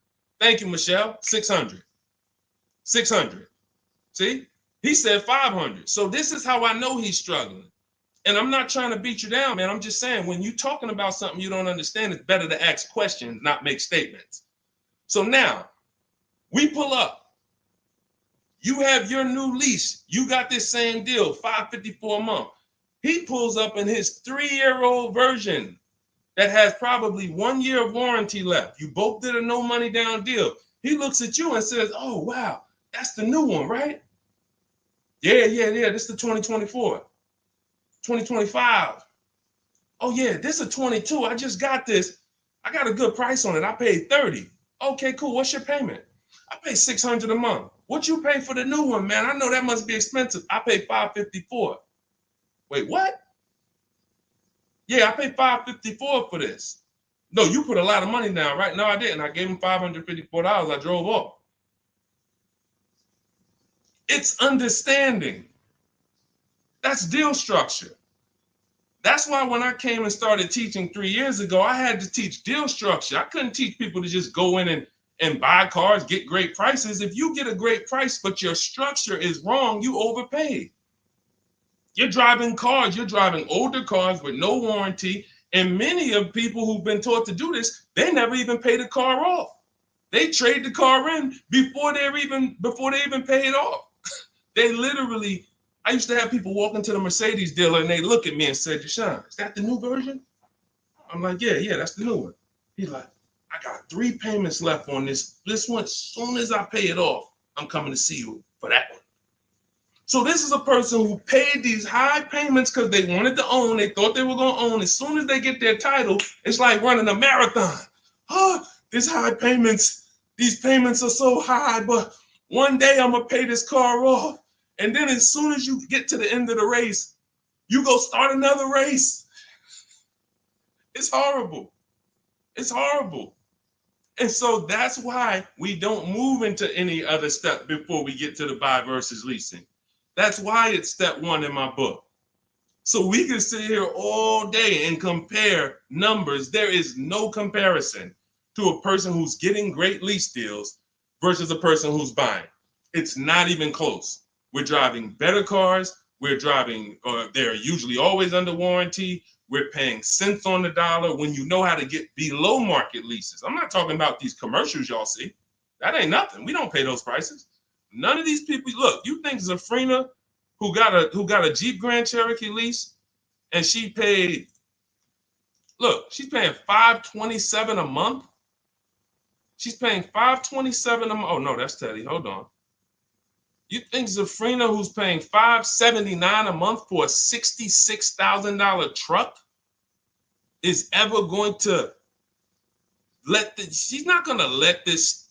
Thank you, Michelle. 600. 600. See, he said 500. So this is how I know he's struggling. And I'm not trying to beat you down, man. I'm just saying when you're talking about something you don't understand, it's better to ask questions, not make statements. So now, we pull up. You have your new lease. You got this same deal, $554 a month. He pulls up in his 3-year-old version that has probably 1 year of warranty left. You both did a no money down deal. He looks at you and says, oh, wow, that's the new one, right? Yeah. This is the 2024. 2025. Oh, yeah, this is a 22. I just got this. I got a good price on it. I paid 30. Okay, cool. What's your payment? I pay 600 a month. What you pay for the new one, man? I know that must be expensive. I pay 554. Wait, what? Yeah, I paid 554 for this. No, you put a lot of money down, right? No, I didn't. I gave him $554. I drove off. It's understanding. That's deal structure. That's why when I came and started teaching 3 years ago, I had to teach deal structure. I couldn't teach people to just go in and buy cars, get great prices. If you get a great price, but your structure is wrong, you overpaid. You're driving cars, you're driving older cars with no warranty. And many of people who've been taught to do this, they never even pay the car off. They trade the car in before they even pay it off. They literally, I used to have people walk into the Mercedes dealer and they look at me and say, Deshone, is that the new version? I'm like, yeah, that's the new one. He's like, I got 3 payments left on this. This one, as soon as I pay it off, I'm coming to see you for that one. So this is a person who paid these high payments because they wanted to own. They thought they were going to own. As soon as they get their title, it's like running a marathon. Oh, these high payments, these payments are so high, but one day I'm going to pay this car off. And then as soon as you get to the end of the race, you go start another race. It's horrible. It's horrible. And so that's why we don't move into any other step before we get to the buy versus leasing. That's why it's step 1 in my book. So we can sit here all day and compare numbers. There is no comparison to a person who's getting great lease deals versus a person who's buying. It's not even close. We're driving better cars. We're driving, they're usually always under warranty. We're paying cents on the dollar when you know how to get below market leases. I'm not talking about these commercials y'all see. That ain't nothing. We don't pay those prices. None of these people, look, you think Zafrina, who got a Jeep Grand Cherokee lease, and she paid Look, she's paying $527 a month. She's paying $527 a month. Oh no, that's Teddy. Hold on. You think Zafrina, who's paying $579 a month for a $66,000 truck, is ever going to she's not going to let this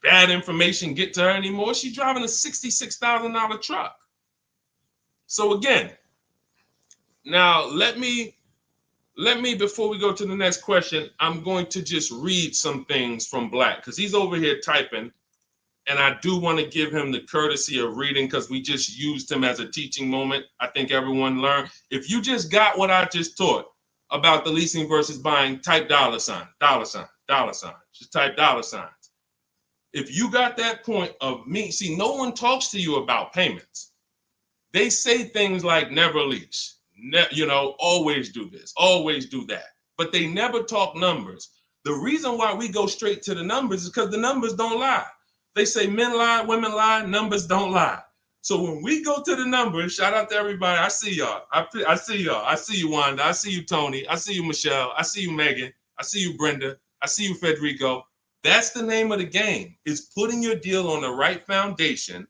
bad information get to her anymore. She's driving a $66,000 truck. So again, now let me, before we go to the next question, I'm going to just read some things from Black because he's over here typing. And I do want to give him the courtesy of reading because we just used him as a teaching moment. I think everyone learned. If you just got what I just taught about the leasing versus buying, type $sign. Just type $signs. If you got that point of me, see, no one talks to you about payments. They say things like never lease, always do this, always do that. But they never talk numbers. The reason why we go straight to the numbers is because the numbers don't lie. They say men lie, women lie, numbers don't lie. So when we go to the numbers, shout out to everybody. I see y'all. I see y'all. I see you, Wanda. I see you, Tony. I see you, Michelle. I see you, Megan. I see you, Brenda. I see you, Federico. That's the name of the game, is putting your deal on the right foundation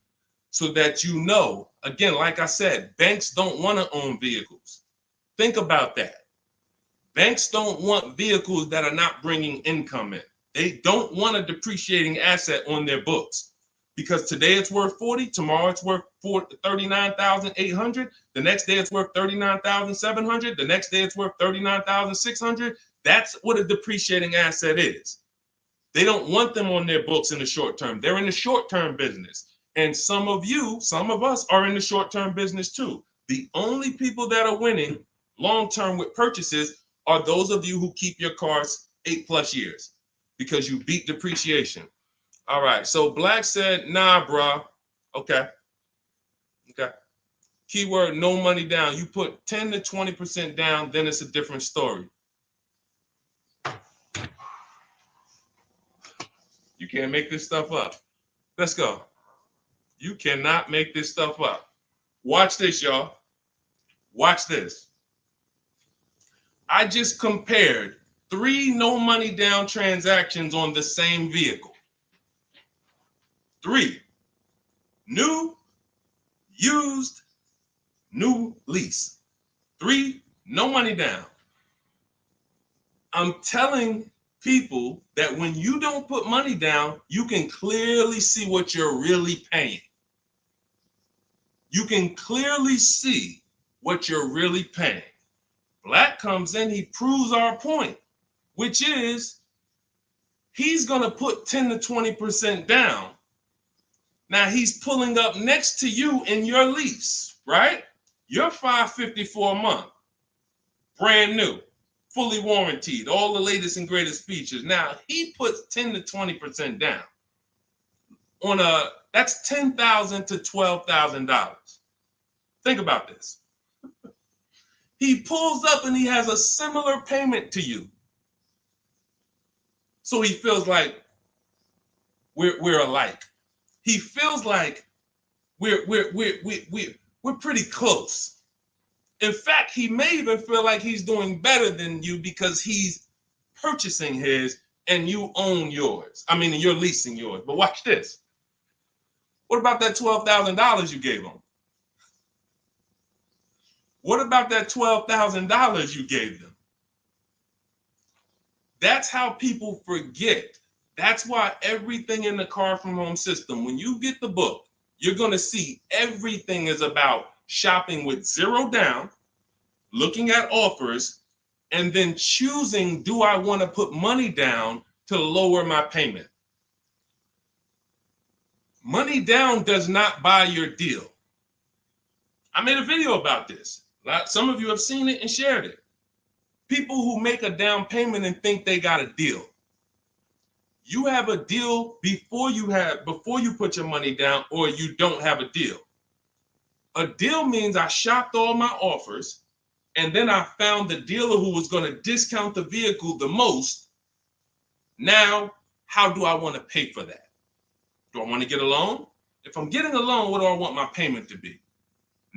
so that you know, again, like I said, banks don't want to own vehicles. Think about that. Banks don't want vehicles that are not bringing income in. They don't want a depreciating asset on their books because today it's worth 40, tomorrow it's worth 39,800, the next day it's worth 39,700, the next day it's worth 39,600. That's what a depreciating asset is. They don't want them on their books in the short term. They're in the short-term business. And some of us are in the short-term business too. The only people that are winning long-term with purchases are those of you who keep your cars 8+ years. Because you beat depreciation. All right, so Black said, nah, bro. Okay. Keyword, no money down. You put 10 to 20% down, then it's a different story. You can't make this stuff up. Let's go. You cannot make this stuff up. Watch this, y'all. Watch this. I just compared 3 no money down transactions on the same vehicle. 3. New, used, new lease. 3, no money down. I'm telling people that when you don't put money down, you can clearly see what you're really paying. You can clearly see what you're really paying. Black comes in, he proves our point, which is he's going to put 10 to 20% down. Now he's pulling up next to you in your lease, right? You're $554 a month, brand new, fully warranted, all the latest and greatest features. Now he puts 10 to 20% down on that's $10,000 to $12,000. Think about this. He pulls up and he has a similar payment to you. So he feels like we're alike. He feels like we're pretty close. In fact, he may even feel like he's doing better than you because he's purchasing his and you own yours. I mean, you're leasing yours. But watch this. What about that $12,000 you gave him? What about that $12,000 you gave them? That's how people forget. That's why everything in the Car From Home system, when you get the book, you're going to see everything is about shopping with zero down, looking at offers, and then choosing, do I want to put money down to lower my payment? Money down does not buy your deal. I made a video about this. Some of you have seen it and shared it. People who make a down payment and think they got a deal. You have a deal before you put your money down, or you don't have a deal. A deal means I shopped all my offers, and then I found the dealer who was going to discount the vehicle the most. Now, how do I want to pay for that? Do I want to get a loan? If I'm getting a loan, what do I want my payment to be?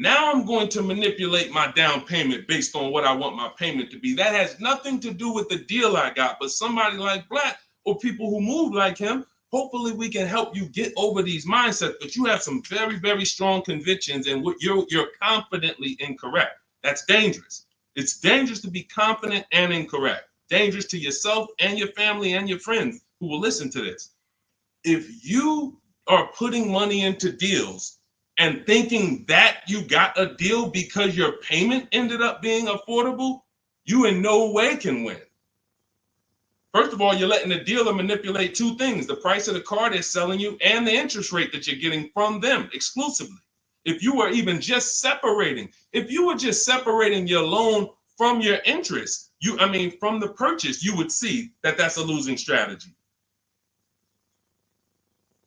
Now I'm going to manipulate my down payment based on what I want my payment to be. That has nothing to do with the deal I got, but somebody like Black or people who move like him, hopefully we can help you get over these mindsets. But you have some very, very strong convictions, and you're confidently incorrect. That's dangerous. It's dangerous to be confident and incorrect. Dangerous to yourself and your family and your friends who will listen to this. If you are putting money into deals and thinking that you got a deal because your payment ended up being affordable, you in no way can win. First of all, you're letting the dealer manipulate two things: the price of the car they're selling you and the interest rate that you're getting from them exclusively. If you were just separating your loan from your interest, from the purchase, you would see that that's a losing strategy.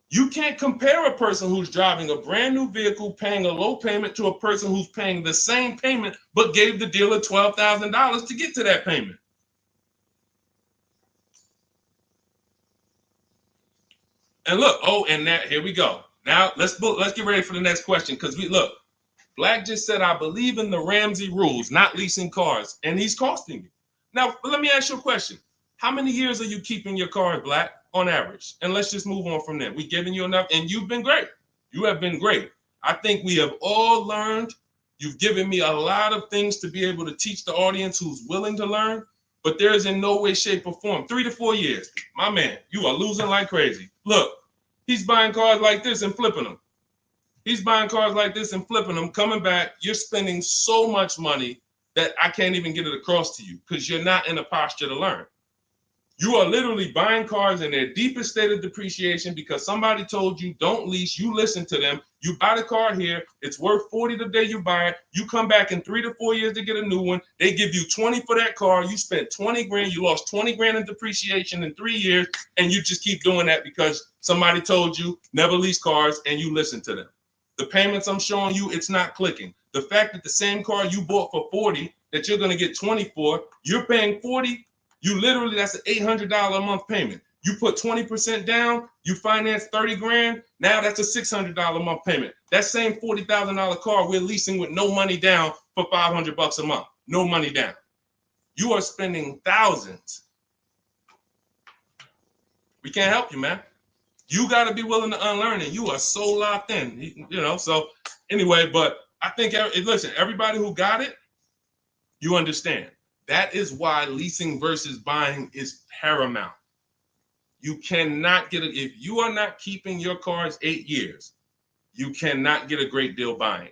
You can't compare a person who's driving a brand new vehicle paying a low payment to a person who's paying the same payment but gave the dealer $12,000 to get to that payment. And look, here we go. Now let's get ready for the next question, because Black just said, I believe in the Ramsey rules, not leasing cars, and he's costing you. Now, let me ask you a question. How many years are you keeping your car, Black, on average? And let's just move on from there. We've given you enough, and you've been great. You have been great. I think we have all learned. You've given me a lot of things to be able to teach the audience who's willing to learn, but there is in no way, shape, or form. 3 to 4 years. My man, you are losing like crazy. Look, he's buying cars like this and flipping them. He's buying cars like this and flipping them, coming back. You're spending so much money that I can't even get it across to you because you're not in a posture to learn. You are literally buying cars in their deepest state of depreciation because somebody told you don't lease. You listen to them. You buy the car here. It's worth $40 the day you buy it. You come back in 3 to 4 years to get a new one. They give you $20 for that car. You spent $20 grand. You lost $20 grand in depreciation in 3 years. And you just keep doing that because somebody told you never lease cars and you listen to them. The payments I'm showing you, it's not clicking. The fact that the same car you bought for $40 that you're going to get $20 for, you're paying $40. That's an $800 a month payment. You put 20% down, you finance 30 grand. Now that's a $600 a month payment. That same $40,000 car we're leasing with no money down for $500 a month. No money down. You are spending thousands. We can't help you, man. You got to be willing to unlearn it. You are so locked in, So anyway, but I think, listen, everybody who got it, you understand. That is why leasing versus buying is paramount. You cannot get it. If you are not keeping your cars 8 years, you cannot get a great deal buying.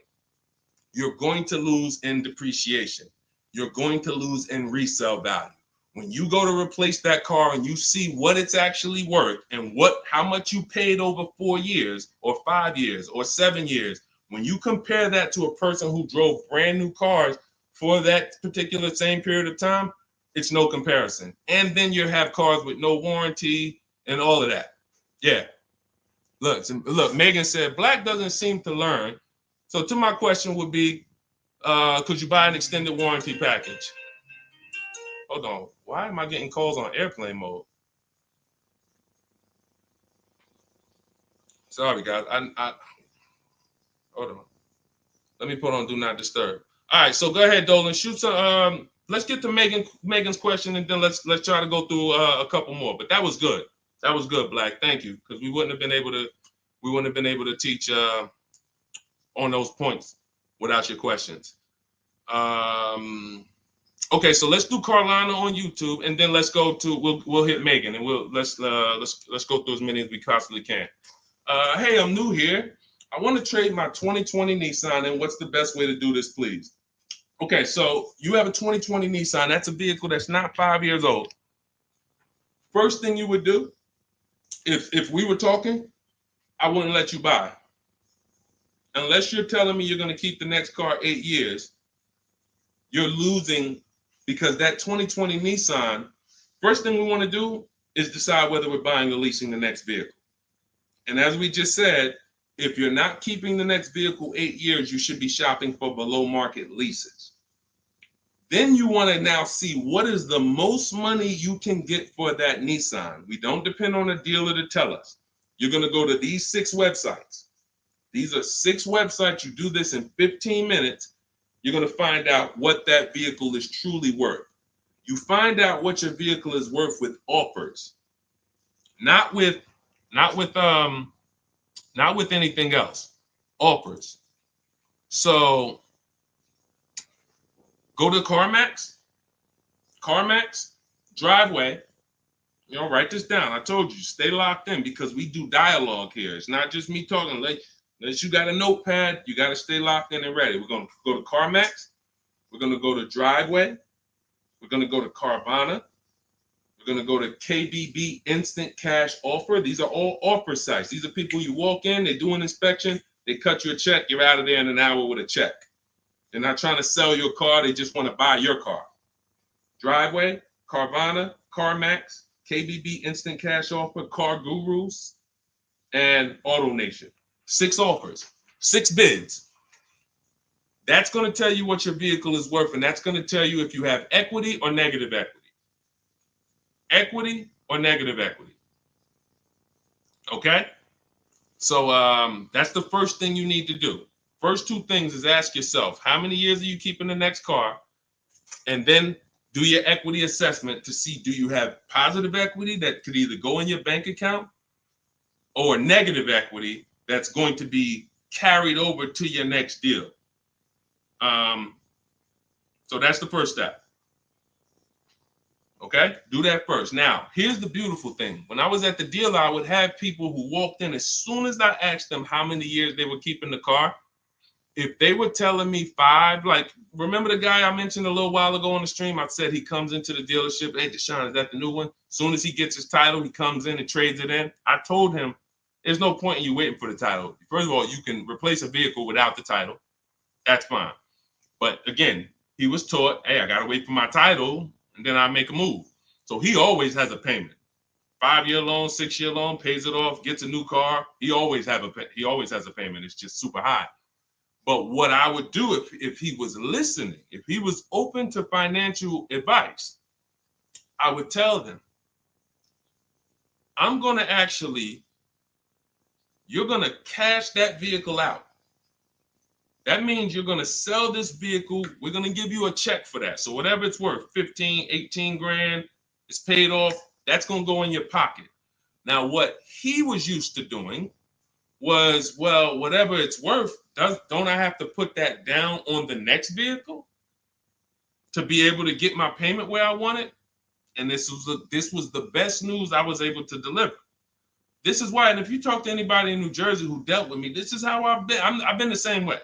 You're going to lose in depreciation. You're going to lose in resale value. When you go to replace that car and you see what it's actually worth and how much you paid over 4 years or 5 years or 7 years, when you compare that to a person who drove brand new cars for that particular same period of time, it's no comparison. And then you have cars with no warranty and all of that. Yeah. Look, Megan said, Black doesn't seem to learn. So to my question would be, could you buy an extended warranty package? Hold on. Why am I getting calls on airplane mode? Sorry, guys. I hold on. Let me put on Do Not Disturb. All right, so go ahead, Dolan. Shoot some. Let's get to Megan's question, and then let's try to go through a couple more. But that was good. That was good, Black. Thank you, because we wouldn't have been able to teach on those points without your questions. Okay, so let's do Carolina on YouTube, and then let's go to we'll hit Megan, and let's go through as many as we possibly can. Hey, I'm new here. I want to trade my 2020 Nissan, and what's the best way to do this, please? Okay, so you have a 2020 Nissan. That's a vehicle that's not 5 years old. First thing you would do, if we were talking, I wouldn't let you buy. Unless you're telling me you're going to keep the next car 8 years, you're losing, because that 2020 Nissan, first thing we want to do is decide whether we're buying or leasing the next vehicle. And as we just said, if you're not keeping the next vehicle 8 years, you should be shopping for below market leases. Then you want to now see what is the most money you can get for that Nissan. We don't depend on a dealer to tell us. You're going to go to these 6 websites. These are 6 websites. You do this in 15 minutes. You're going to find out what that vehicle is truly worth. You find out what your vehicle is worth with offers, not with anything else. Offers. So go to CarMax, Driveway. Write this down. I told you, stay locked in because we do dialogue here. It's not just me talking. Unless you got a notepad, you got to stay locked in and ready. We're going to go to CarMax. We're going to go to Driveway. We're going to go to Carvana. We're going to go to KBB Instant Cash Offer. These are all offer sites. These are people you walk in, they do an inspection, they cut you a check, you're out of there in an hour with a check. They're not trying to sell your car, they just want to buy your car. Driveway, Carvana, CarMax, KBB Instant Cash Offer, Car Gurus, and Auto Nation. 6 offers, 6 bids. That's going to tell you what your vehicle is worth, and that's going to tell you if you have equity or negative equity. Equity or negative equity. Okay? So that's the first thing you need to do. First 2 things is ask yourself, how many years are you keeping the next car? And then do your equity assessment to see, do you have positive equity that could either go in your bank account or negative equity that's going to be carried over to your next deal. So that's the first step. Okay, do that first. Now, here's the beautiful thing. When I was at the dealer, I would have people who walked in as soon as I asked them how many years they were keeping the car. If they were telling me 5, like, remember the guy I mentioned a little while ago on the stream? I said he comes into the dealership. Hey, Deshone, is that the new one? As soon as he gets his title, he comes in and trades it in. I told him, there's no point in you waiting for the title. First of all, you can replace a vehicle without the title. That's fine. But again, he was taught, hey, I got to wait for my title, and then I make a move. So he always has a payment. 5-year loan, 6-year loan, pays it off, gets a new car. He always has a payment. It's just super high. But what I would do if he was listening, if he was open to financial advice, I would tell them, you're going to cash that vehicle out. That means you're going to sell this vehicle. We're going to give you a check for that. So whatever it's worth, 15, 18 grand, it's paid off. That's going to go in your pocket. Now, what he was used to doing was, well, whatever it's worth, don't I have to put that down on the next vehicle to be able to get my payment where I want it? And this was the best news I was able to deliver. This is why, and if you talk to anybody in New Jersey who dealt with me, this is how I've been. I've been the same way.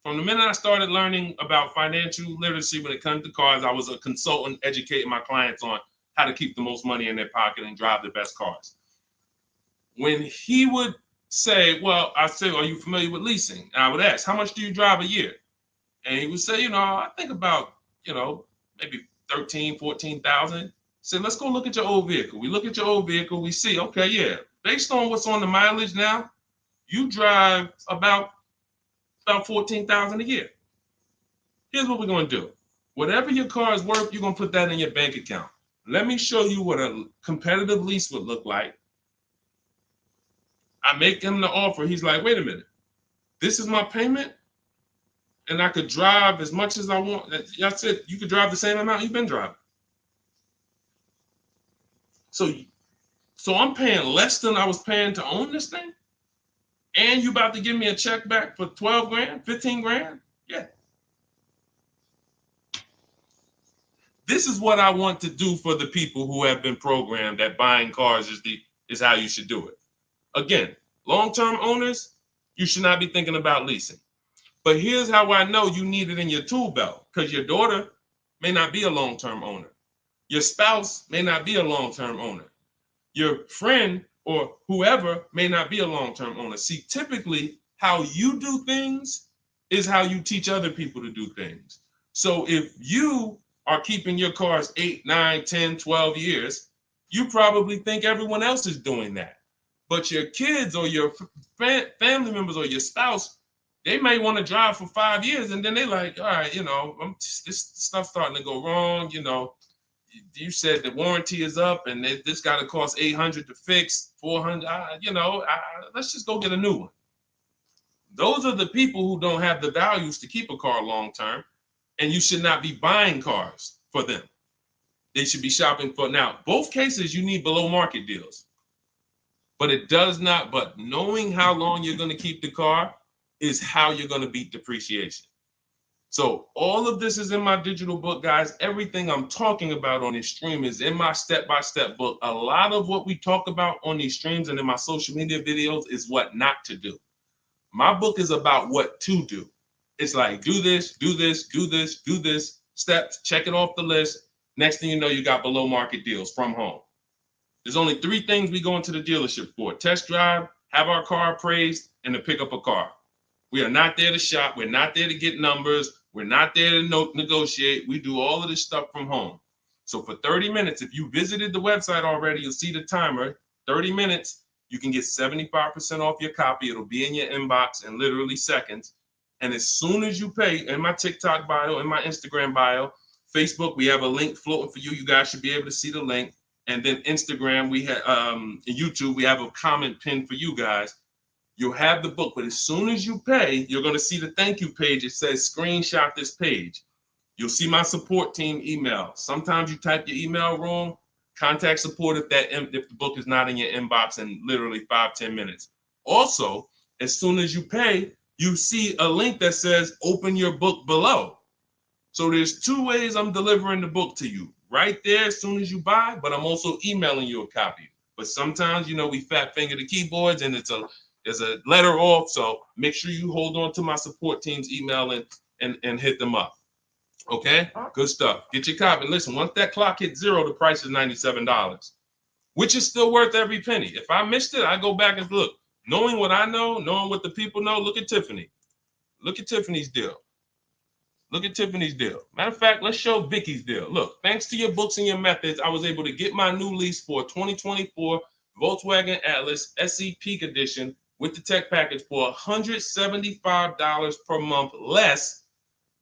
From the minute I started learning about financial literacy when it comes to cars, I was a consultant educating my clients on how to keep the most money in their pocket and drive the best cars. When he would say, well, I say, are you familiar with leasing? And I would ask, how much do you drive a year? And he would say, I think about, maybe 13, 14,000. Say, let's go look at your old vehicle. We look at your old vehicle. We see, okay, yeah, based on what's on the mileage now, you drive about 14,000 a year. Here's what we're going to do. Whatever your car is worth, you're going to put that in your bank account. Let me show you what a competitive lease would look like. I make him the offer. He's like, wait a minute. This is my payment, and I could drive as much as I want. That's it. You could drive the same amount you've been driving. So I'm paying less than I was paying to own this thing? And you about to give me a check back for 12 grand, 15 grand? Yeah. This is what I want to do for the people who have been programmed that buying cars is how you should do it. Again, long-term owners, you should not be thinking about leasing. But here's how I know you need it in your tool belt, because your daughter may not be a long-term owner. Your spouse may not be a long-term owner. Your friend or whoever may not be a long-term owner. See, typically how you do things is how you teach other people to do things. So if you are keeping your cars 8, 9, 10, 12 years, you probably think everyone else is doing that. But your kids or your family members or your spouse, they may want to drive for 5 years and then they're like, all right, this stuff's starting to go wrong. You said the warranty is up and this got to cost $800 to fix, $400. Let's just go get a new one. Those are the people who don't have the values to keep a car long term, and you should not be buying cars for them. They should be shopping for. Now, both cases, you need below market deals, but it does not. But knowing how long you're going to keep the car is how you're going to beat depreciation. So all of this is in my digital book, guys. Everything I'm talking about on this stream is in my step-by-step book. A lot of what we talk about on these streams and in my social media videos is what not to do. My book is about what to do. It's like, do this, do this, do this, do this, steps, check it off the list. Next thing you know, you got below market deals from home. There's only 3 things we go into the dealership for: test drive, have our car appraised, and to pick up a car. We are not there to shop. We're not there to get numbers. We're not there to negotiate. We do all of this stuff from home. So for 30 minutes, if you visited the website already, you'll see the timer, 30 minutes, you can get 75% off your copy. It'll be in your inbox in literally seconds. And as soon as you pay, in my TikTok bio, in my Instagram bio, Facebook, we have a link floating for you. You guys should be able to see the link. And then Instagram, we have YouTube, we have a comment pinned for you guys. You'll have the book, but as soon as you pay, you're going to see the thank you page. It says screenshot this page. You'll see my support team email. Sometimes you type your email wrong. Contact support if the book is not in your inbox in literally 5-10 minutes. Also, as soon as you pay, you see a link that says open your book below. So there's 2 ways I'm delivering the book to you. Right there as soon as you buy, but I'm also emailing you a copy. But sometimes, we fat finger the keyboards and there's a letter off. So make sure you hold on to my support team's email and hit them up. Okay, good stuff. Get your copy. Listen, once that clock hits 0, the price is $97, which is still worth every penny. If I missed it, I go back and look. Knowing what I know, knowing what the people know, look at Tiffany. Look at Tiffany's deal. Look at Tiffany's deal. Matter of fact, let's show Vicky's deal. Look, thanks to your books and your methods, I was able to get my new lease for a 2024 Volkswagen Atlas SE Peak Edition with the tech package for $175 per month less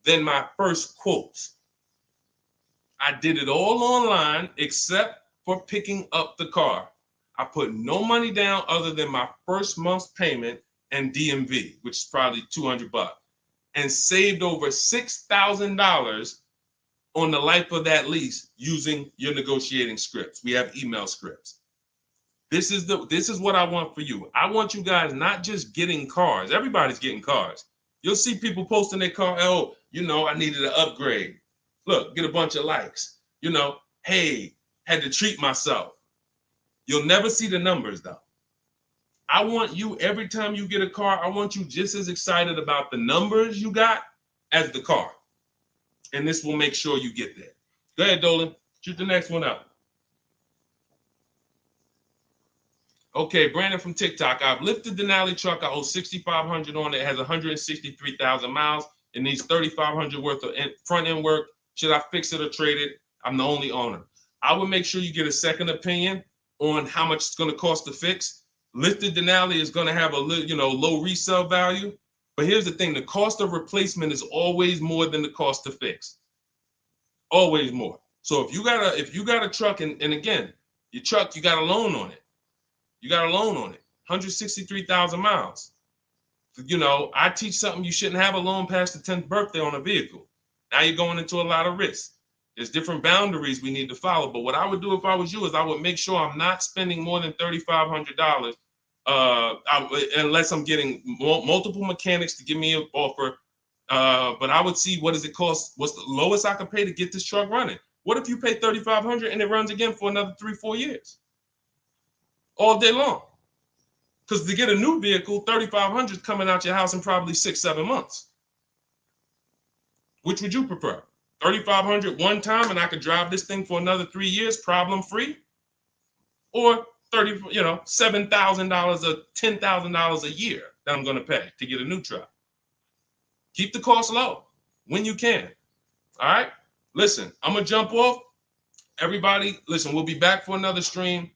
than my first quotes. I did it all online except for picking up the car. I put no money down other than my first month's payment and DMV, which is probably $200, and saved over $6,000 on the life of that lease using your negotiating scripts. We have email scripts. This is what I want for you. I want you guys not just getting cars. Everybody's getting cars. You'll see people posting their car. Oh, I needed an upgrade. Look, get a bunch of likes. Hey, had to treat myself. You'll never see the numbers though. I want you, every time you get a car, I want you just as excited about the numbers you got as the car. And this will make sure you get there. Go ahead, Dolan. Shoot the next one up. Okay, Brandon from TikTok. I've lifted the Denali truck. I owe $6,500 on it. It has 163,000 miles. It needs $3,500 worth of front end work. Should I fix it or trade it? I'm the only owner. I would make sure you get a second opinion on how much it's going to cost to fix. Lifted Denali is going to have a low resale value. But here's the thing: the cost of replacement is always more than the cost to fix. Always more. So if you got a truck, and again, your truck, you got a loan on it. You got a loan on it, 163,000 miles. I teach something: you shouldn't have a loan past the 10th birthday on a vehicle. Now you're going into a lot of risk. There's different boundaries we need to follow. But what I would do if I was you is I would make sure I'm not spending more than $3,500 unless I'm getting multiple mechanics to give me an offer. But I would see, what does it cost? What's the lowest I can pay to get this truck running? What if you pay $3,500 and it runs again for another 3-4 years? All day long. Because to get a new vehicle, $3,500 is coming out your house in probably 6-7 months. Which would you prefer? $3,500 one time and I could drive this thing for another 3 years problem free? Or $7,000 or $10,000 a year that I'm going to pay to get a new truck? Keep the cost low when you can. All right. Listen, I'm going to jump off. Everybody, listen, we'll be back for another stream.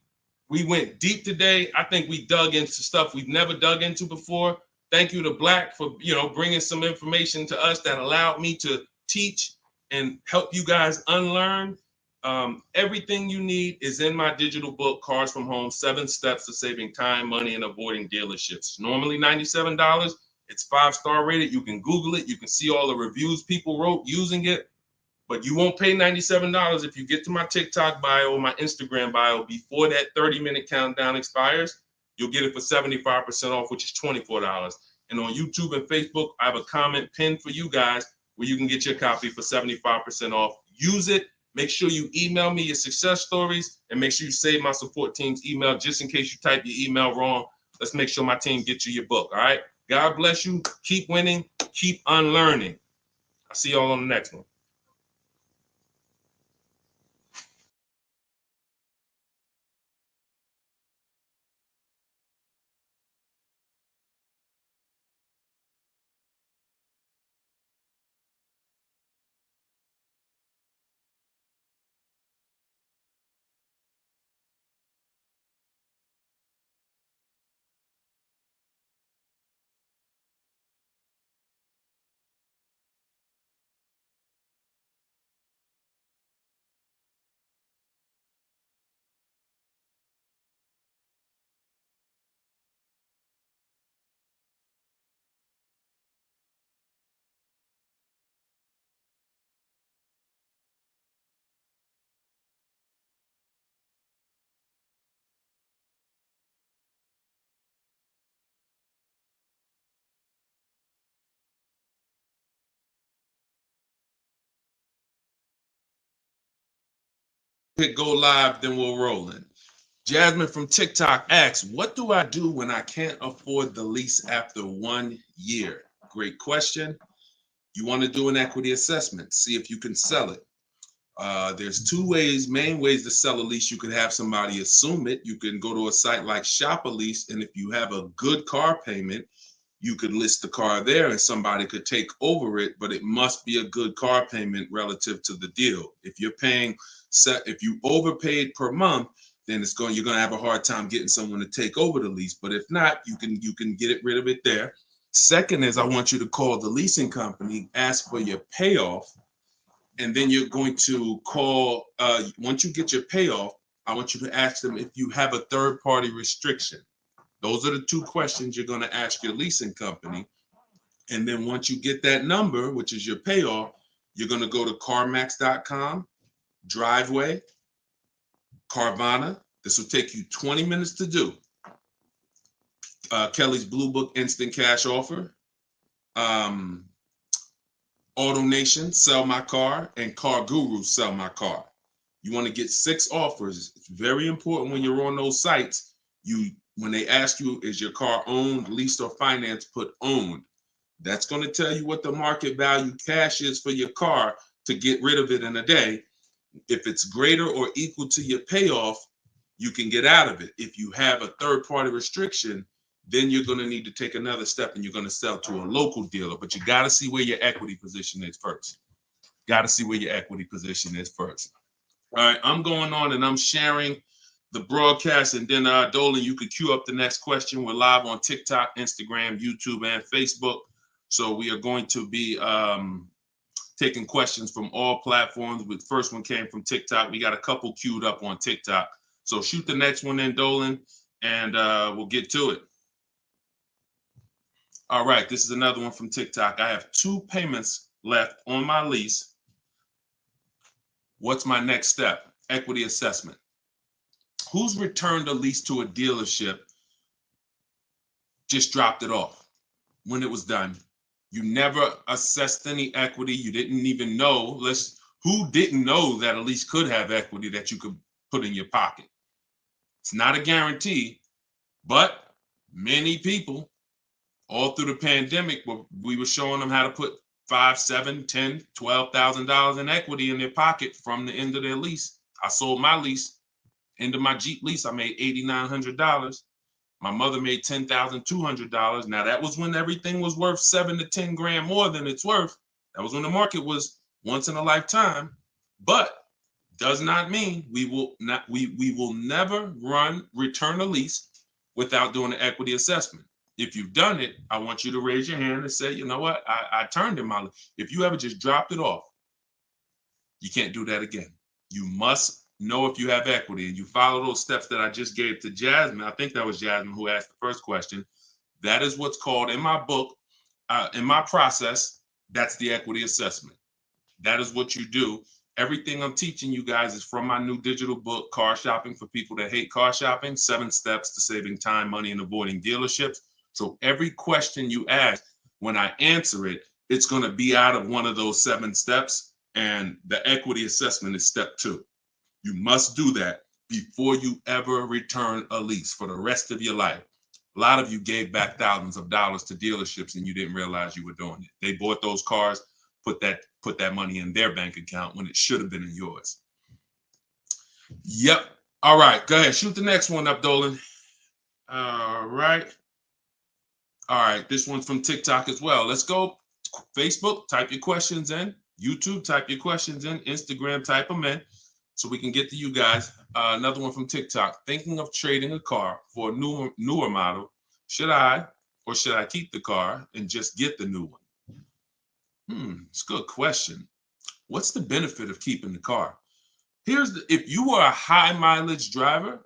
We went deep today. I think we dug into stuff we've never dug into before. Thank you to Black for, bringing some information to us that allowed me to teach and help you guys unlearn. Everything you need is in my digital book, Cars from Home, 7 Steps to Saving Time, Money, and Avoiding Dealerships. Normally $97. It's 5-star rated. You can Google it. You can see all the reviews people wrote using it. But you won't pay $97 if you get to my TikTok bio or my Instagram bio before that 30-minute countdown expires. You'll get it for 75% off, which is $24. And on YouTube and Facebook, I have a comment pinned for you guys where you can get your copy for 75% off. Use it. Make sure you email me your success stories, and make sure you save my support team's email just in case you type your email wrong. Let's make sure my team gets you your book. All right. God bless you. Keep winning. Keep unlearning. I'll see y'all on the next one. Hit go live, then we'll roll in. Jasmine from TikTok asks, what do I do when I can't afford the lease after 1 year? Great question. You want to do an equity assessment, see if you can sell it. There's two main ways to sell a lease. You could have somebody assume it. You can go to a site like Shop a Lease, and if you have a good car payment, you could list the car there and somebody could take over it, but it must be a good car payment relative to the deal. If you're paying, if you overpaid per month, then you're going to have a hard time getting someone to take over the lease. But if not, you can get rid of it there. Second is, I want you to call the leasing company, ask for your payoff, and then you're going to call, once you get your payoff, I want you to ask them if you have a third-party restriction. Those are the two questions you're going to ask your leasing company. And then once you get that number, which is your payoff, you're going to go to CarMax.com, Driveway, Carvana. This will take you 20 minutes to do. Kelly's Blue Book Instant Cash Offer, Auto Nation, Sell My Car, and Car Guru, Sell My Car. You want to get 6 offers. It's very important when you're on those sites. When they ask you, is your car owned, leased, or financed, put owned. That's going to tell you what the market value cash is for your car to get rid of it in a day. If it's greater or equal to your payoff, you can get out of it. If you have a third-party restriction, then you're going to need to take another step and you're going to sell to a local dealer. But you got to see where your equity position is first. Got to see where your equity position is first. All right, I'm going on and I'm sharing the broadcast, and then Dolan, you could queue up the next question. We're live on TikTok, Instagram, YouTube, and Facebook. So we are going to be taking questions from all platforms. The first one came from TikTok. We got a couple queued up on TikTok. So shoot the next one in, Dolan, and we'll get to it. All right, this is another one from TikTok. I have 2 payments left on my lease. What's my next step? Equity assessment. Who's returned a lease to a dealership, just dropped it off when it was done? You never assessed any equity. You didn't even know. Who didn't know that a lease could have equity that you could put in your pocket? It's not a guarantee, but many people all through the pandemic, we were showing them how to put $5,000, $10,000, $12,000 in equity in their pocket from the end of their lease. I sold my lease. End of my Jeep lease, I made $8,900. My mother made $10,200. Now that was when everything was worth 7 to 10 grand more than it's worth. That was when the market was once in a lifetime. But does not mean we will never return a lease without doing an equity assessment. If you've done it, I want you to raise your hand and say, you know what, I turned in my lease. If you ever just dropped it off, you can't do that again. You must know if you have equity, and you follow those steps that I just gave to Jasmine. I think that was Jasmine who asked the first question. That is what's called in my book, In my process, that's the equity assessment. That is what you do. Everything I'm teaching you guys is from my new digital book, Car Shopping for People That Hate Car Shopping, 7 Steps to Saving Time, Money, and Avoiding Dealerships. So every question you ask, when I answer it, it's going to be out of one of those 7 steps. And the equity assessment is step 2. You must do that before you ever return a lease for the rest of your life. A lot of you gave back thousands of dollars to dealerships and you didn't realize you were doing it. They bought those cars, put that money in their bank account when it should have been in yours. Yep. All right. Go ahead. Shoot the next one up, Dolan. All right. All right. This one's from TikTok as well. Let's go. Facebook, type your questions in. YouTube, type your questions in. Instagram, type them in so we can get to you guys. Another one from TikTok. Thinking of trading a car for a newer model. Should I keep the car and just get the new one? It's a good question. What's the benefit of keeping the car? If you were a high mileage driver,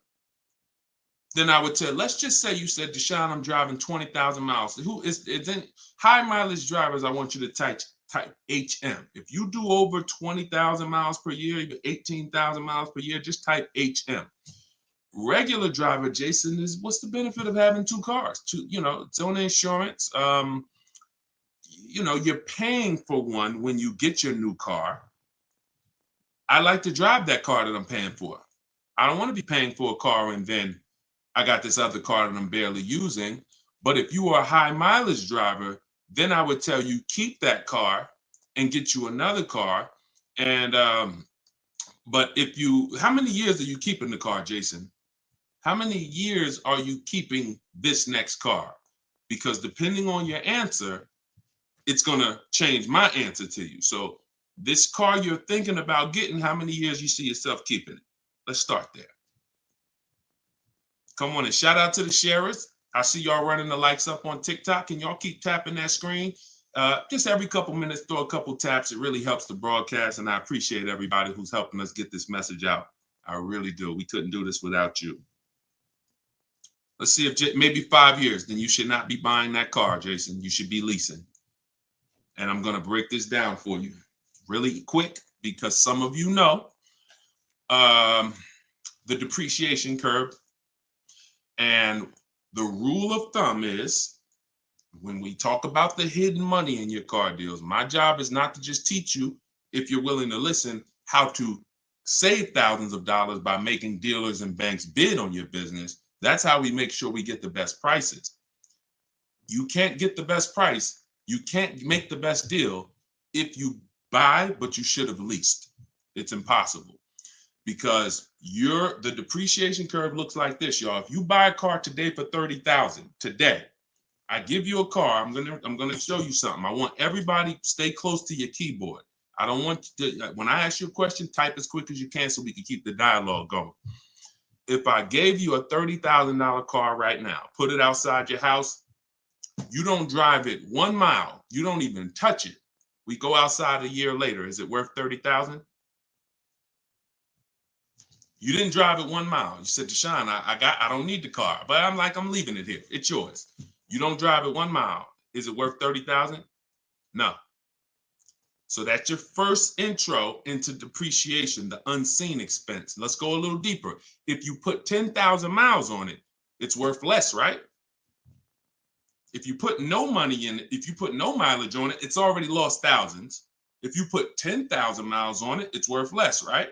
then I would tell, let's just say you said, Deshone, I'm driving 20,000 miles. Then high mileage drivers, I want you to type HM. If you do over 20,000 miles per year, even 18,000 miles per year, just type HM. Regular driver, Jason, what's the benefit of having 2 cars? It's own insurance. You're paying for one when you get your new car. I like to drive that car that I'm paying for. I don't want to be paying for a car and then I got this other car that I'm barely using. But if you are a high mileage driver, then I would tell you keep that car and get you another car. And but how many years are you keeping the car, Jason? How many years are you keeping this next car? Because depending on your answer, it's going to change my answer to you. So this car you're thinking about getting, how many years you see yourself keeping it? Let's start there. Come on and shout out to the sharers. I see y'all running the likes up on TikTok and y'all keep tapping that screen. Just every couple minutes, throw a couple taps. It really helps the broadcast. And I appreciate everybody who's helping us get this message out. I really do. We couldn't do this without you. Let's see if maybe 5 years, then you should not be buying that car, Jason. You should be leasing. And I'm going to break this down for you really quick because some of you know the depreciation curve. And the rule of thumb is when we talk about the hidden money in your car deals, my job is not to just teach you, if you're willing to listen, how to save thousands of dollars by making dealers and banks bid on your business. That's how we make sure we get the best prices. You can't get the best price. You can't make the best deal if you buy, but you should have leased. It's impossible. Because the depreciation curve looks like this, y'all. If you buy a car today for $30,000 today, I give you a car. I'm gonna show you something. I want everybody stay close to your keyboard. I don't want you to, when I ask you a question, type as quick as you can so we can keep the dialogue going. If I gave you a $30,000 car right now, put it outside your house, you don't drive it 1 mile, you don't even touch it. We go outside a year later. Is it worth $30,000? You didn't drive it 1 mile. You said, Deshone, I don't need the car, but I'm leaving it here. It's yours. You don't drive it 1 mile. Is it worth $30,000? No. So that's your first intro into depreciation, the unseen expense. Let's go a little deeper. If you put 10,000 miles on it, it's worth less, right? If you put no money in it, if you put no mileage on it, it's already lost thousands. If you put 10,000 miles on it, it's worth less, right?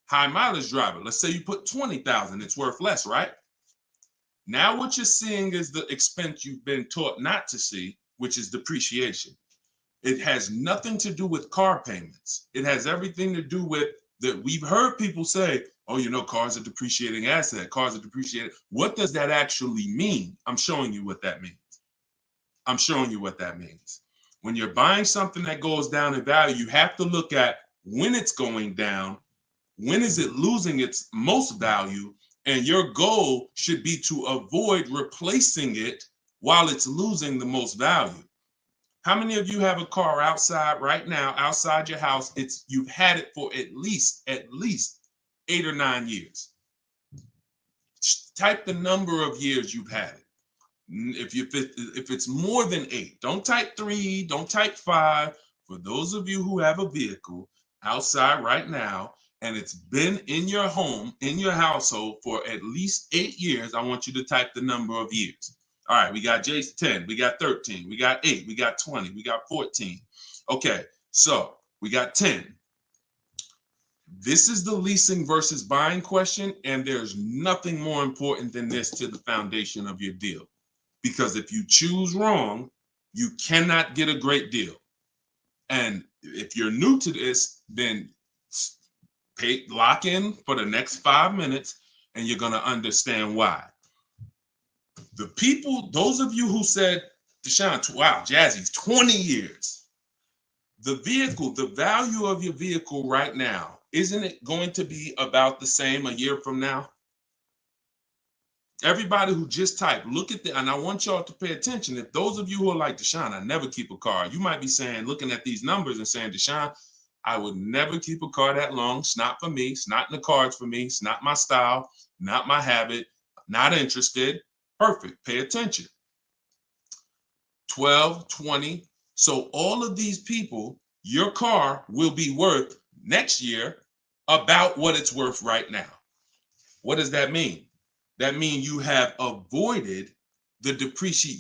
High mileage driver, let's say you put 20,000, it's worth less, right? Now what you're seeing is the expense you've been taught not to see, which is depreciation. It has nothing to do with car payments. It has everything to do with that. We've heard people say, oh, cars are depreciating asset, cars are depreciating. What does that actually mean? I'm showing you what that means. I'm showing you what that means. When you're buying something that goes down in value, you have to look at when it's going down, when is it losing its most value, and your goal should be to avoid replacing it while it's losing the most value. How many of you have a car outside right now, outside your house? You've had it for at least 8 or 9 years. Type the number of years you've had it. If it's more than 8, don't type 3, don't type 5. For those of you who have a vehicle outside right now and it's been in your home, in your household for at least 8 years, I want you to type the number of years. All right, we got Jason 10, we got 13, we got 8, we got 20, we got 14. Okay, so we got 10. This is the leasing versus buying question, and there's nothing more important than this to the foundation of your deal. Because if you choose wrong, you cannot get a great deal. And if you're new to this, then lock in for the next 5 minutes, and you're going to understand why. The people, those of you who said, Deshone, wow, Jazzy's 20 years. The vehicle, the value of your vehicle right now, isn't it going to be about the same a year from now? Everybody who just typed, look at the, and I want y'all to pay attention. If those of you who are like, Deshone, I never keep a car, you might be saying, looking at these numbers and saying, Deshone, I would never keep a car that long. It's not for me. It's not in the cards for me. It's not my style, not my habit, not interested. Perfect. Pay attention. 12, 20. So all of these people, your car will be worth next year about what it's worth right now. What does that mean? That means you have avoided the depreciation.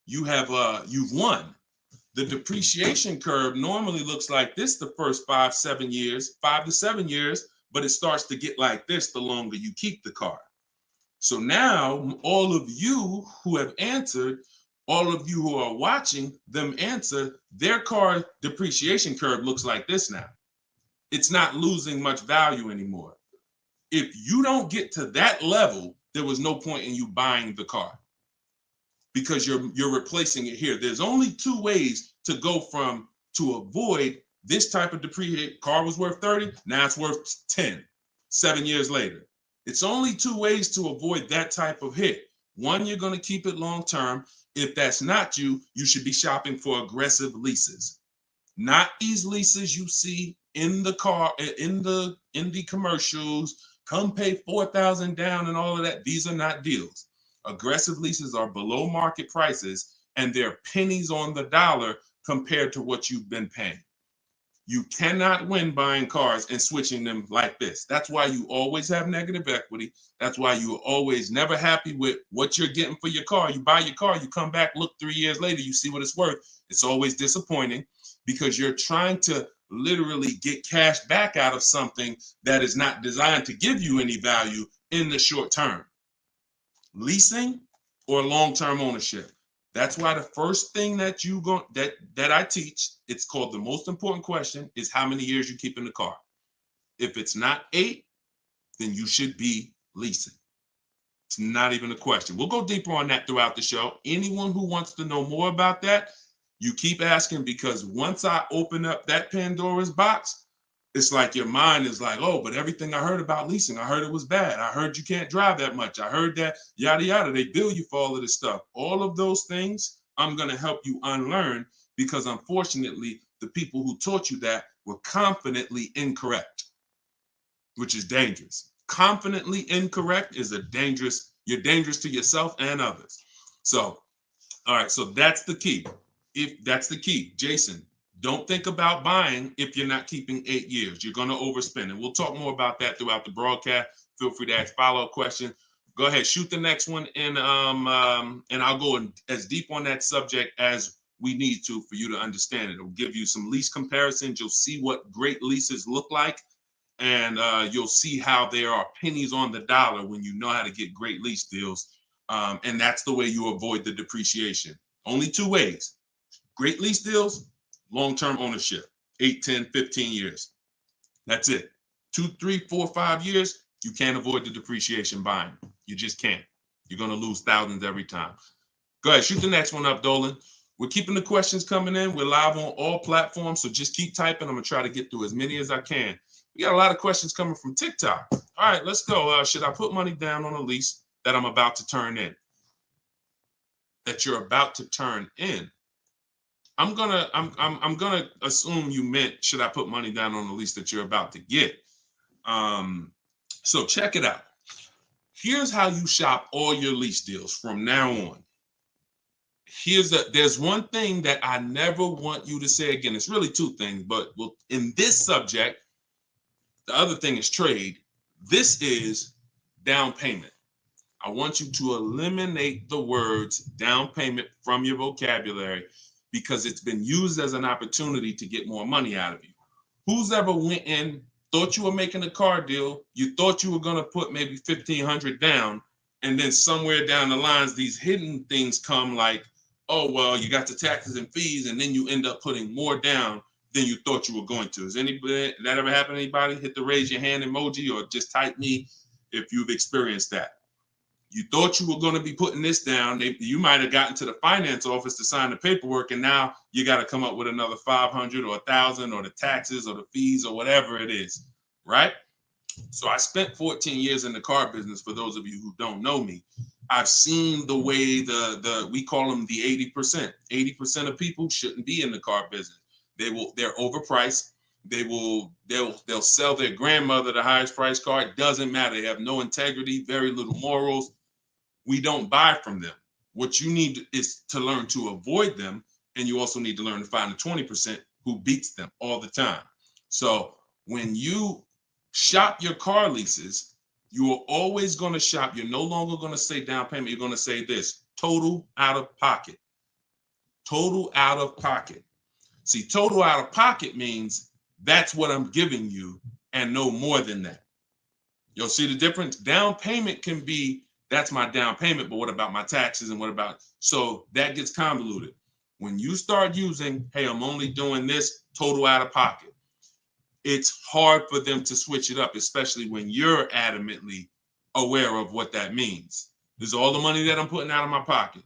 You've won. The depreciation curve normally looks like this the first 5 to 7 years, but it starts to get like this the longer you keep the car. So now all of you who have answered, all of you who are watching them answer, their car depreciation curve looks like this now. It's not losing much value anymore. If you don't get to that level, there was no point in you buying the car because you're replacing it here. There's only 2 ways to go from to avoid this type of depreciation. Car was worth 30, now it's worth 10, 7 years later. It's only 2 ways to avoid that type of hit. One, you're going to keep it long term. If that's not you, you should be shopping for aggressive leases. Not these leases you see in the car, in the commercials, come pay $4,000 down and all of that. These are not deals. Aggressive leases are below market prices and they're pennies on the dollar compared to what you've been paying. You cannot win buying cars and switching them like this. That's why you always have negative equity. That's why you're always never happy with what you're getting for your car. You buy your car, you come back, look 3 years later, you see what it's worth. It's always disappointing because you're trying to literally get cash back out of something that is not designed to give you any value in the short term. Leasing or long-term ownership. That's why the first thing that I teach, it's called the most important question, is how many years you keep in the car. If it's not 8, then you should be leasing. It's not even a question. We'll go deeper on that throughout the show. Anyone who wants to know more about that, you keep asking, because once I open up that Pandora's box, it's like your mind is like, oh, but everything I heard about leasing, I heard it was bad. I heard you can't drive that much. I heard that yada, yada. They bill you for all of this stuff. All of those things, I'm going to help you unlearn because unfortunately, the people who taught you that were confidently incorrect, which is dangerous. Confidently incorrect is you're dangerous to yourself and others. So, all right, so that's the key. If that's the key, Jason, don't think about buying if you're not keeping 8 years. You're going to overspend. And we'll talk more about that throughout the broadcast. Feel free to ask follow-up questions. Go ahead, shoot the next one, and I'll go as deep on that subject as we need to for you to understand it. It'll give you some lease comparisons. You'll see what great leases look like, and you'll see how there are pennies on the dollar when you know how to get great lease deals. And that's the way you avoid the depreciation. Only 2 ways. Great lease deals, long-term ownership, 8, 10, 15 years. That's it. 2, 3, 4, 5 years, you can't avoid the depreciation buying. You just can't. You're going to lose thousands every time. Go ahead, shoot the next one up, Dolan. We're keeping the questions coming in. We're live on all platforms, so just keep typing. I'm going to try to get through as many as I can. We got a lot of questions coming from TikTok. All right, let's go. Should I put money down on a lease that I'm about to turn in? That you're about to turn in. I'm gonna assume you meant, should I put money down on the lease that you're about to get? So check it out. Here's how you shop all your lease deals from now on. there's one thing that I never want you to say again. It's really two things, but in this subject, the other thing is trade. This is down payment. I want you to eliminate the words down payment from your vocabulary because it's been used as an opportunity to get more money out of you. Who's ever went in, thought you were making a car deal, you thought you were going to put maybe $1,500 down, and then somewhere down the lines, these hidden things come like, oh, well, you got the taxes and fees, and then you end up putting more down than you thought you were going to. Has anybody, that ever happened to anybody? Hit the raise your hand emoji or just type me if you've experienced that. You thought you were going to be putting this down. You might have gotten to the finance office to sign the paperwork, and now you got to come up with another 500 or 1,000 or the taxes or the fees or whatever it is, right? So I spent 14 years in the car business. For those of you who don't know me, I've seen the way we call them the 80%. 80% of people shouldn't be in the car business. They're overpriced. They'll sell their grandmother the highest price car. It doesn't matter. They have no integrity, very little morals. We don't buy from them. What you need is to learn to avoid them, and you also need to learn to find the 20% who beats them all the time. So when you shop your car leases, you are always going to shop. You're no longer going to say down payment. You're going to say this: total out of pocket. Total out of pocket. See, total out of pocket means that's what I'm giving you and no more than that. You'll see the difference. Down payment can be, that's my down payment, but what about my taxes and what about, so that gets convoluted. When you start using, hey, I'm only doing this total out of pocket, it's hard for them to switch it up, especially when you're adamantly aware of what that means. This is all the money that I'm putting out of my pocket.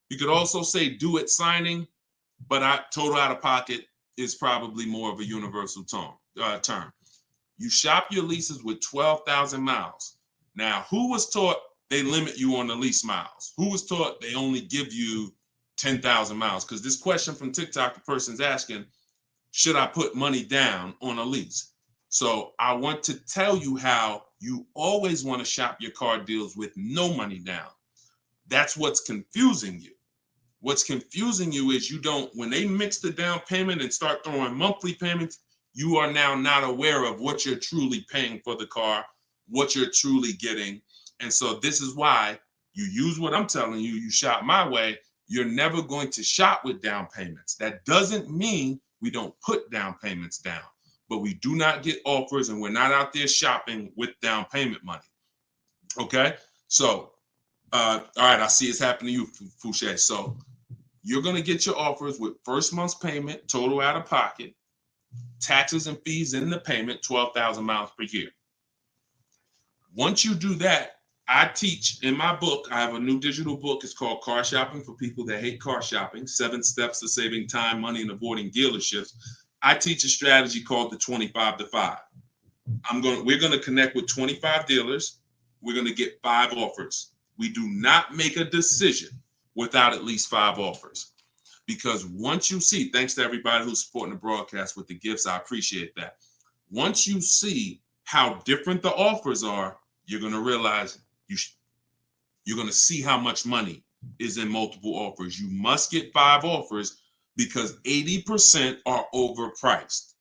You could also say do it signing, but total out of pocket is probably more of a universal term. You shop your leases with 12,000 miles. Now, who was taught they limit you on the lease miles? Who was taught they only give you 10,000 miles? Because this question from TikTok, the person's asking, should I put money down on a lease? So I want to tell you how you always want to shop your car deals with no money down. That's what's confusing you. What's confusing you is when they mix the down payment and start throwing monthly payments, you are now not aware of what you're truly paying for the car, what you're truly getting. And so this is why you use what I'm telling you, you shop my way. You're never going to shop with down payments. That doesn't mean we don't put down payments down, but we do not get offers and we're not out there shopping with down payment money. Okay? So, all right, I see it's happening to you, Fouché. So you're going to get your offers with first month's payment, total out of pocket, taxes and fees in the payment, 12,000 miles per year. Once you do that, I teach in my book, I have a new digital book. It's called Car Shopping for People That Hate Car Shopping, 7 Steps to Saving Time, Money, and Avoiding Dealerships. I teach a strategy called the 25 to 5. We're going to connect with 25 dealers. We're going to get 5 offers. We do not make a decision without at least 5 offers. Because once you see, thanks to everybody who's supporting the broadcast with the gifts, I appreciate that. Once you see how different the offers are, you're going to realize you're going to see how much money is in multiple offers. You must get 5 offers because 80% are overpriced.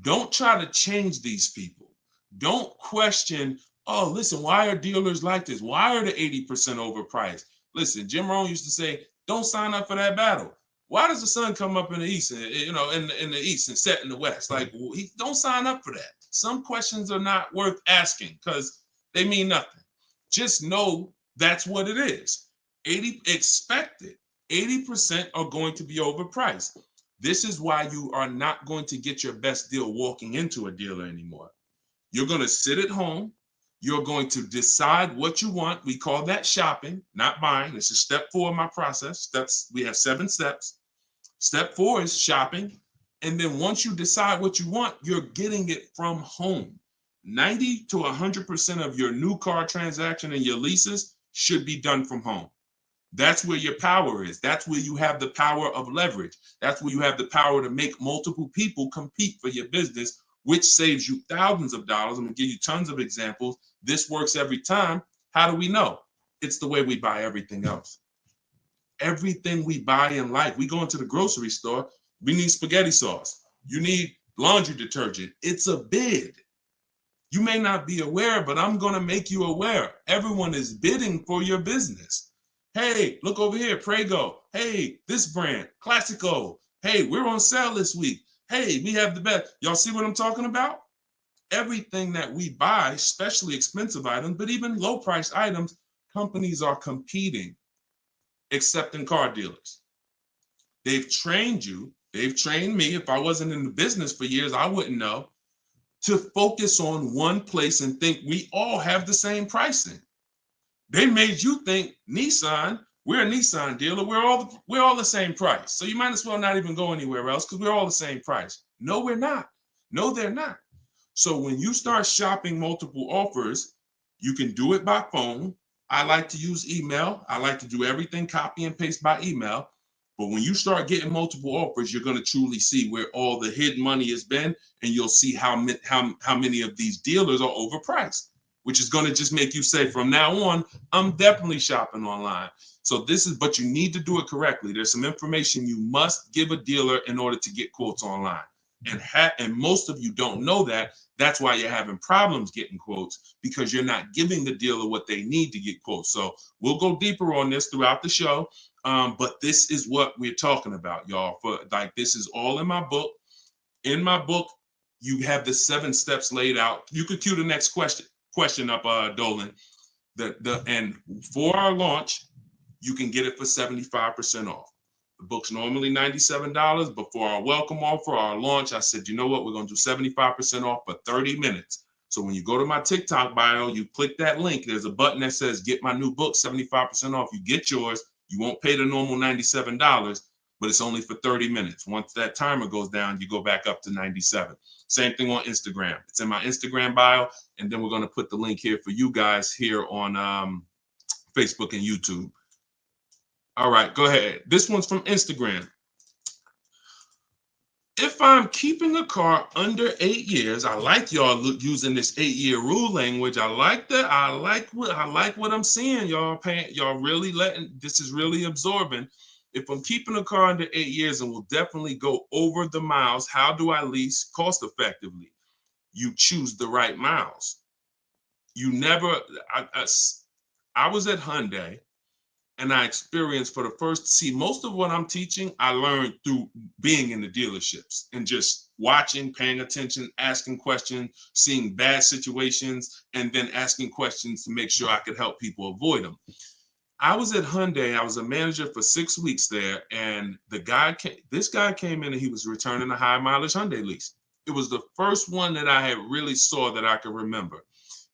Don't try to change these people. Don't question, oh, listen, why are dealers like this? Why are the 80% overpriced? Listen, Jim Rohn used to say, don't sign up for that battle. Why does the sun come up in the east, and, in the east and set in the west? Like, don't sign up for that. Some questions are not worth asking because they mean nothing. Just know that's what it is. 80% are going to be overpriced. This is why you are not going to get your best deal walking into a dealer anymore. You're going to sit at home. You're going to decide what you want. We call that shopping, not buying. This is step 4 of my process. We have 7 steps. Step 4 is shopping. And then once you decide what you want, you're getting it from home. 90 to 100% of your new car transaction and your leases should be done from home. That's where your power is. That's where you have the power of leverage. That's where you have the power to make multiple people compete for your business, which saves you thousands of dollars. I'm going to give you tons of examples. This works every time. How do we know? It's the way we buy everything else. Everything we buy in life, we go into the grocery store, we need spaghetti sauce. You need laundry detergent. It's a bid. You may not be aware, but I'm going to make you aware. Everyone is bidding for your business. Hey, look over here, Prego. Hey, this brand, Classico. Hey, we're on sale this week. Hey, we have the best. Y'all see what I'm talking about? Everything that we buy, especially expensive items, but even low price items, companies are competing, except in car dealers. They've trained you. They've trained me. If I wasn't in the business for years, I wouldn't know, to focus on one place and think we all have the same pricing. They made you think Nissan, we're a Nissan dealer, we're all the same price. So you might as well not even go anywhere else because we're all the same price. No, we're not. No, they're not. So when you start shopping multiple offers, you can do it by phone. I like to use email. I like to do everything copy and paste by email. But when you start getting multiple offers, you're going to truly see where all the hidden money has been, and you'll see how many of these dealers are overpriced, which is going to just make you say, from now on, I'm definitely shopping online. So but you need to do it correctly. There's some information you must give a dealer in order to get quotes online. And most of you don't know that. That's why you're having problems getting quotes, because you're not giving the dealer what they need to get quotes. So we'll go deeper on this throughout the show. But this is what we're talking about, y'all. This is all in my book. In my book, you have the 7 steps laid out. You could cue the next question up, Dolan. And for our launch, you can get it for 75% off. The book's normally $97, but for our welcome offer, our launch, I said, you know what? We're going to do 75% off for 30 minutes. So when you go to my TikTok bio, you click that link. There's a button that says, get my new book, 75% off. You get yours. You won't pay the normal $97, but it's only for 30 minutes. Once that timer goes down, you go back up to 97. Same thing on Instagram. It's in my Instagram bio. And then we're going to put the link here for you guys here on Facebook and YouTube. All right, go ahead. This one's from Instagram. If I'm keeping a car under 8 years, I like y'all using this 8-year rule language. I like that. I like what I'm seeing, y'all. Y'all really this is really absorbing. If I'm keeping a car under 8 years and will definitely go over the miles, how do I lease cost effectively? You choose the right miles. You never. I was at Hyundai. And I experienced most of what I'm teaching, I learned through being in the dealerships and just watching, paying attention, asking questions, seeing bad situations, and then asking questions to make sure I could help people avoid them. I was at Hyundai. I was a manager for 6 weeks there. And this guy came in and he was returning a high mileage Hyundai lease. It was the first one that I had really saw that I could remember.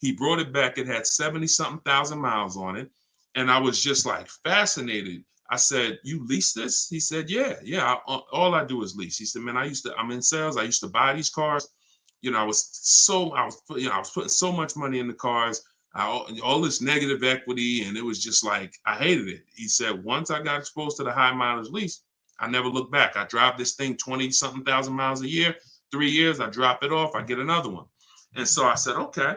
He brought it back. It had 70-something thousand miles on it. And I was just like fascinated. I said, you lease this? He said, yeah. All I do is lease. He said, man, I'm in sales. I used to buy these cars. You know, I was putting so much money in the cars, all this negative equity. And it was just like, I hated it. He said, once I got exposed to the high mileage lease, I never looked back. I drive this thing 20-something thousand miles a year, 3 years, I drop it off, I get another one. And so I said, okay.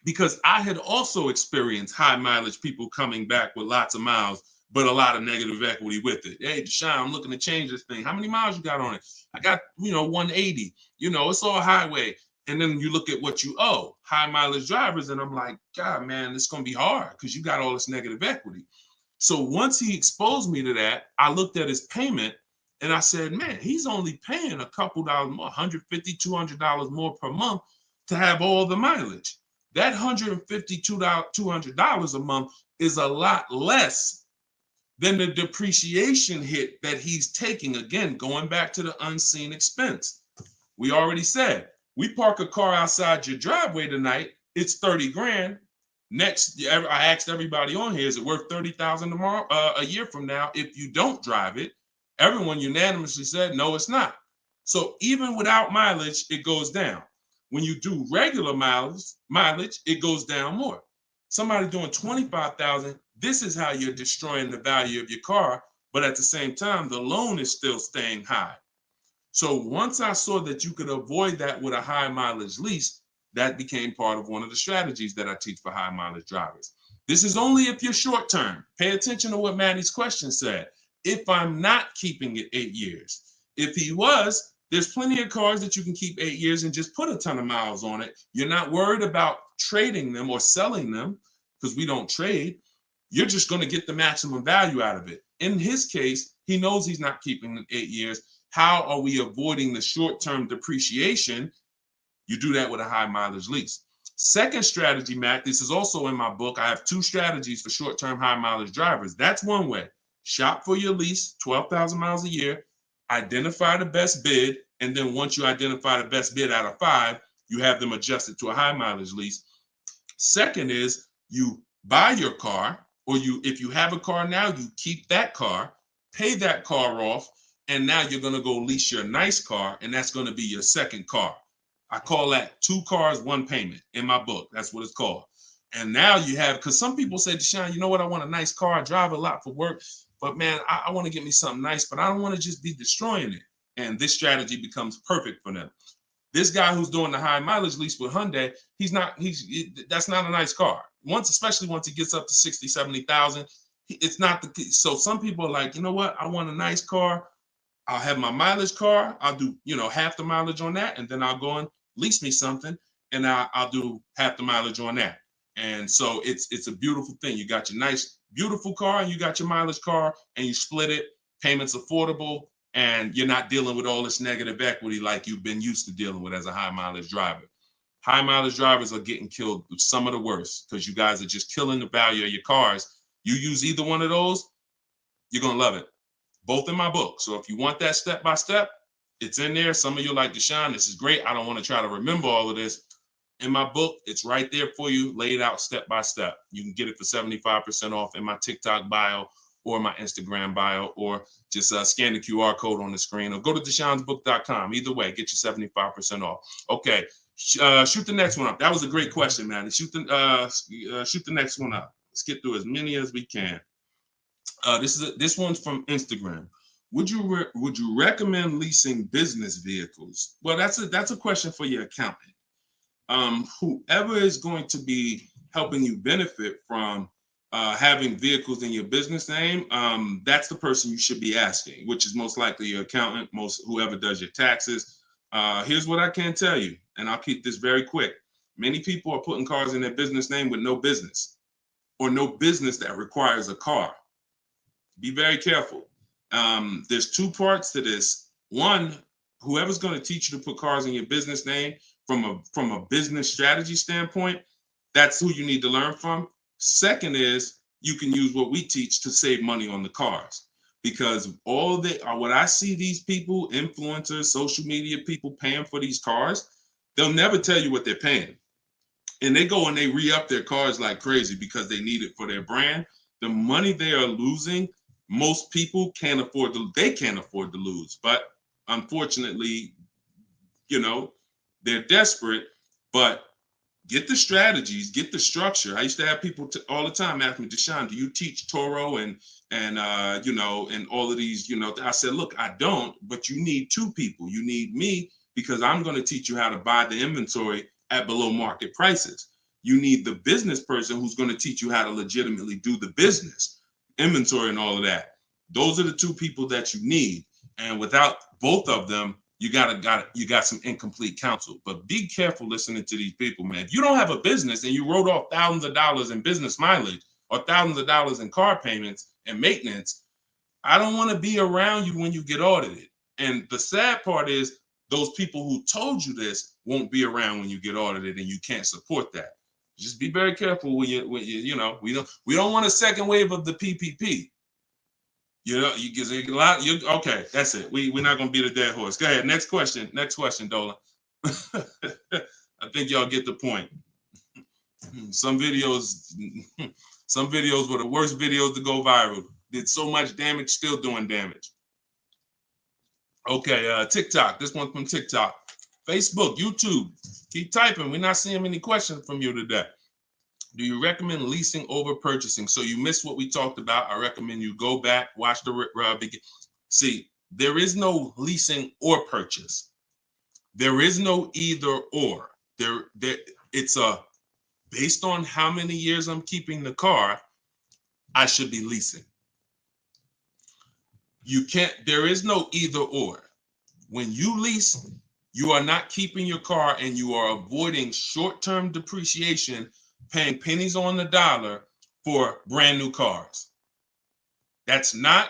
Because I had also experienced high mileage people coming back with lots of miles, but a lot of negative equity with it. Hey, Deshone, I'm looking to change this thing. How many miles you got on it? I got, 180. It's all highway. And then you look at what you owe, high mileage drivers. And I'm like, God, man, it's going to be hard because you got all this negative equity. So once he exposed me to that, I looked at his payment and I said, man, he's only paying a couple dollars more, $150, $200 more per month to have all the mileage. That $150, $200 a month is a lot less than the depreciation hit that he's taking. Again, going back to the unseen expense. We already said, we park a car outside your driveway tonight, it's 30 grand. Next, I asked everybody on here, is it worth 30,000 tomorrow, a year from now? If you don't drive it, everyone unanimously said, no, it's not. So even without mileage, it goes down. When you do regular mileage, it goes down more. Somebody doing 25,000, this is how you're destroying the value of your car. But at the same time, the loan is still staying high. So once I saw that you could avoid that with a high mileage lease, that became part of one of the strategies that I teach for high mileage drivers. This is only if you're short term. Pay attention to what Maddie's question said. If I'm not keeping it 8 years. If he was, there's plenty of cars that you can keep 8 years and just put a ton of miles on it. You're not worried about trading them or selling them because we don't trade. You're just going to get the maximum value out of it. In his case, he knows he's not keeping it 8 years. How are we avoiding the short-term depreciation? You do that with a high mileage lease. Second strategy, Matt, this is also in my book. I have 2 strategies for short-term high mileage drivers. That's one way. Shop for your lease, 12,000 miles a year, identify the best bid, and then once you identify the best bid out of 5, you have them adjusted to a high mileage lease. Second is you buy your car, or if you have a car now, you keep that car, pay that car off, and now you're going to go lease your nice car, and that's going to be your second car. I call that 2 cars, 1 payment in my book. That's what it's called. And now you have, because some people say, Deshone, you know what? I want a nice car. I drive a lot for work, but man, I want to get me something nice, but I don't want to just be destroying it. And this strategy becomes perfect for them. This guy who's doing the high mileage lease with Hyundai, that's not a nice car. Especially once it gets up to 60, 70,000, it's not so some people are like, you know what? I want a nice car. I'll have my mileage car. I'll do, half the mileage on that. And then I'll go and lease me something and I'll do half the mileage on that. And so it's a beautiful thing. You got your nice, beautiful car and you got your mileage car and you split it, payments affordable, and you're not dealing with all this negative equity like you've been used to dealing with as a high mileage driver. High mileage drivers are getting killed with some of the worst because you guys are just killing the value of your cars. You use either one of those, you're going to love it. Both in my book. So if you want that step by step, it's in there. Some of you are like, Deshone, this is great. I don't want to try to remember all of this. In my book, it's right there for you, laid out step by step. You can get it for 75% off in my TikTok bio or my Instagram bio, or just scan the QR code on the screen, or go to deshonesbook.com. Either way, get you 75% off. Okay, shoot the next one up. That was a great question, man. Shoot the next one up. Let's get through as many as we can. This one's from Instagram. Would you recommend leasing business vehicles? Well, that's a question for your accountant. Whoever is going to be helping you benefit from having vehicles in your business name, that's the person you should be asking, which is most likely your accountant, whoever does your taxes. Here's what I can tell you, and I'll keep this very quick. Many people are putting cars in their business name with no business, or no business that requires a car. Be very careful. There's 2 parts to this. One, whoever's going to teach you to put cars in your business name from a business strategy standpoint, that's who you need to learn from. Second is you can use what we teach to save money on the cars, because what I see these people, influencers, social media people paying for these cars, they'll never tell you what they're paying. And they go and they re-up their cars like crazy because they need it for their brand. The money they are losing, most people can't afford to lose. But unfortunately, they're desperate. But get the strategies, get the structure. I used to have people all the time ask me, Deshone, do you teach Toro and all of these, I said, look, I don't, but you need 2 people. You need me, because I'm going to teach you how to buy the inventory at below market prices. You need the business person who's going to teach you how to legitimately do the business, inventory and all of that. Those are the 2 people that you need. And without both of them, you got some incomplete counsel. But be careful listening to these people, man. If you don't have a business and you wrote off thousands of dollars in business mileage or thousands of dollars in car payments and maintenance, I don't want to be around you when you get audited. And the sad part is those people who told you this won't be around when you get audited, and you can't support that. Just be very careful we don't want a second wave of the PPP. You get a lot. Okay, that's it. We're not gonna beat a dead horse. Go ahead. Next question, Dolan. I think y'all get the point. Some videos were the worst videos to go viral. Did so much damage, still doing damage. Okay, TikTok. This one's from TikTok. Facebook, YouTube. Keep typing. We're not seeing many questions from you today. Do you recommend leasing over purchasing? So you missed what we talked about. I recommend you go back, watch the begin. See, there is no leasing or purchase. There is no either or. It's a based on how many years I'm keeping the car, I should be leasing. You can't, there is no either or. When you lease, you are not keeping your car and you are avoiding short-term depreciation, paying pennies on the dollar for brand new cars. That's not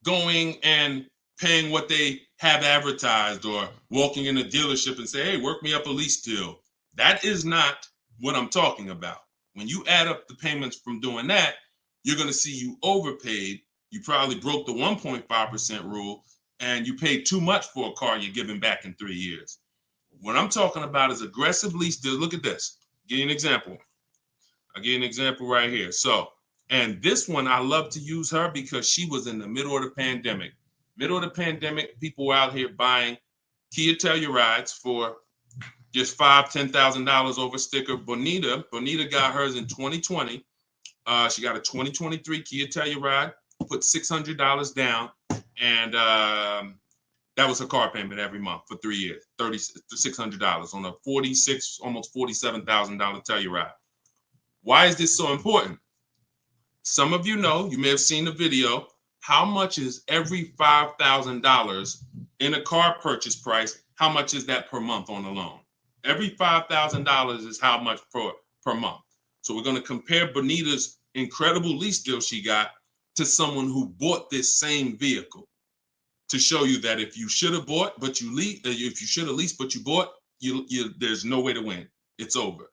going and paying what they have advertised or walking in a dealership and say, hey, work me up a lease deal. That is not what I'm talking about. When you add up the payments from doing that, you're going to see you overpaid. You probably broke the 1.5% rule and you paid too much for a car you're giving back in 3 years. What I'm talking about is aggressive lease deal. Look at this. Give you an example. I'll give you an example right here. So, and this one, I love to use her because she was in the middle of the pandemic. Middle of the pandemic, people were out here buying Kia Tellurides for just $5,000, $10,000 over sticker. Bonita got hers in 2020. She got a 2023 Kia Telluride, put $600 down, and that was her car payment every month for 3 years, $600 on a $46,000, almost $47,000 Telluride. Why is this so important? Some of you know, you may have seen the video, how much is every $5,000 in a car purchase price? How much is that per month on a loan? Every $5,000 is how much per month. So we're going to compare Bonita's incredible lease deal she got to someone who bought this same vehicle to show you that if you should have bought, but you lease, if you should have leased, but you bought, there's no way to win. It's over.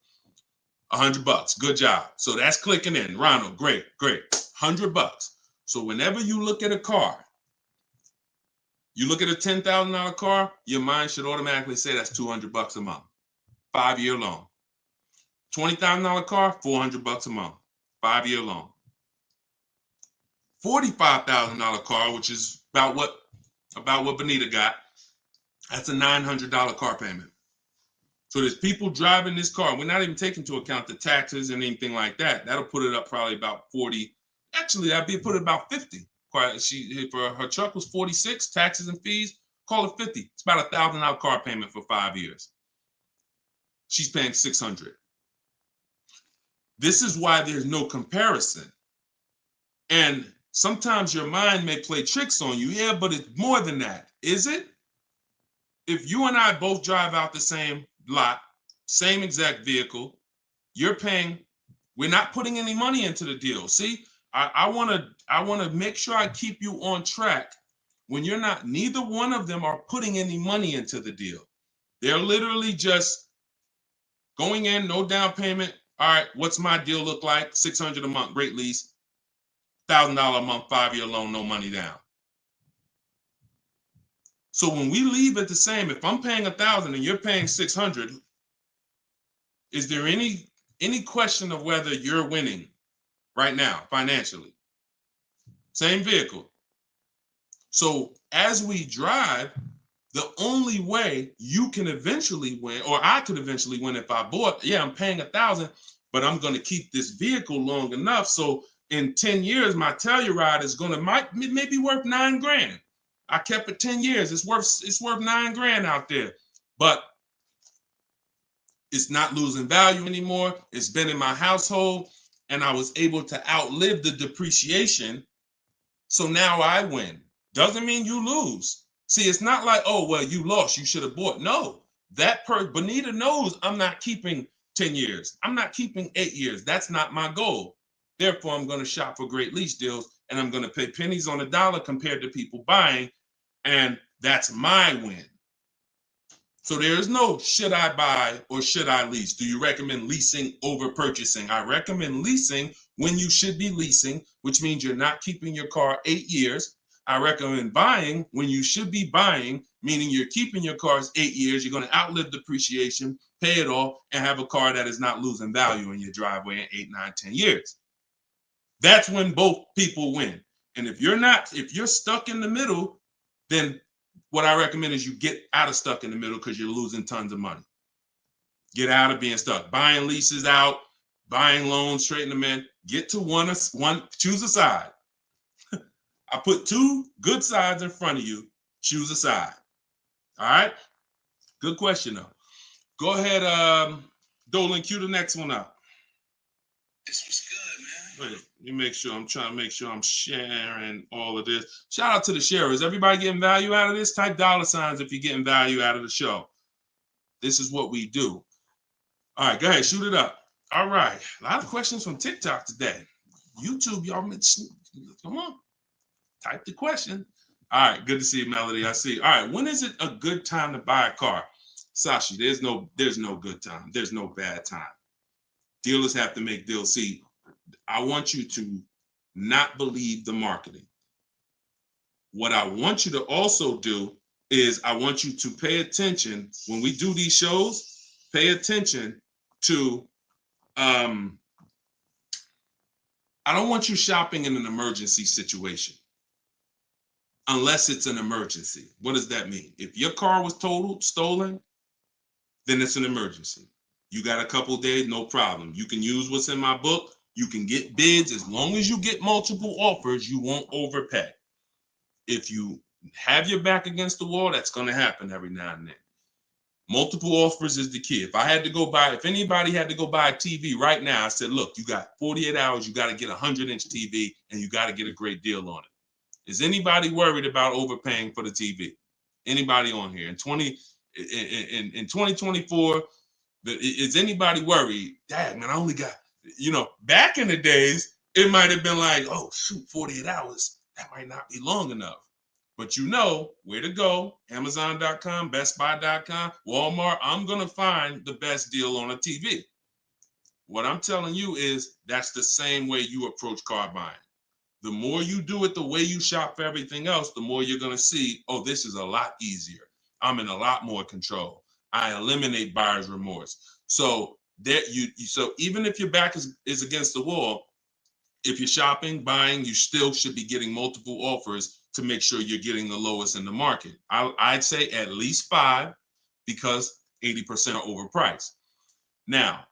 $100. Good job. So that's clicking in. Ronald, great. $100. So whenever you look at a car, you look at a $10,000 car, your mind should automatically say that's $200 a month. 5-year loan. $20,000 car, $400 a month. 5-year loan. $45,000 car, which is about what Bonita got, that's a $900 car payment. So there's people driving this car. We're not even taking into account the taxes and anything like that. That'll put it up probably about 40. Actually, that'd be put it about 50. For her truck was 46, taxes and fees, call it 50. It's about $1,000 car payment for 5 years. She's paying $600. This is why there's no comparison. And sometimes your mind may play tricks on you. Yeah, but it's more than that. Is it? If you and I both drive out the same lot, same exact vehicle, you're paying, we're not putting any money into the deal. See, I want to make sure I keep you on track when you're not, neither one of them are putting any money into the deal. They're literally just going in, no down payment. All right, what's my deal look like? $600 a month, great lease. $1,000 a month, 5-year loan, no money down. So when we leave it the same, if I'm paying $1,000 and you're paying $600, is there any question of whether you're winning right now financially? Same vehicle. So as we drive, the only way you can eventually win, or I could eventually win if I bought, yeah, I'm paying $1,000, but I'm going to keep this vehicle long enough so in 10 years my Telluride is going to maybe worth $9,000. I kept it 10 years. It's worth $9,000 out there, but it's not losing value anymore. It's been in my household and I was able to outlive the depreciation. So now I win. Doesn't mean you lose. See, it's not like, oh, well, you lost, you should have bought. No, Bonita knows I'm not keeping 10 years. I'm not keeping 8 years. That's not my goal. Therefore, I'm going to shop for great lease deals and I'm going to pay pennies on the dollar compared to people buying. And that's my win. So there is no should I buy or should I lease? Do you recommend leasing over purchasing? I recommend leasing when you should be leasing, which means you're not keeping your car 8 years. I recommend buying when you should be buying, meaning you're keeping your cars 8 years. You're going to outlive depreciation, pay it off, and have a car that is not losing value in your driveway in 8, 9, 10 years. That's when both people win. And if you're stuck in the middle, then what I recommend is you get out of stuck in the middle because you're losing tons of money. Get out of being stuck. Buying leases out, buying loans, straighten them in. Get to one, choose a side. I put 2 good sides in front of you. Choose a side. All right? Good question, though. Go ahead, Dolan, cue the next one up. This was good, man. Wait, let me make sure. I'm trying to make sure I'm sharing all of this. Shout out to the sharers. Everybody getting value out of this? Type $ if you're getting value out of the show. This is what we do. All right, go ahead, shoot it up. All right, a lot of questions from TikTok today. YouTube, y'all, come on, type the question. All right, good to see you, Melody. I see. All right, when is it a good time to buy a car? Sashi, there's no good time. There's no bad time. Dealers have to make deals. See, I want you to not believe the marketing. What I want you to also do is I want you to pay attention when we do these shows. Pay attention to I don't want you shopping in an emergency situation unless it's an emergency. What does that mean? If your car was totaled, stolen, then it's an emergency. You got a couple days, no problem. You can use what's in my book. You can get bids. As long as you get multiple offers, you won't overpay. If you have your back against the wall, that's going to happen every now and then. Multiple offers is the key. If anybody had to go buy a TV right now, I said, look, you got 48 hours, you got to get a 100-inch TV, and you got to get a great deal on it. Is anybody worried about overpaying for the TV? Anybody on here? In 2024, is anybody worried? Dad, man, I only got, back in the days, it might have been like, oh, shoot, 48 hours. That might not be long enough. But you know where to go. Amazon.com, BestBuy.com, Walmart. I'm going to find the best deal on a TV. What I'm telling you is that's the same way you approach car buying. The more you do it the way you shop for everything else, the more you're going to see, oh, this is a lot easier. I'm in a lot more control. I eliminate buyer's remorse. So so even if your back is against the wall, if you're shopping, buying, you still should be getting multiple offers to make sure you're getting the lowest in the market. I'd say at least 5 because 80% are overpriced. Now,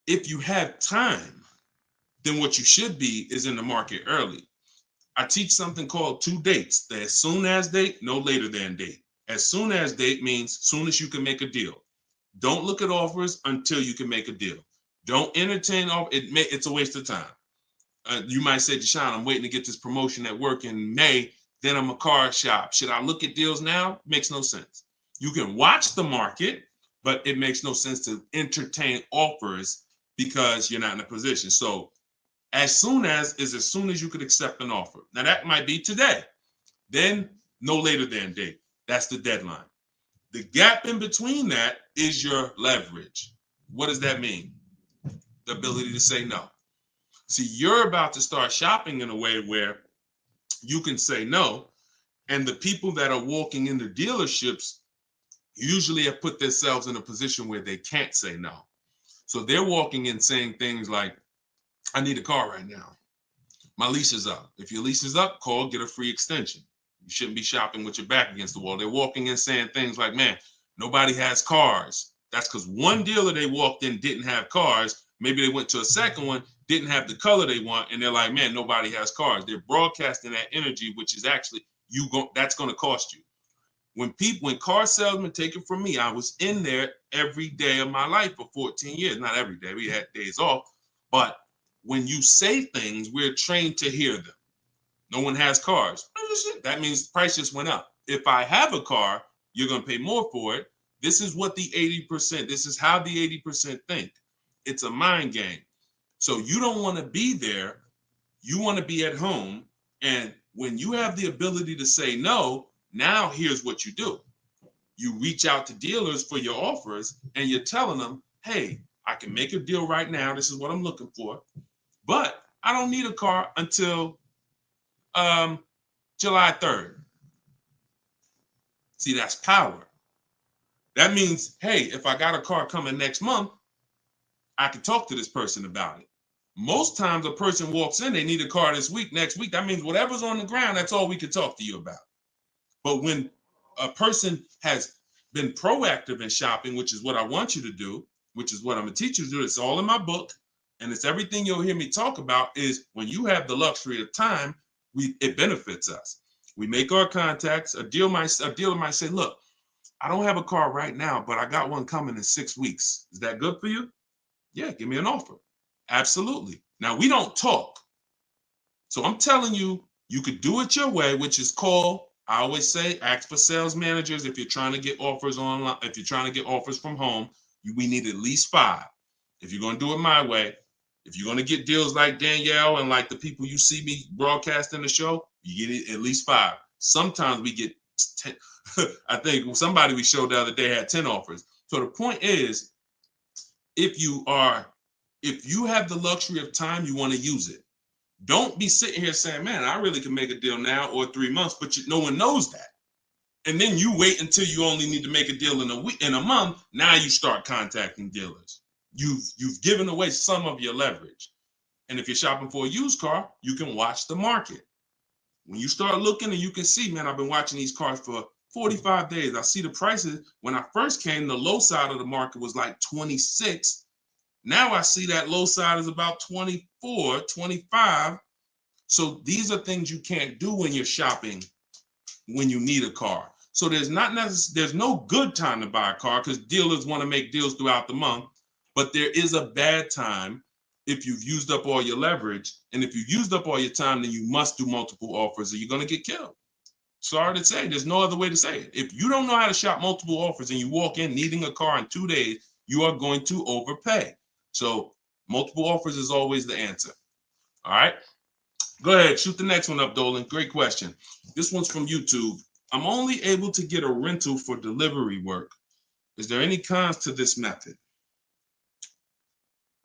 if you have time, then what you should be is in the market early. I teach something called 2 dates. The as soon as date, no later than date. As soon as date means soon as you can make a deal. Don't look at offers until you can make a deal. Don't entertain it's a waste of time. You might say, Deshone, I'm waiting to get this promotion at work in May. Then I'm a car shop. Should I look at deals now? Makes no sense. You can watch the market, but it makes no sense to entertain offers because you're not in a position. So as soon as you could accept an offer. Now that might be today. Then no later than date. That's the deadline. The gap in between that is your leverage. What does that mean? The ability to say no. See, you're about to start shopping in a way where you can say no, and the people that are walking into dealerships usually have put themselves in a position where they can't say no. So they're walking in saying things like, I need a car right now. My lease is up. If your lease is up, call, get a free extension. You shouldn't be shopping with your back against the wall. They're walking in saying things like, man, nobody has cars. That's because one dealer they walked in didn't have cars. Maybe they went to a second one, didn't have the color they want, and they're like, man, nobody has cars. They're broadcasting that energy, which is actually that's going to cost you. When car salesmen take it from me, I was in there every day of my life for 14 years. Not every day, we had days off, but when you say things, we're trained to hear them. No one has cars. That means the price just went up. If I have a car, you're going to pay more for it. This is what the 80%, this is how the 80% think. It's a mind game. So you don't want to be there. You want to be at home. And when you have the ability to say no, now here's what you do. You reach out to dealers for your offers and you're telling them, hey, I can make a deal right now. This is what I'm looking for. But I don't need a car until July 3rd. See, that's power. That means, hey, if I got a car coming next month, I can talk to this person about it. Most times a person walks in, they need a car this week, next week. That means whatever's on the ground, that's all we can talk to you about. But when a person has been proactive in shopping, which is what I want you to do, which is what I'm going to teach you to do, it's all in my book, and it's everything you'll hear me talk about, is when you have the luxury of time, it benefits us. We make our contacts. A dealer might say, look, I don't have a car right now, but I got one coming in 6 weeks. Is that good for you? Yeah, give me an offer. Absolutely. Now, we don't talk. So I'm telling you, you could do it your way, which is call. I always say, ask for sales managers if you're trying to get offers online. If you're trying to get offers from home, we need at least 5. If you're going to do it my way, if you're going to get deals like Danielle and like the people you see me broadcasting the show, you get it at least 5. Sometimes we get 10. I think somebody we showed the other day had 10 offers. So the point is, if you have the luxury of time, you want to use it. Don't be sitting here saying, man, I really can make a deal now or 3 months, but no one knows that. And then you wait until you only need to make a deal in a month. Now you start contacting dealers. You've given away some of your leverage. And if you're shopping for a used car, you can watch the market. When you start looking and you can see, man, I've been watching these cars for 45 days. I see the prices. When I first came, the low side of the market was like 26. Now I see that low side is about 24, 25. So these are things you can't do when you're shopping when you need a car. So there's no good time to buy a car because dealers want to make deals throughout the month. But there is a bad time if you've used up all your leverage. And if you've used up all your time, then you must do multiple offers or you're going to get killed. Sorry to say, there's no other way to say it. If you don't know how to shop multiple offers and you walk in needing a car in 2 days, you are going to overpay. So multiple offers is always the answer. All right. Go ahead, shoot the next one up, Dolan. Great question. This one's from YouTube. I'm only able to get a rental for delivery work. Is there any cons to this method?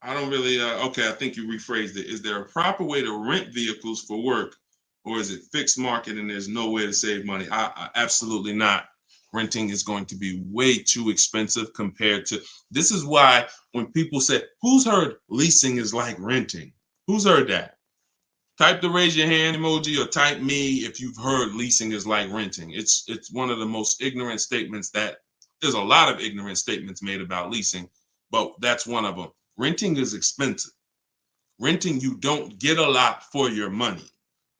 I don't really, okay, I think you rephrased it. Is there a proper way to rent vehicles for work, or is it fixed market and there's no way to save money? Absolutely not. Renting is going to be way too expensive compared to, this is why when people say, who's heard leasing is like renting? Who's heard that? Type the raise your hand emoji or type me if you've heard leasing is like renting. It's one of the most ignorant statements that there's a lot of ignorant statements made about leasing, but that's one of them. Renting is expensive. Renting, you don't get a lot for your money.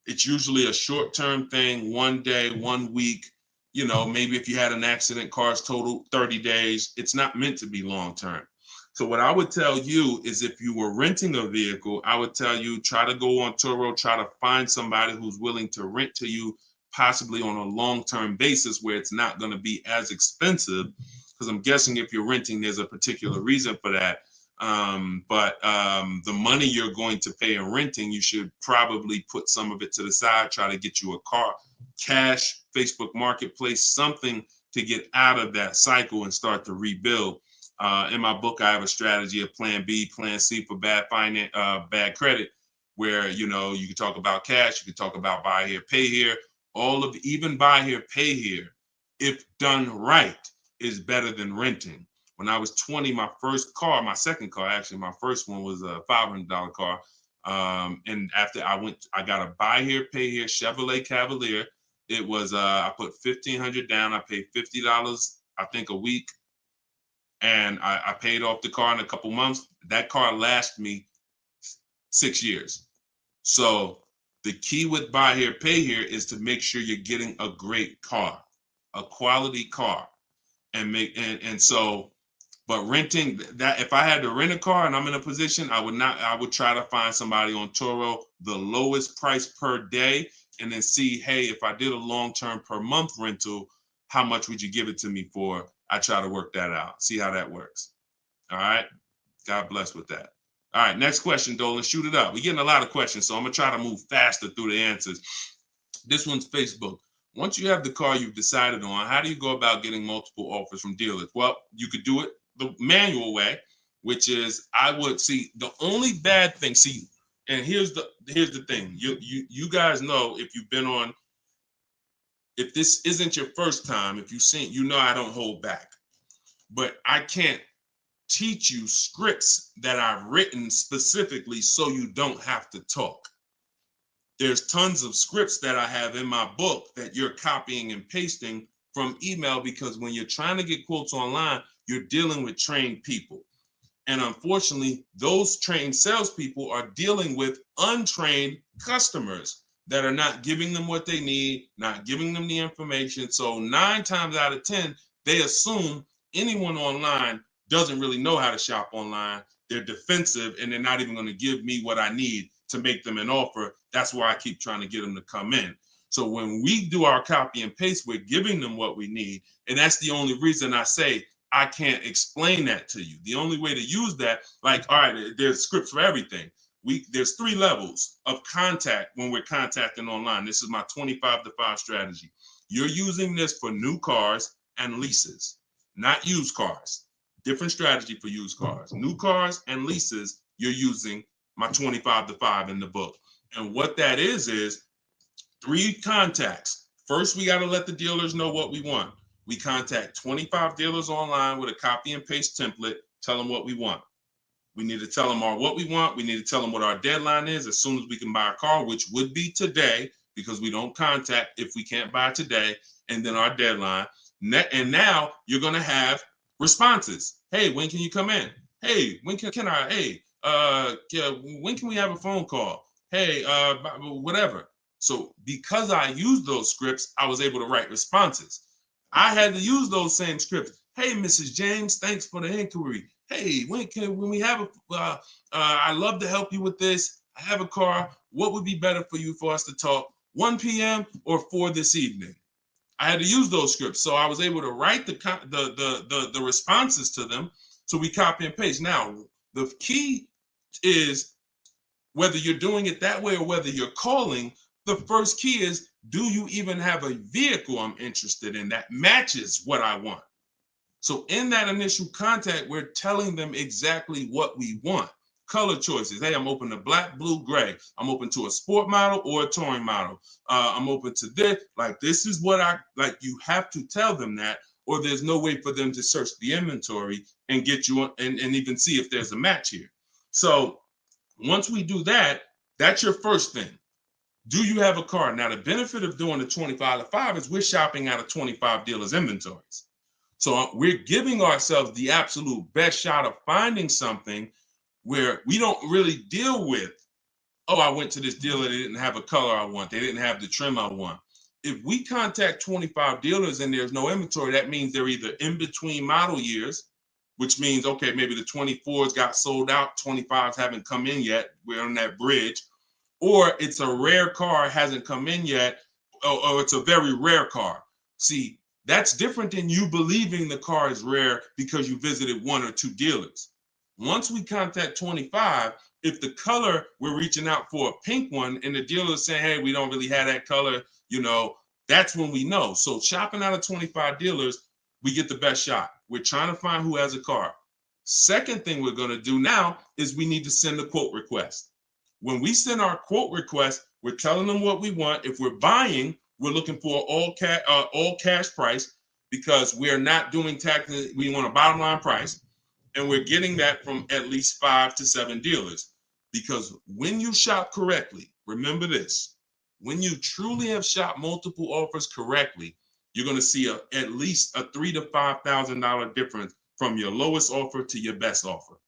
It's usually a short-term thing, 1 day, 1 week. You know, maybe if you had an accident, cars total 30 days. It's not meant to be long-term. So what I would tell you is if you were renting a vehicle, I would tell you try to go on Turo, try to find somebody who's willing to rent to you, possibly on a long-term basis where it's not going to be as expensive. Because I'm guessing if you're renting, there's a particular reason for that. But the money you're going to pay in renting, you should probably put some of it to the side, try to get you a car, cash, Facebook Marketplace, something to get out of that cycle and start to rebuild. In my book, I have a strategy of plan B, plan C for bad credit, where, you know, you can talk about cash, you can talk about buy here, pay here, even buy here, pay here, if done right, is better than renting. When I was 20, my second car, actually, my first one was a $500 car. And after I got a buy here, pay here Chevrolet Cavalier. It was, I put $1,500 down. I paid $50, I think, a week. And I paid off the car in a couple months. That car lasted me 6 years. So the key with buy here, pay here is to make sure you're getting a great car, a quality car, but renting, that if I had to rent a car and I'm in a position, I would try to find somebody on Turo, the lowest price per day, and then see, hey, if I did a long-term per month rental, how much would you give it to me for? I try to work that out, see how that works. All right. God bless with that. All right. Next question, Dolan. Shoot it up. We're getting a lot of questions, so I'm going to try to move faster through the answers. This one's Facebook. Once you have the car you've decided on, how do you go about getting multiple offers from dealers? Well, you could do it the manual way, which is I would see the only bad thing. See, and here's the thing. You guys know if you've been on, if this isn't your first time, if you've seen, you know I don't hold back. But I can't teach you scripts that I've written specifically so you don't have to talk. There's tons of scripts that I have in my book that you're copying and pasting from email, because when you're trying to get quotes online, you're dealing with trained people. And unfortunately, those trained salespeople are dealing with untrained customers that are not giving them what they need, not giving them the information. So 9 times out of 10, they assume anyone online doesn't really know how to shop online. they're defensive and they're not even going to give me what I need to make them an offer. That's why I keep trying to get them to come in. So when we do our copy and paste, we're giving them what we need. And that's the only reason I say I can't explain that to you. The only way to use that, like, all right, there's scripts for everything. There's 3 levels of contact when we're contacting online. This is my 25-to-5 strategy. You're using this for new cars and leases, not used cars. Different strategy for used cars. New cars and leases, you're using my 25-to-5 in the book. And what that is 3 contacts. First, we got to let the dealers know what we want. We contact 25 dealers online with a copy and paste template, tell them what we want. We need to tell them what we want. We need to tell them what our deadline is as soon as we can buy a car, which would be today, because we don't contact if we can't buy today, and then our deadline. And now you're going to have responses. Hey, when can you come in? Hey, when can I? Hey, when can we have a phone call? Hey, whatever. So because I used those scripts, I was able to write responses. I had to use those same scripts. Hey, Mrs. James, thanks for the inquiry. Hey, when we have I'd love to help you with this. I have a car. What would be better for you for us to talk? 1 p.m. or 4 this evening? I had to use those scripts. So I was able to write the responses to them. So we copy and paste. Now, the key is whether you're doing it that way or whether you're calling, the first key is, do you even have a vehicle I'm interested in that matches what I want? So in that initial contact, we're telling them exactly what we want. Color choices. Hey, I'm open to black, blue, gray. I'm open to a sport model or a touring model. I'm open to this. Like, this is what I like. You have to tell them that, or there's no way for them to search the inventory and get you and even see if there's a match here. So once we do that, that's your first thing. Do you have a car? Now, the benefit of doing the 25-to-5 is we're shopping out of 25 dealers' inventories. So we're giving ourselves the absolute best shot of finding something where we don't really deal with, oh, I went to this dealer, they didn't have a color I want, they didn't have the trim I want. If we contact 25 dealers and there's no inventory, that means they're either in between model years, which means, okay, maybe the 24s got sold out, 25s haven't come in yet, we're on that bridge, or it's a rare car, hasn't come in yet, or it's a very rare car. See, that's different than you believing the car is rare because you visited 1 or 2 dealers. Once we contact 25, if the color, we're reaching out for a pink one and the dealer is saying, hey, we don't really have that color, that's when we know. So shopping out of 25 dealers, we get the best shot. We're trying to find who has a car. Second thing we're going to do now is we need to send a quote request. When we send our quote request, we're telling them what we want. If we're buying, we're looking for all cash price because we're not doing taxes. We want a bottom line price. And we're getting that from at least 5 to 7 dealers. Because when you shop correctly, remember this, when you truly have shopped multiple offers correctly, you're going to see at least a $3,000 to $5,000 difference from your lowest offer to your best offer.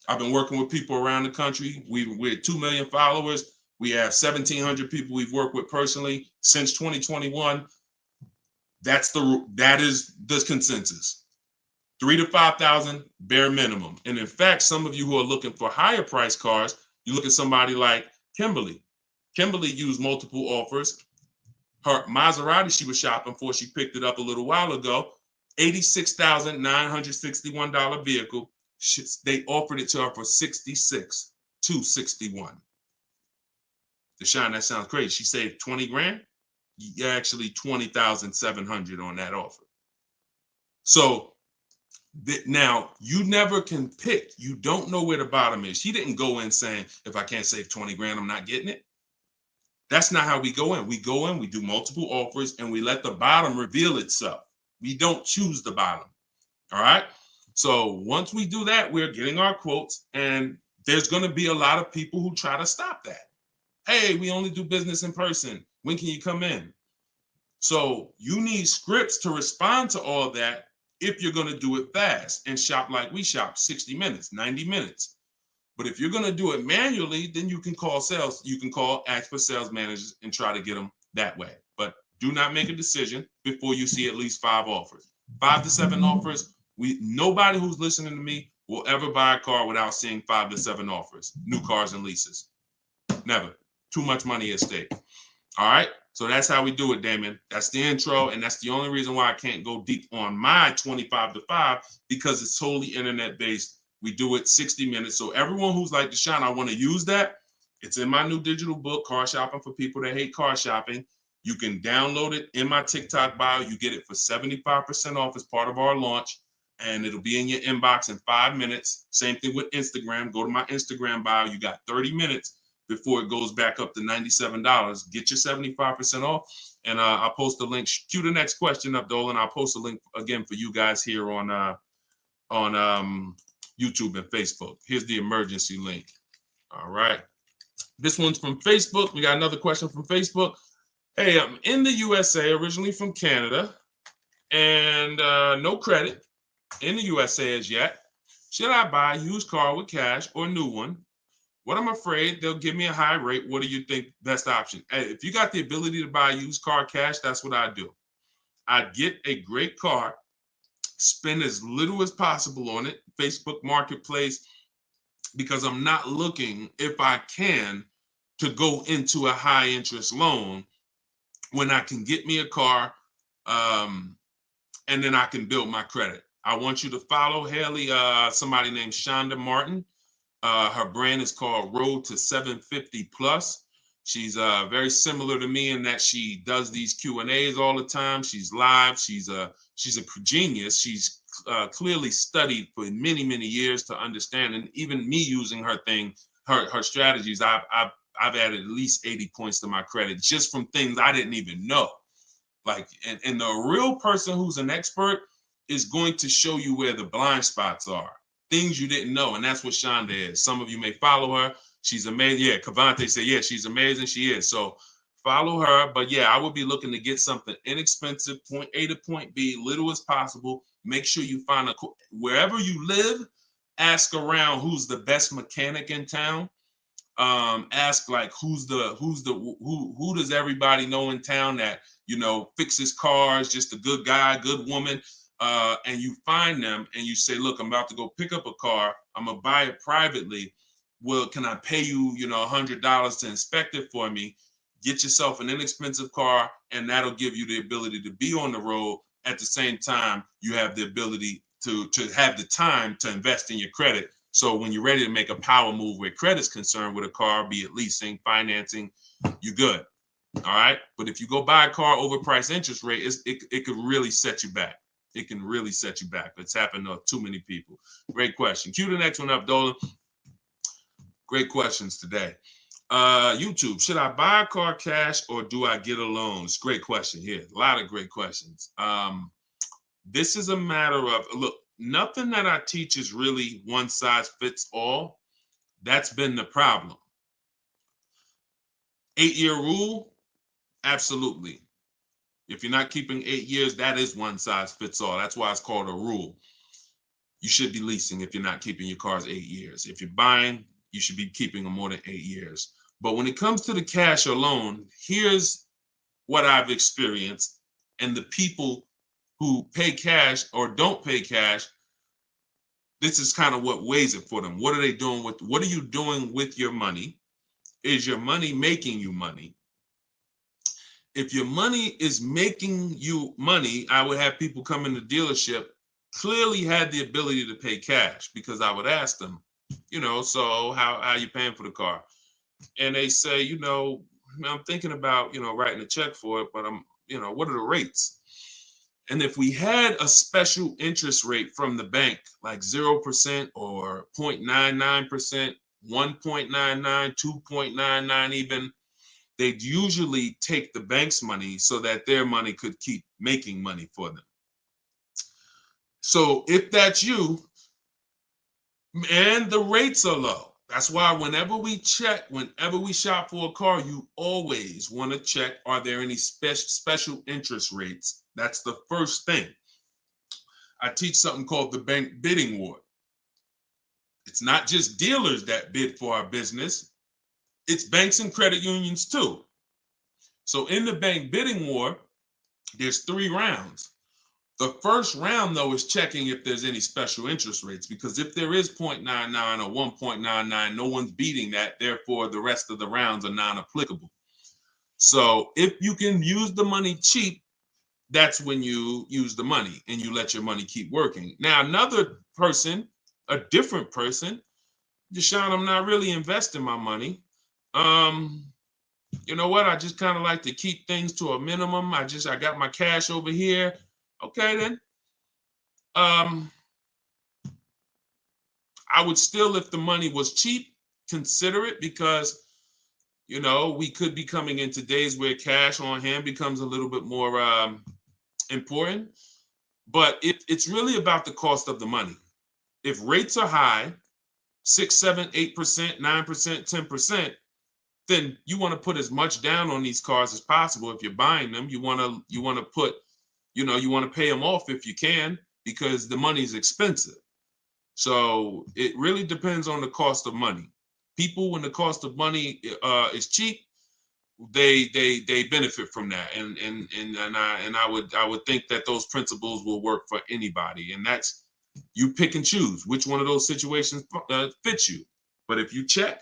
I've been working with people around the country. We're 2 million followers. We have 1,700 people we've worked with personally since 2021. That is the consensus. 3,000 to 5,000 bare minimum. And in fact, some of you who are looking for higher price cars, you look at somebody like Kimberly. Kimberly used multiple offers. Her Maserati she was shopping for, she picked it up a little while ago, $86,961 vehicle. They offered it to her for $66,261. Deshone, that sounds crazy. She saved 20 grand. Actually, 20,700 on that offer. So now you never can pick. You don't know where the bottom is. She didn't go in saying, if I can't save 20 grand, I'm not getting it. That's not how we go in. We go in, we do multiple offers, and we let the bottom reveal itself. We don't choose the bottom. All right. So once we do that, we're getting our quotes, and there's going to be a lot of people who try to stop that. Hey, we only do business in person. When can you come in? So you need scripts to respond to all that if you're going to do it fast and shop like we shop, 60 minutes, 90 minutes. But if you're going to do it manually, then you can call sales. You can ask for sales managers and try to get them that way. But do not make a decision before you see at least 5 offers. 5 to 7 offers. Nobody who's listening to me will ever buy a car without seeing 5 to 7 offers, new cars and leases. Never. Too much money at stake. All right. So that's how we do it, Damon. That's the intro. And that's the only reason why I can't go deep on my 25 to 5, because it's totally internet based. We do it 60 minutes. So everyone who's like, Deshone, I want to use that. It's in my new digital book, Car Shopping for People That Hate Car Shopping. You can download it in my TikTok bio. You get it for 75% off as part of our launch. And it'll be in your inbox in 5 minutes. Same thing with Instagram. Go to my Instagram bio. You got 30 minutes before it goes back up to $97. Get your 75% off. And I'll post a link. Cue the next question up, Dolan. I'll post a link again for you guys here on YouTube and Facebook. Here's the emergency link. All right. This one's from Facebook. We got another question from Facebook. Hey, I'm in the USA, originally from Canada, and no credit in the USA as yet. Should I buy a used car with cash or a new one? What I'm afraid they'll give me a high rate. What do you think best option? Hey, if you got the ability to buy a used car cash, that's what I do. I'd get a great car, spend as little as possible on it, Facebook Marketplace, because I'm not looking, if I can, to go into a high interest loan when I can get me a car and then I can build my credit. I want you to follow Haley, somebody named Shonda Martin. Her brand is called Road to 750 Plus. She's very similar to me in that she does these Q&As all the time. She's live. She's a genius. She's clearly studied for many, many years to understand. And even me using her thing, her strategies, I've added at least 80 points to my credit just from things I didn't even know. Like, and the real person who's an expert is going to show you where the blind spots are, things you didn't know. And that's what Shonda is. Some of you may follow her. She's amazing. Yeah, Cavante said, yeah, she's amazing. She is. So follow her. But yeah, I would be looking to get something inexpensive, point A to point B, little as possible. Make sure you find wherever you live, ask around who's the best mechanic in town. Ask like who does everybody know in town that, you know, fixes cars, just a good guy, good woman. And you find them and you say, look, I'm about to go pick up a car. I'm gonna buy it privately. Well, can I pay you, you know, $100 to inspect it for me? Get yourself an inexpensive car, and that'll give you the ability to be on the road. At the same time, you have the ability to have the time to invest in your credit. So when you're ready to make a power move where credit's concerned with a car, be it leasing, financing, you're good. All right. But if you go buy a car overpriced interest rate, it could really set you back. It can really set you back. It's happened to too many people. Great question. Cue the next one up, Dolan. Great questions today. YouTube, should I buy a car cash or do I get a loan? It's a great question here. A lot of great questions. This is a matter of, look, nothing that I teach is really one size fits all. That's been the problem. 8-year rule, absolutely. If you're not keeping 8 years, that is one size fits all. That's why it's called a rule. You should be leasing if you're not keeping your cars 8 years. If you're buying, you should be keeping them more than 8 years. But when it comes to the cash or loan, here's what I've experienced. And the people who pay cash or don't pay cash, this is kind of what weighs it for them. What are they doing with, what are you doing with your money? Is your money making you money? If your money is making you money, I would have people come in the dealership, clearly had the ability to pay cash, because I would ask them, you know, so how are you paying for the car? And they say, you know, I'm thinking about, you know, writing a check for it, but I'm, you know, what are the rates? And if we had a special interest rate from the bank, like 0% or 0.99%, 1.99, 2.99 even, they'd usually take the bank's money so that their money could keep making money for them. So if that's you, and the rates are low, that's why whenever we shop for a car, you always want to check, are there any special interest rates? That's the first thing. I teach something called the bank bidding war. It's not just dealers that bid for our business. It's banks and credit unions too. So in the bank bidding war, there's 3 rounds. The first round, though, is checking if there's any special interest rates, because if there is 0.99 or 1.99, no one's beating that. Therefore, the rest of the rounds are non-applicable. So if you can use the money cheap, that's when you use the money and you let your money keep working. Now, another person, a different person, Deshone, I'm not really investing my money. You know what? I just kind of like to keep things to a minimum. I got my cash over here. Okay, then. I would still, if the money was cheap, consider it, because we could be coming into days where cash on hand becomes a little bit more important. But it's really about the cost of the money. If rates are high, 6, 7, 8%, 9%, 10%, then you want to put as much down on these cars as possible. If you're buying them, you want to put, you want to pay them off if you can, because the money is expensive. So it really depends on the cost of money. People, when the cost of money is cheap, they benefit from that, and I would think that those principles will work for anybody, and that's, you pick and choose which one of those situations fits you. But if you check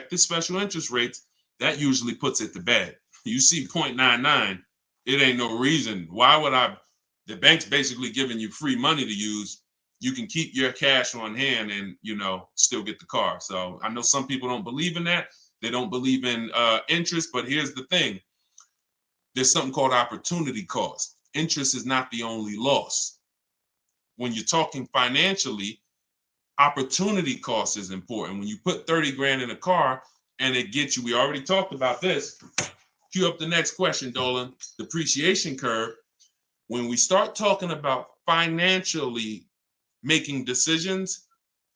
the special interest rates, that usually puts it to bed. You see 0.99, it ain't no reason. Why would the bank's basically giving you free money to use. You can keep your cash on hand and still get the car. So I know some people don't believe in that. They don't believe in interest, but here's the thing. There's something called opportunity cost. Interest is not the only loss. When you're talking financially, opportunity cost is important. When you put 30 grand in a car and it gets you, we already talked about this. Cue up the next question, Dolan. Depreciation curve. When we start talking about financially making decisions,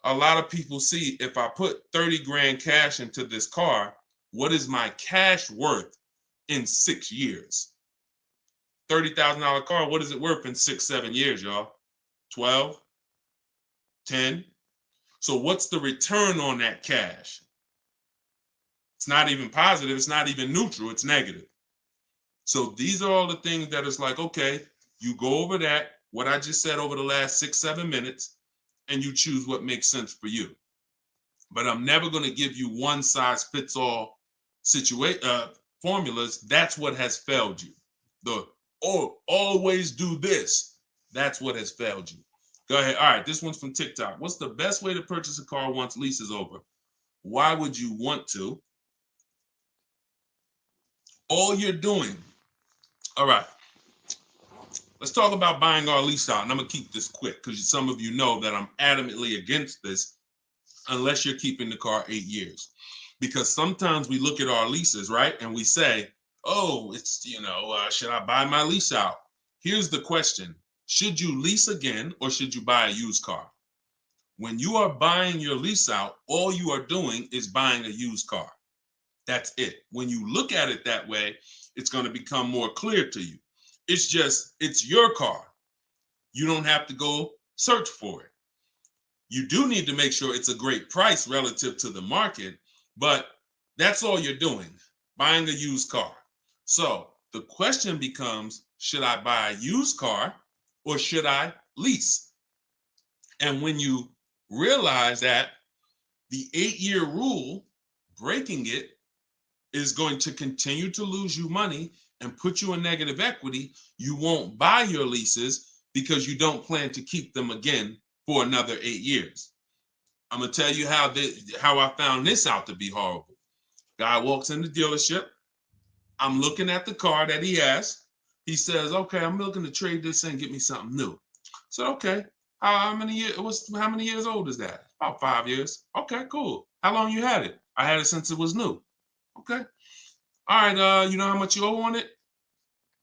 a lot of people see, if I put 30 grand cash into this car, what is my cash worth in 6 years? $30,000 car, what is it worth in 6, 7 years, y'all? 12, 10. So what's the return on that cash? It's not even positive. It's not even neutral. It's negative. So these are all the things that is like, okay, you go over that, what I just said over the last 6, 7 minutes, and you choose what makes sense for you. But I'm never going to give you one size fits all formulas. That's what has failed you. Always do this. That's what has failed you. Go ahead. All right, this one's from TikTok. What's the best way to purchase a car once lease is over? Why would you want to? All you're doing. All right. Let's talk about buying our lease out. And I'm going to keep this quick because some of you know that I'm adamantly against this unless you're keeping the car 8 years. Because sometimes we look at our leases, right? And we say, oh, it's, should I buy my lease out? Here's the question. Should you lease again or should you buy a used car? When you are buying your lease out, all you are doing is buying a used car. That's it. When you look at it that way, it's going to become more clear to you. It's your car. You don't have to go search for it. You do need to make sure it's a great price relative to the market, but that's all you're doing, buying a used car. So the question becomes, should I buy a used car or should I lease? And when you realize that the 8-year rule, breaking it, is going to continue to lose you money and put you in negative equity, you won't buy your leases because you don't plan to keep them again for another 8 years. I'm going to tell you how I found this out to be horrible. Guy walks in the dealership. I'm looking at the car that he has. He says, okay, I'm looking to trade this in and get me something new. So, okay, how many years old is that? About 5 years. Okay, cool. How long you had it? I had it since it was new. Okay. All right, you know how much you owe on it?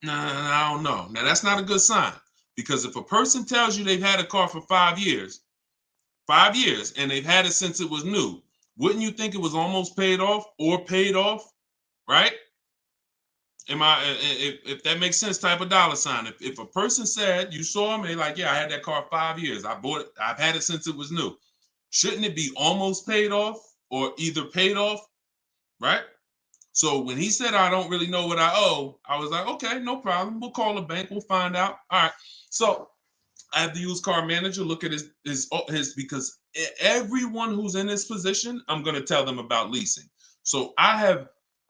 Nah, I don't know. Now, that's not a good sign, because if a person tells you they've had a car for 5 years, and they've had it since it was new, wouldn't you think it was almost paid off or paid off, right? If that makes sense, type of dollar sign. If a person said, you saw me, like, yeah, I had that car 5 years. I bought it. I've had it since it was new. Shouldn't it be almost paid off or either paid off, right? So when he said, I don't really know what I owe, I was like, okay, no problem. We'll call the bank. We'll find out. All right. So I have the used car manager look at his because everyone who's in this position, I'm going to tell them about leasing. So I'm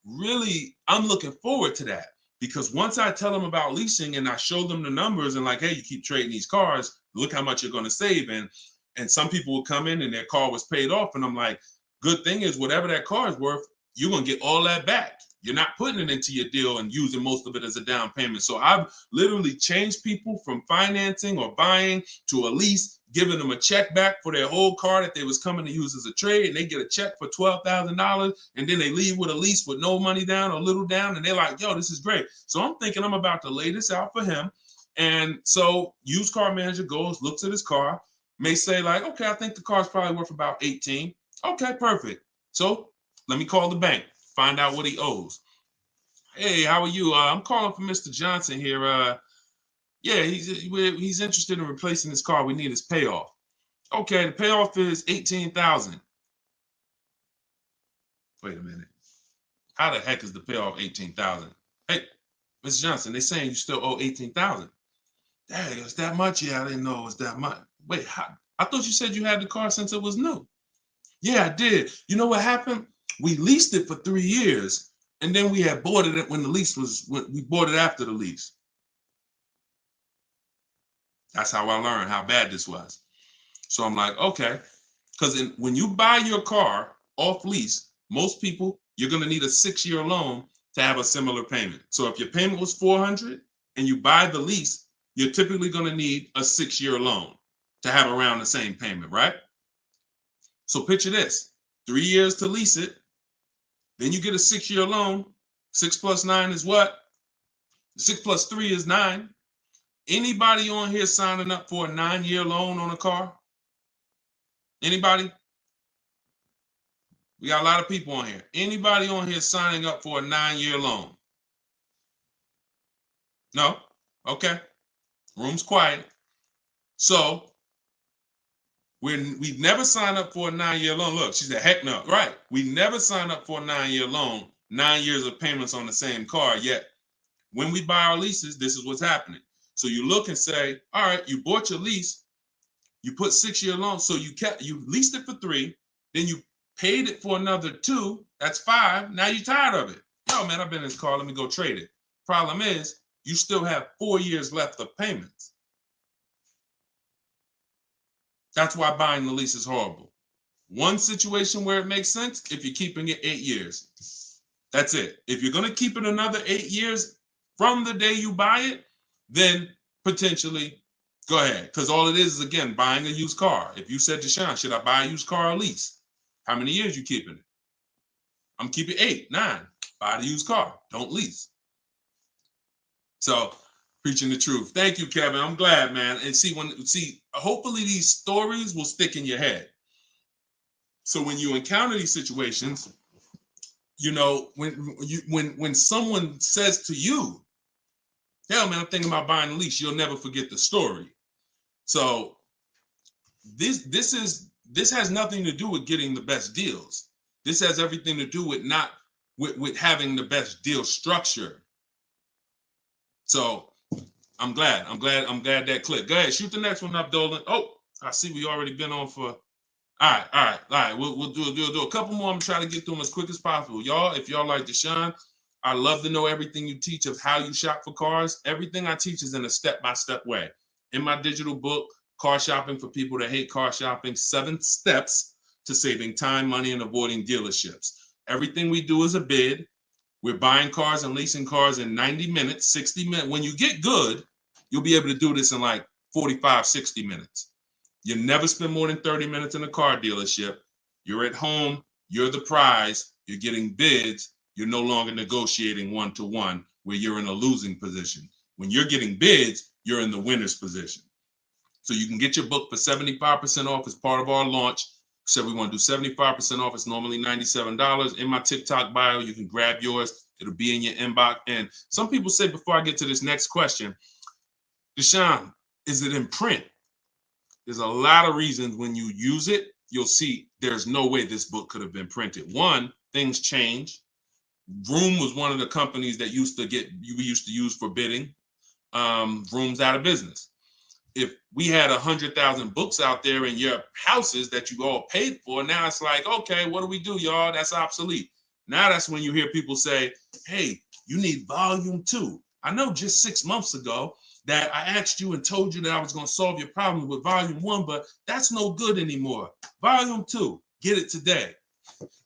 looking forward to that, because once I tell them about leasing and I show them the numbers and like, hey, you keep trading these cars, look how much you're going to save. And some people will come in and their car was paid off. And I'm like, good thing is whatever that car is worth, you're going to get all that back. You're not putting it into your deal and using most of it as a down payment. So I've literally changed people from financing or buying to a lease, giving them a check back for their whole car that they was coming to use as a trade, and they get a check for $12,000, and then they leave with a lease with no money down or little down, and they're like, yo, this is great. So I'm thinking I'm about to lay this out for him. And so used car manager goes, looks at his car, may say like, okay, I think the car's probably worth about 18. Okay, perfect. So let me call the bank, find out what he owes. Hey, how are you? I'm calling for Mr. Johnson here. Yeah, he's interested in replacing his car. We need his payoff. Okay, the payoff is 18,000. Wait a minute. How the heck is the payoff 18,000? Hey, Mr. Johnson, they're saying you still owe 18,000. Dang, it's that much? Yeah, I didn't know it was that much. Wait, I thought you said you had the car since it was new. Yeah, I did. You know what happened? We leased it for 3 years, and then we had bought it when we bought it after the lease. That's how I learned how bad this was. So I'm like, okay, because when you buy your car off lease, most people, you're going to need a 6-year loan to have a similar payment. So if your payment was $400 and you buy the lease, you're typically going to need a 6-year loan to have around the same payment, right? So picture this, 3 years to lease it, then you get a 6-year loan. 6 plus 9 is what? 6 plus 3 is 9. Anybody on here signing up for a 9-year loan on a car? Anybody? We got a lot of people on here. Anybody on here signing up for a 9-year loan? No? Okay. Room's quiet. So we've never signed up for a 9-year loan. Look, she said, heck no. Right. We never signed up for a 9-year loan, 9 years of payments on the same car. Yet when we buy our leases, this is what's happening. So you look and say, all right, you bought your lease, you put 6-year loan, so you leased it for 3, then you paid it for another 2, that's 5. Now you're tired of it. Yo, man, I've been in this car, let me go trade it. Problem is, you still have 4 years left of payments. That's why buying the lease is horrible. One situation where it makes sense, if you're keeping it 8 years. That's it. If you're going to keep it another 8 years from the day you buy it, then potentially go ahead. Because all it is again, buying a used car. If you said to Sean, should I buy a used car or lease? How many years you keeping it? I'm keeping 8, 9. Buy the used car. Don't lease. So preaching the truth. Thank you, Kevin. I'm glad, man. And hopefully these stories will stick in your head. So when you encounter these situations, you know, when someone says to you, hell, man, I'm thinking about buying a lease, you'll never forget the story. So this has nothing to do with getting the best deals. This has everything to do with having the best deal structure. So I'm glad that clicked. Go ahead, shoot the next one up, Dolan. Oh, I see we already been on for. All right. We'll do a couple more. I'm trying to get through them as quick as possible. Y'all, if y'all like Deshone, I love to know everything you teach of how you shop for cars. Everything I teach is in a step-by-step way. In my digital book, Car Shopping for People That Hate Car Shopping, 7 Steps to Saving Time, Money, and Avoiding Dealerships. Everything we do is a bid. We're buying cars and leasing cars in 90 minutes, 60 minutes. When you get good, you'll be able to do this in like 45, 60 minutes. You never spend more than 30 minutes in a car dealership. You're at home. You're the prize. You're getting bids. You're no longer negotiating one-to-one where you're in a losing position. When you're getting bids, you're in the winner's position. So you can get your book for 75% off as part of our launch. So we want to do 75% off. It's normally $97. In my TikTok bio, you can grab yours. It'll be in your inbox. And some people say, before I get to this next question, Deshone, is it in print? There's a lot of reasons when you use it, you'll see there's no way this book could have been printed. One, things change. Vroom was one of the companies that we used to use for bidding. Vroom's out of business. if we had 100,000 books out there in your houses that you all paid for, now it's like, okay, what do we do, y'all? That's obsolete. Now that's when you hear people say, hey, you need volume 2. I know just 6 months ago that I asked you and told you that I was going to solve your problem with volume 1, but that's no good anymore. Volume 2, get it today.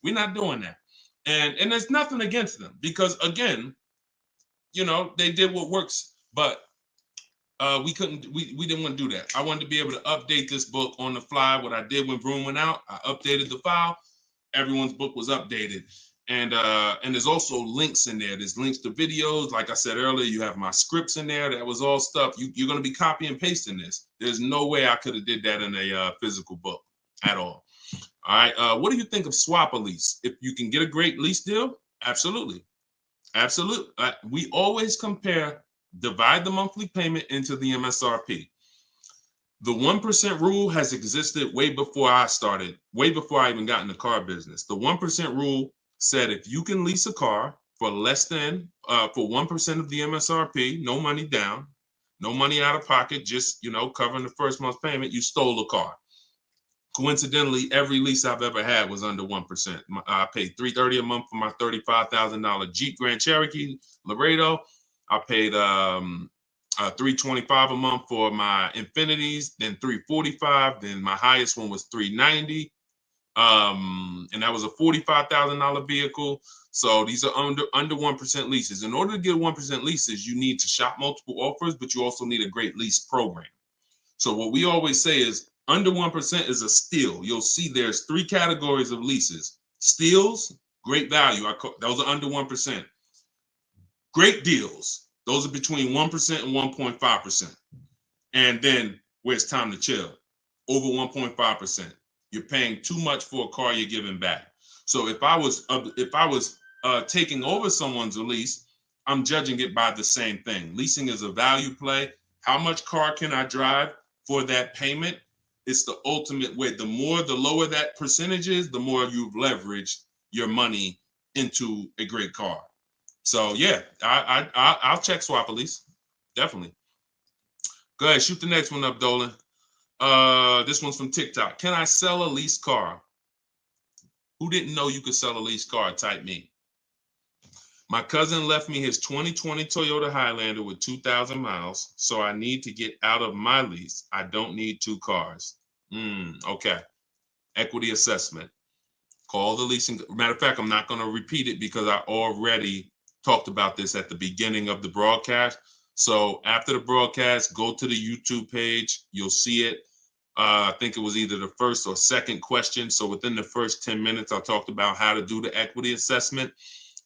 We're not doing that. And there's nothing against them because, again, they did what works, but we didn't want to do that. I wanted to be able to update this book on the fly. What I did when Broom went out, I updated the file. Everyone's book was updated. And there's also links in there. There's links to videos. Like I said earlier, you have my scripts in there. That was all stuff. You're going to be copy and pasting this. There's no way I could have did that in a physical book at all. All right. What do you think of swap a lease? If you can get a great lease deal, absolutely. Absolutely. We always compare, divide the monthly payment into the MSRP. The 1% rule has existed way before I started, way before I even got in the car business. The 1% rule said if you can lease a car for less than, for 1% of the MSRP, no money down, no money out of pocket, just, covering the first month's payment, you stole a car. Coincidentally, every lease I've ever had was under 1%. I paid $330 a month for my $35,000 Jeep Grand Cherokee Laredo. I paid $325 a month for my Infinities, then $345. Then my highest one was $390. And that was a $45,000 vehicle. So these are under 1% leases. In order to get 1% leases, you need to shop multiple offers, but you also need a great lease program. So what we always say is under 1% is a steal. You'll see there's 3 categories of leases. Steals, great value. Those are under 1%. Great deals. Those are between 1% and 1.5%. And then where it's time to chill, over 1.5%. You're paying too much for a car you're giving back. So if I was taking over someone's lease, I'm judging it by the same thing. Leasing is a value play. How much car can I drive for that payment? It's the ultimate way. The lower that percentage is, the more you've leveraged your money into a great car. So yeah, I'll check swap a lease, definitely. Go ahead, shoot the next one up, Dolan. This one's from TikTok. Can I sell a leased car? Who didn't know you could sell a leased car? Type me. My cousin left me his 2020 Toyota Highlander with 2,000 miles, so I need to get out of my lease. I don't need 2 cars. Okay. Equity assessment. Call the leasing. Matter of fact, I'm not going to repeat it because I already talked about this at the beginning of the broadcast. So after the broadcast, go to the YouTube page. You'll see it. I think it was either the first or second question. So within the first 10 minutes, I talked about how to do the equity assessment.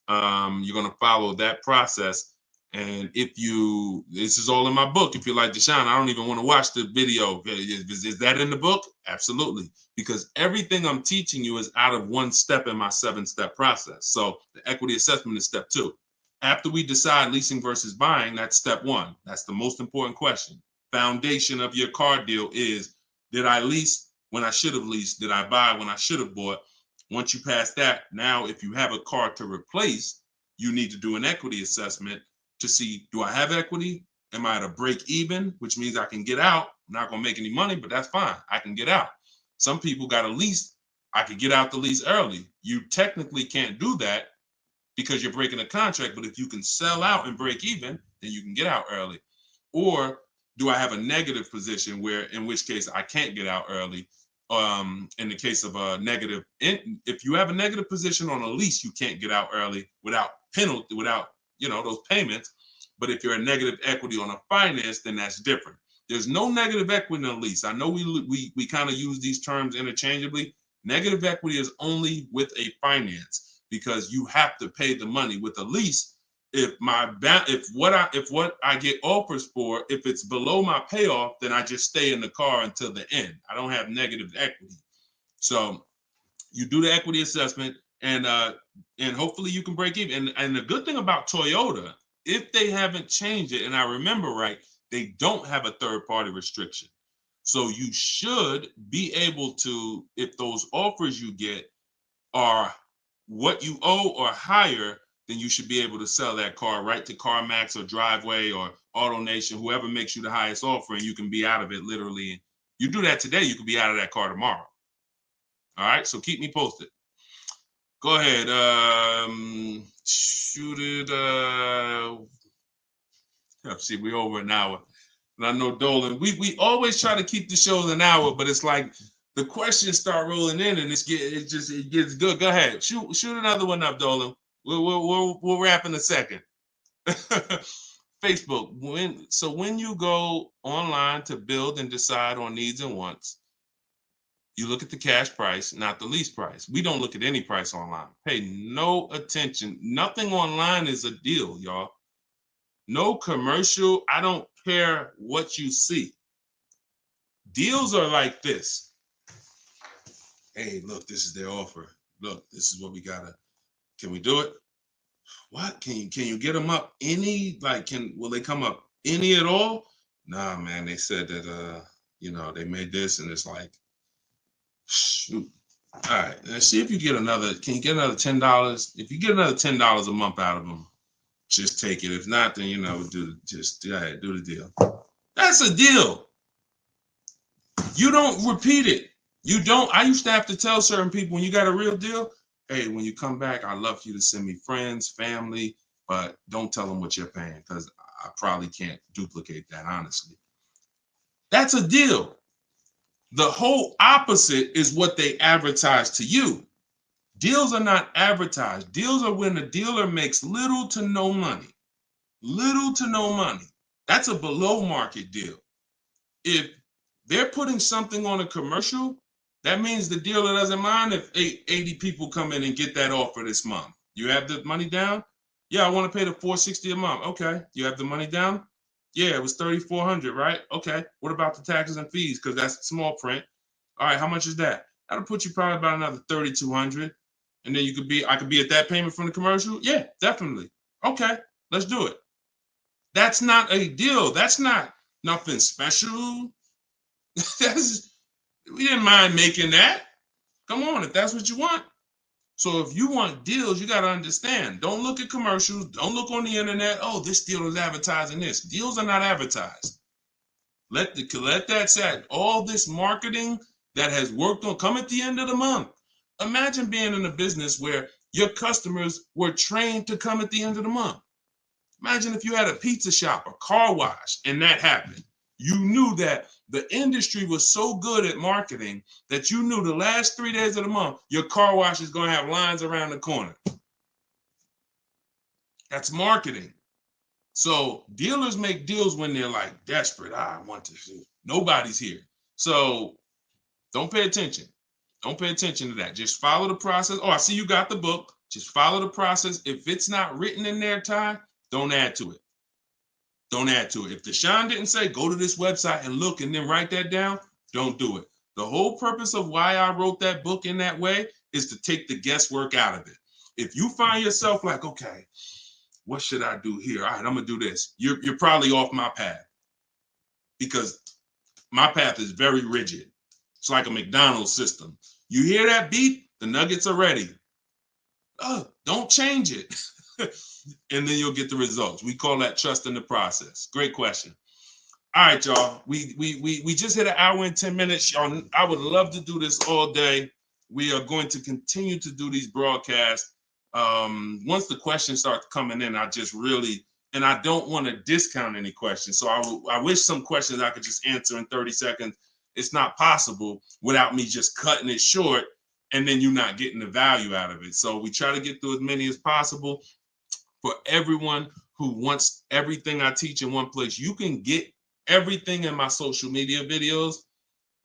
You're going to follow that process. And this is all in my book. If you're like, Deshone, I don't even want to watch the video. Is that in the book? Absolutely. Because everything I'm teaching you is out of 1 step in my 7-step process. So the equity assessment is step 2. After we decide leasing versus buying, that's step 1. That's the most important question. Foundation of your car deal is, did I lease when I should have leased? Did I buy when I should have bought? Once you pass that, now if you have a car to replace, you need to do an equity assessment to see, do I have equity? Am I at a break even, which means I can get out? I'm not going to make any money, but that's fine. I can get out. Some people got a lease. I could get out the lease early. You technically can't do that because you're breaking a contract, but if you can sell out and break even, then you can get out early. Or do I have a negative position in which case I can't get out early? In the case of a negative, if you have a negative position on a lease, you can't get out early without penalty, without those payments. But if you're a negative equity on a finance, then that's different. There's no negative equity in a lease. I know we kind of use these terms interchangeably. Negative equity is only with a finance because you have to pay the money. With a lease, if what I get offers for, if it's below my payoff, then I just stay in the car until the end. I don't have negative equity. So you do the equity assessment, and hopefully you can break even. And the good thing about Toyota, if they haven't changed it, and I remember right, they don't have a third-party restriction. So you should be able to, if those offers you get are what you owe or higher, then you should be able to sell that car right to CarMax or Driveway or AutoNation, whoever makes you the highest offer, and you can be out of it literally. You do that today, you could be out of that car tomorrow. All right, so keep me posted. Go ahead. Shoot it. See, we're over an hour. And I know Dolan, we always try to keep the shows an hour, but it's like the questions start rolling in and it gets good. Go ahead. Shoot another one up, Dolan. We'll wrap in a second. Facebook. When you go online to build and decide on needs and wants, you look at the cash price, not the lease price. We don't look at any price online. Pay no attention. Nothing online is a deal, y'all. No commercial. I don't care what you see. Deals are like this. Hey, look, this is their offer. Look, this is what we gotta. Can we do it? What? Can you get them up any? Like, will they come up any at all? Nah, man. They said that they made this, and it's like, shoot. All right, let's see if you get another. Can you get another $10? If you get another $10 a month out of them, just take it. If not, then do the deal. That's a deal. You don't repeat it. You don't. I used to have to tell certain people, when you got a real deal, hey, when you come back, I'd love for you to send me friends, family, but don't tell them what you're paying, because I probably can't duplicate that, honestly. That's a deal. The whole opposite is what they advertise to you. Deals are not advertised. Deals are when the dealer makes little to no money. Little to no money. That's a below market deal. If they're putting something on a commercial, that means the dealer doesn't mind if 80 people come in and get that offer this month. You have the money down? Yeah, I want to pay the $460 a month. Okay. You have the money down? Yeah, it was $3,400, right? Okay. What about the taxes and fees? Because that's small print. All right, how much is that? That'll put you probably about another $3,200. And then I could be at that payment from the commercial? Yeah, definitely. Okay, let's do it. That's not a deal. That's not nothing special. We didn't mind making that. Come on, if that's what you want. So if you want deals, you got to understand. Don't look at commercials. Don't look on the internet. Oh, this deal is advertising this. Deals are not advertised. Let that set. All this marketing that has worked on, come at the end of the month. Imagine being in a business where your customers were trained to come at the end of the month. Imagine if you had a pizza shop, a car wash, and that happened. You knew that the industry was so good at marketing that you knew the last 3 days of the month, your car wash is going to have lines around the corner. That's marketing. So dealers make deals when they're like desperate. I want to see. Nobody's here. So don't pay attention. Don't pay attention to that. Just follow the process. Oh, I see you got the book. Just follow the process. If it's not written in there, Ty, don't add to it. Don't add to it. If Deshone didn't say, go to this website and look and then write that down, don't do it. The whole purpose of why I wrote that book in that way is to take the guesswork out of it. If you find yourself like, okay, what should I do here? All right, I'm going to do this. You're probably off my path, because my path is very rigid. It's like a McDonald's system. You hear that beep, the nuggets are ready. Oh, don't change it. And then you'll get the results. We call that trust in the process. Great question. All right, y'all. We just hit an hour and 10 minutes. Y'all, I would love to do this all day. We are going to continue to do these broadcasts. Once the questions start coming in, I don't want to discount any questions. So I wish some questions I could just answer in 30 seconds. It's not possible without me just cutting it short and then you not getting the value out of it. So we try to get through as many as possible. For everyone who wants everything I teach in one place, you can get everything in my social media videos.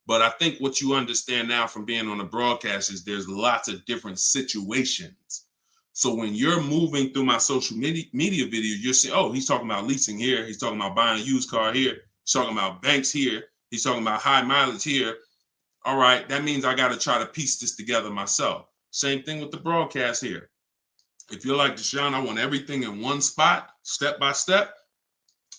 But I think what you understand now from being on the broadcast is there's lots of different situations. So when you're moving through my social media video, you're saying, oh, he's talking about leasing here. He's talking about buying a used car here. He's talking about banks here. He's talking about high mileage here. All right, that means I got to try to piece this together myself. Same thing with the broadcast here. If you're like Deshone, I want everything in one spot, step by step.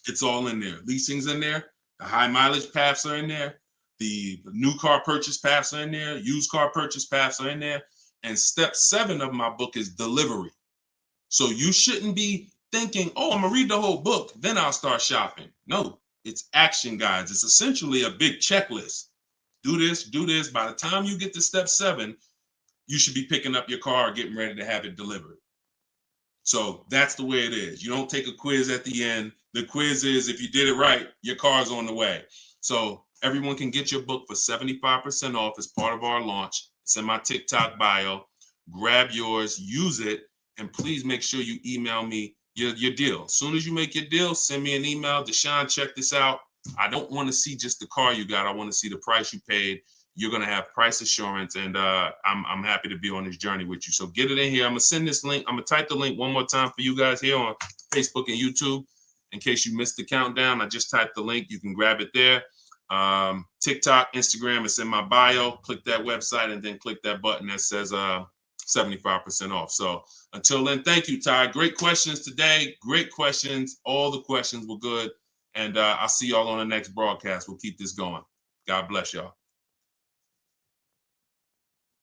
It's all in there. Leasing's in there. The high mileage paths are in there. The new car purchase paths are in there. Used car purchase paths are in there. And step 7 of my book is delivery. So you shouldn't be thinking, oh, I'm gonna read the whole book, then I'll start shopping. No, it's action guides. It's essentially a big checklist. Do this, do this. By the time you get to step 7, you should be picking up your car, getting ready to have it delivered. So that's the way it is. You don't take a quiz at the end. The quiz is, if you did it right, your car's on the way. So everyone can get your book for 75% off as part of our launch. It's in my TikTok bio. Grab yours, use it, and please make sure you email me your deal. As soon as you make your deal, send me an email. Deshone, check this out. I don't want to see just the car you got. I want to see the price you paid. You're going to have price assurance, and I'm happy to be on this journey with you. So get it in here. I'm going to send this link. I'm going to type the link one more time for you guys here on Facebook and YouTube. In case you missed the countdown, I just typed the link. You can grab it there. TikTok, Instagram, it's in my bio. Click that website and then click that button that says 75% off. So until then, thank you, Ty. Great questions today. Great questions. All the questions were good. And I'll see y'all on the next broadcast. We'll keep this going. God bless y'all.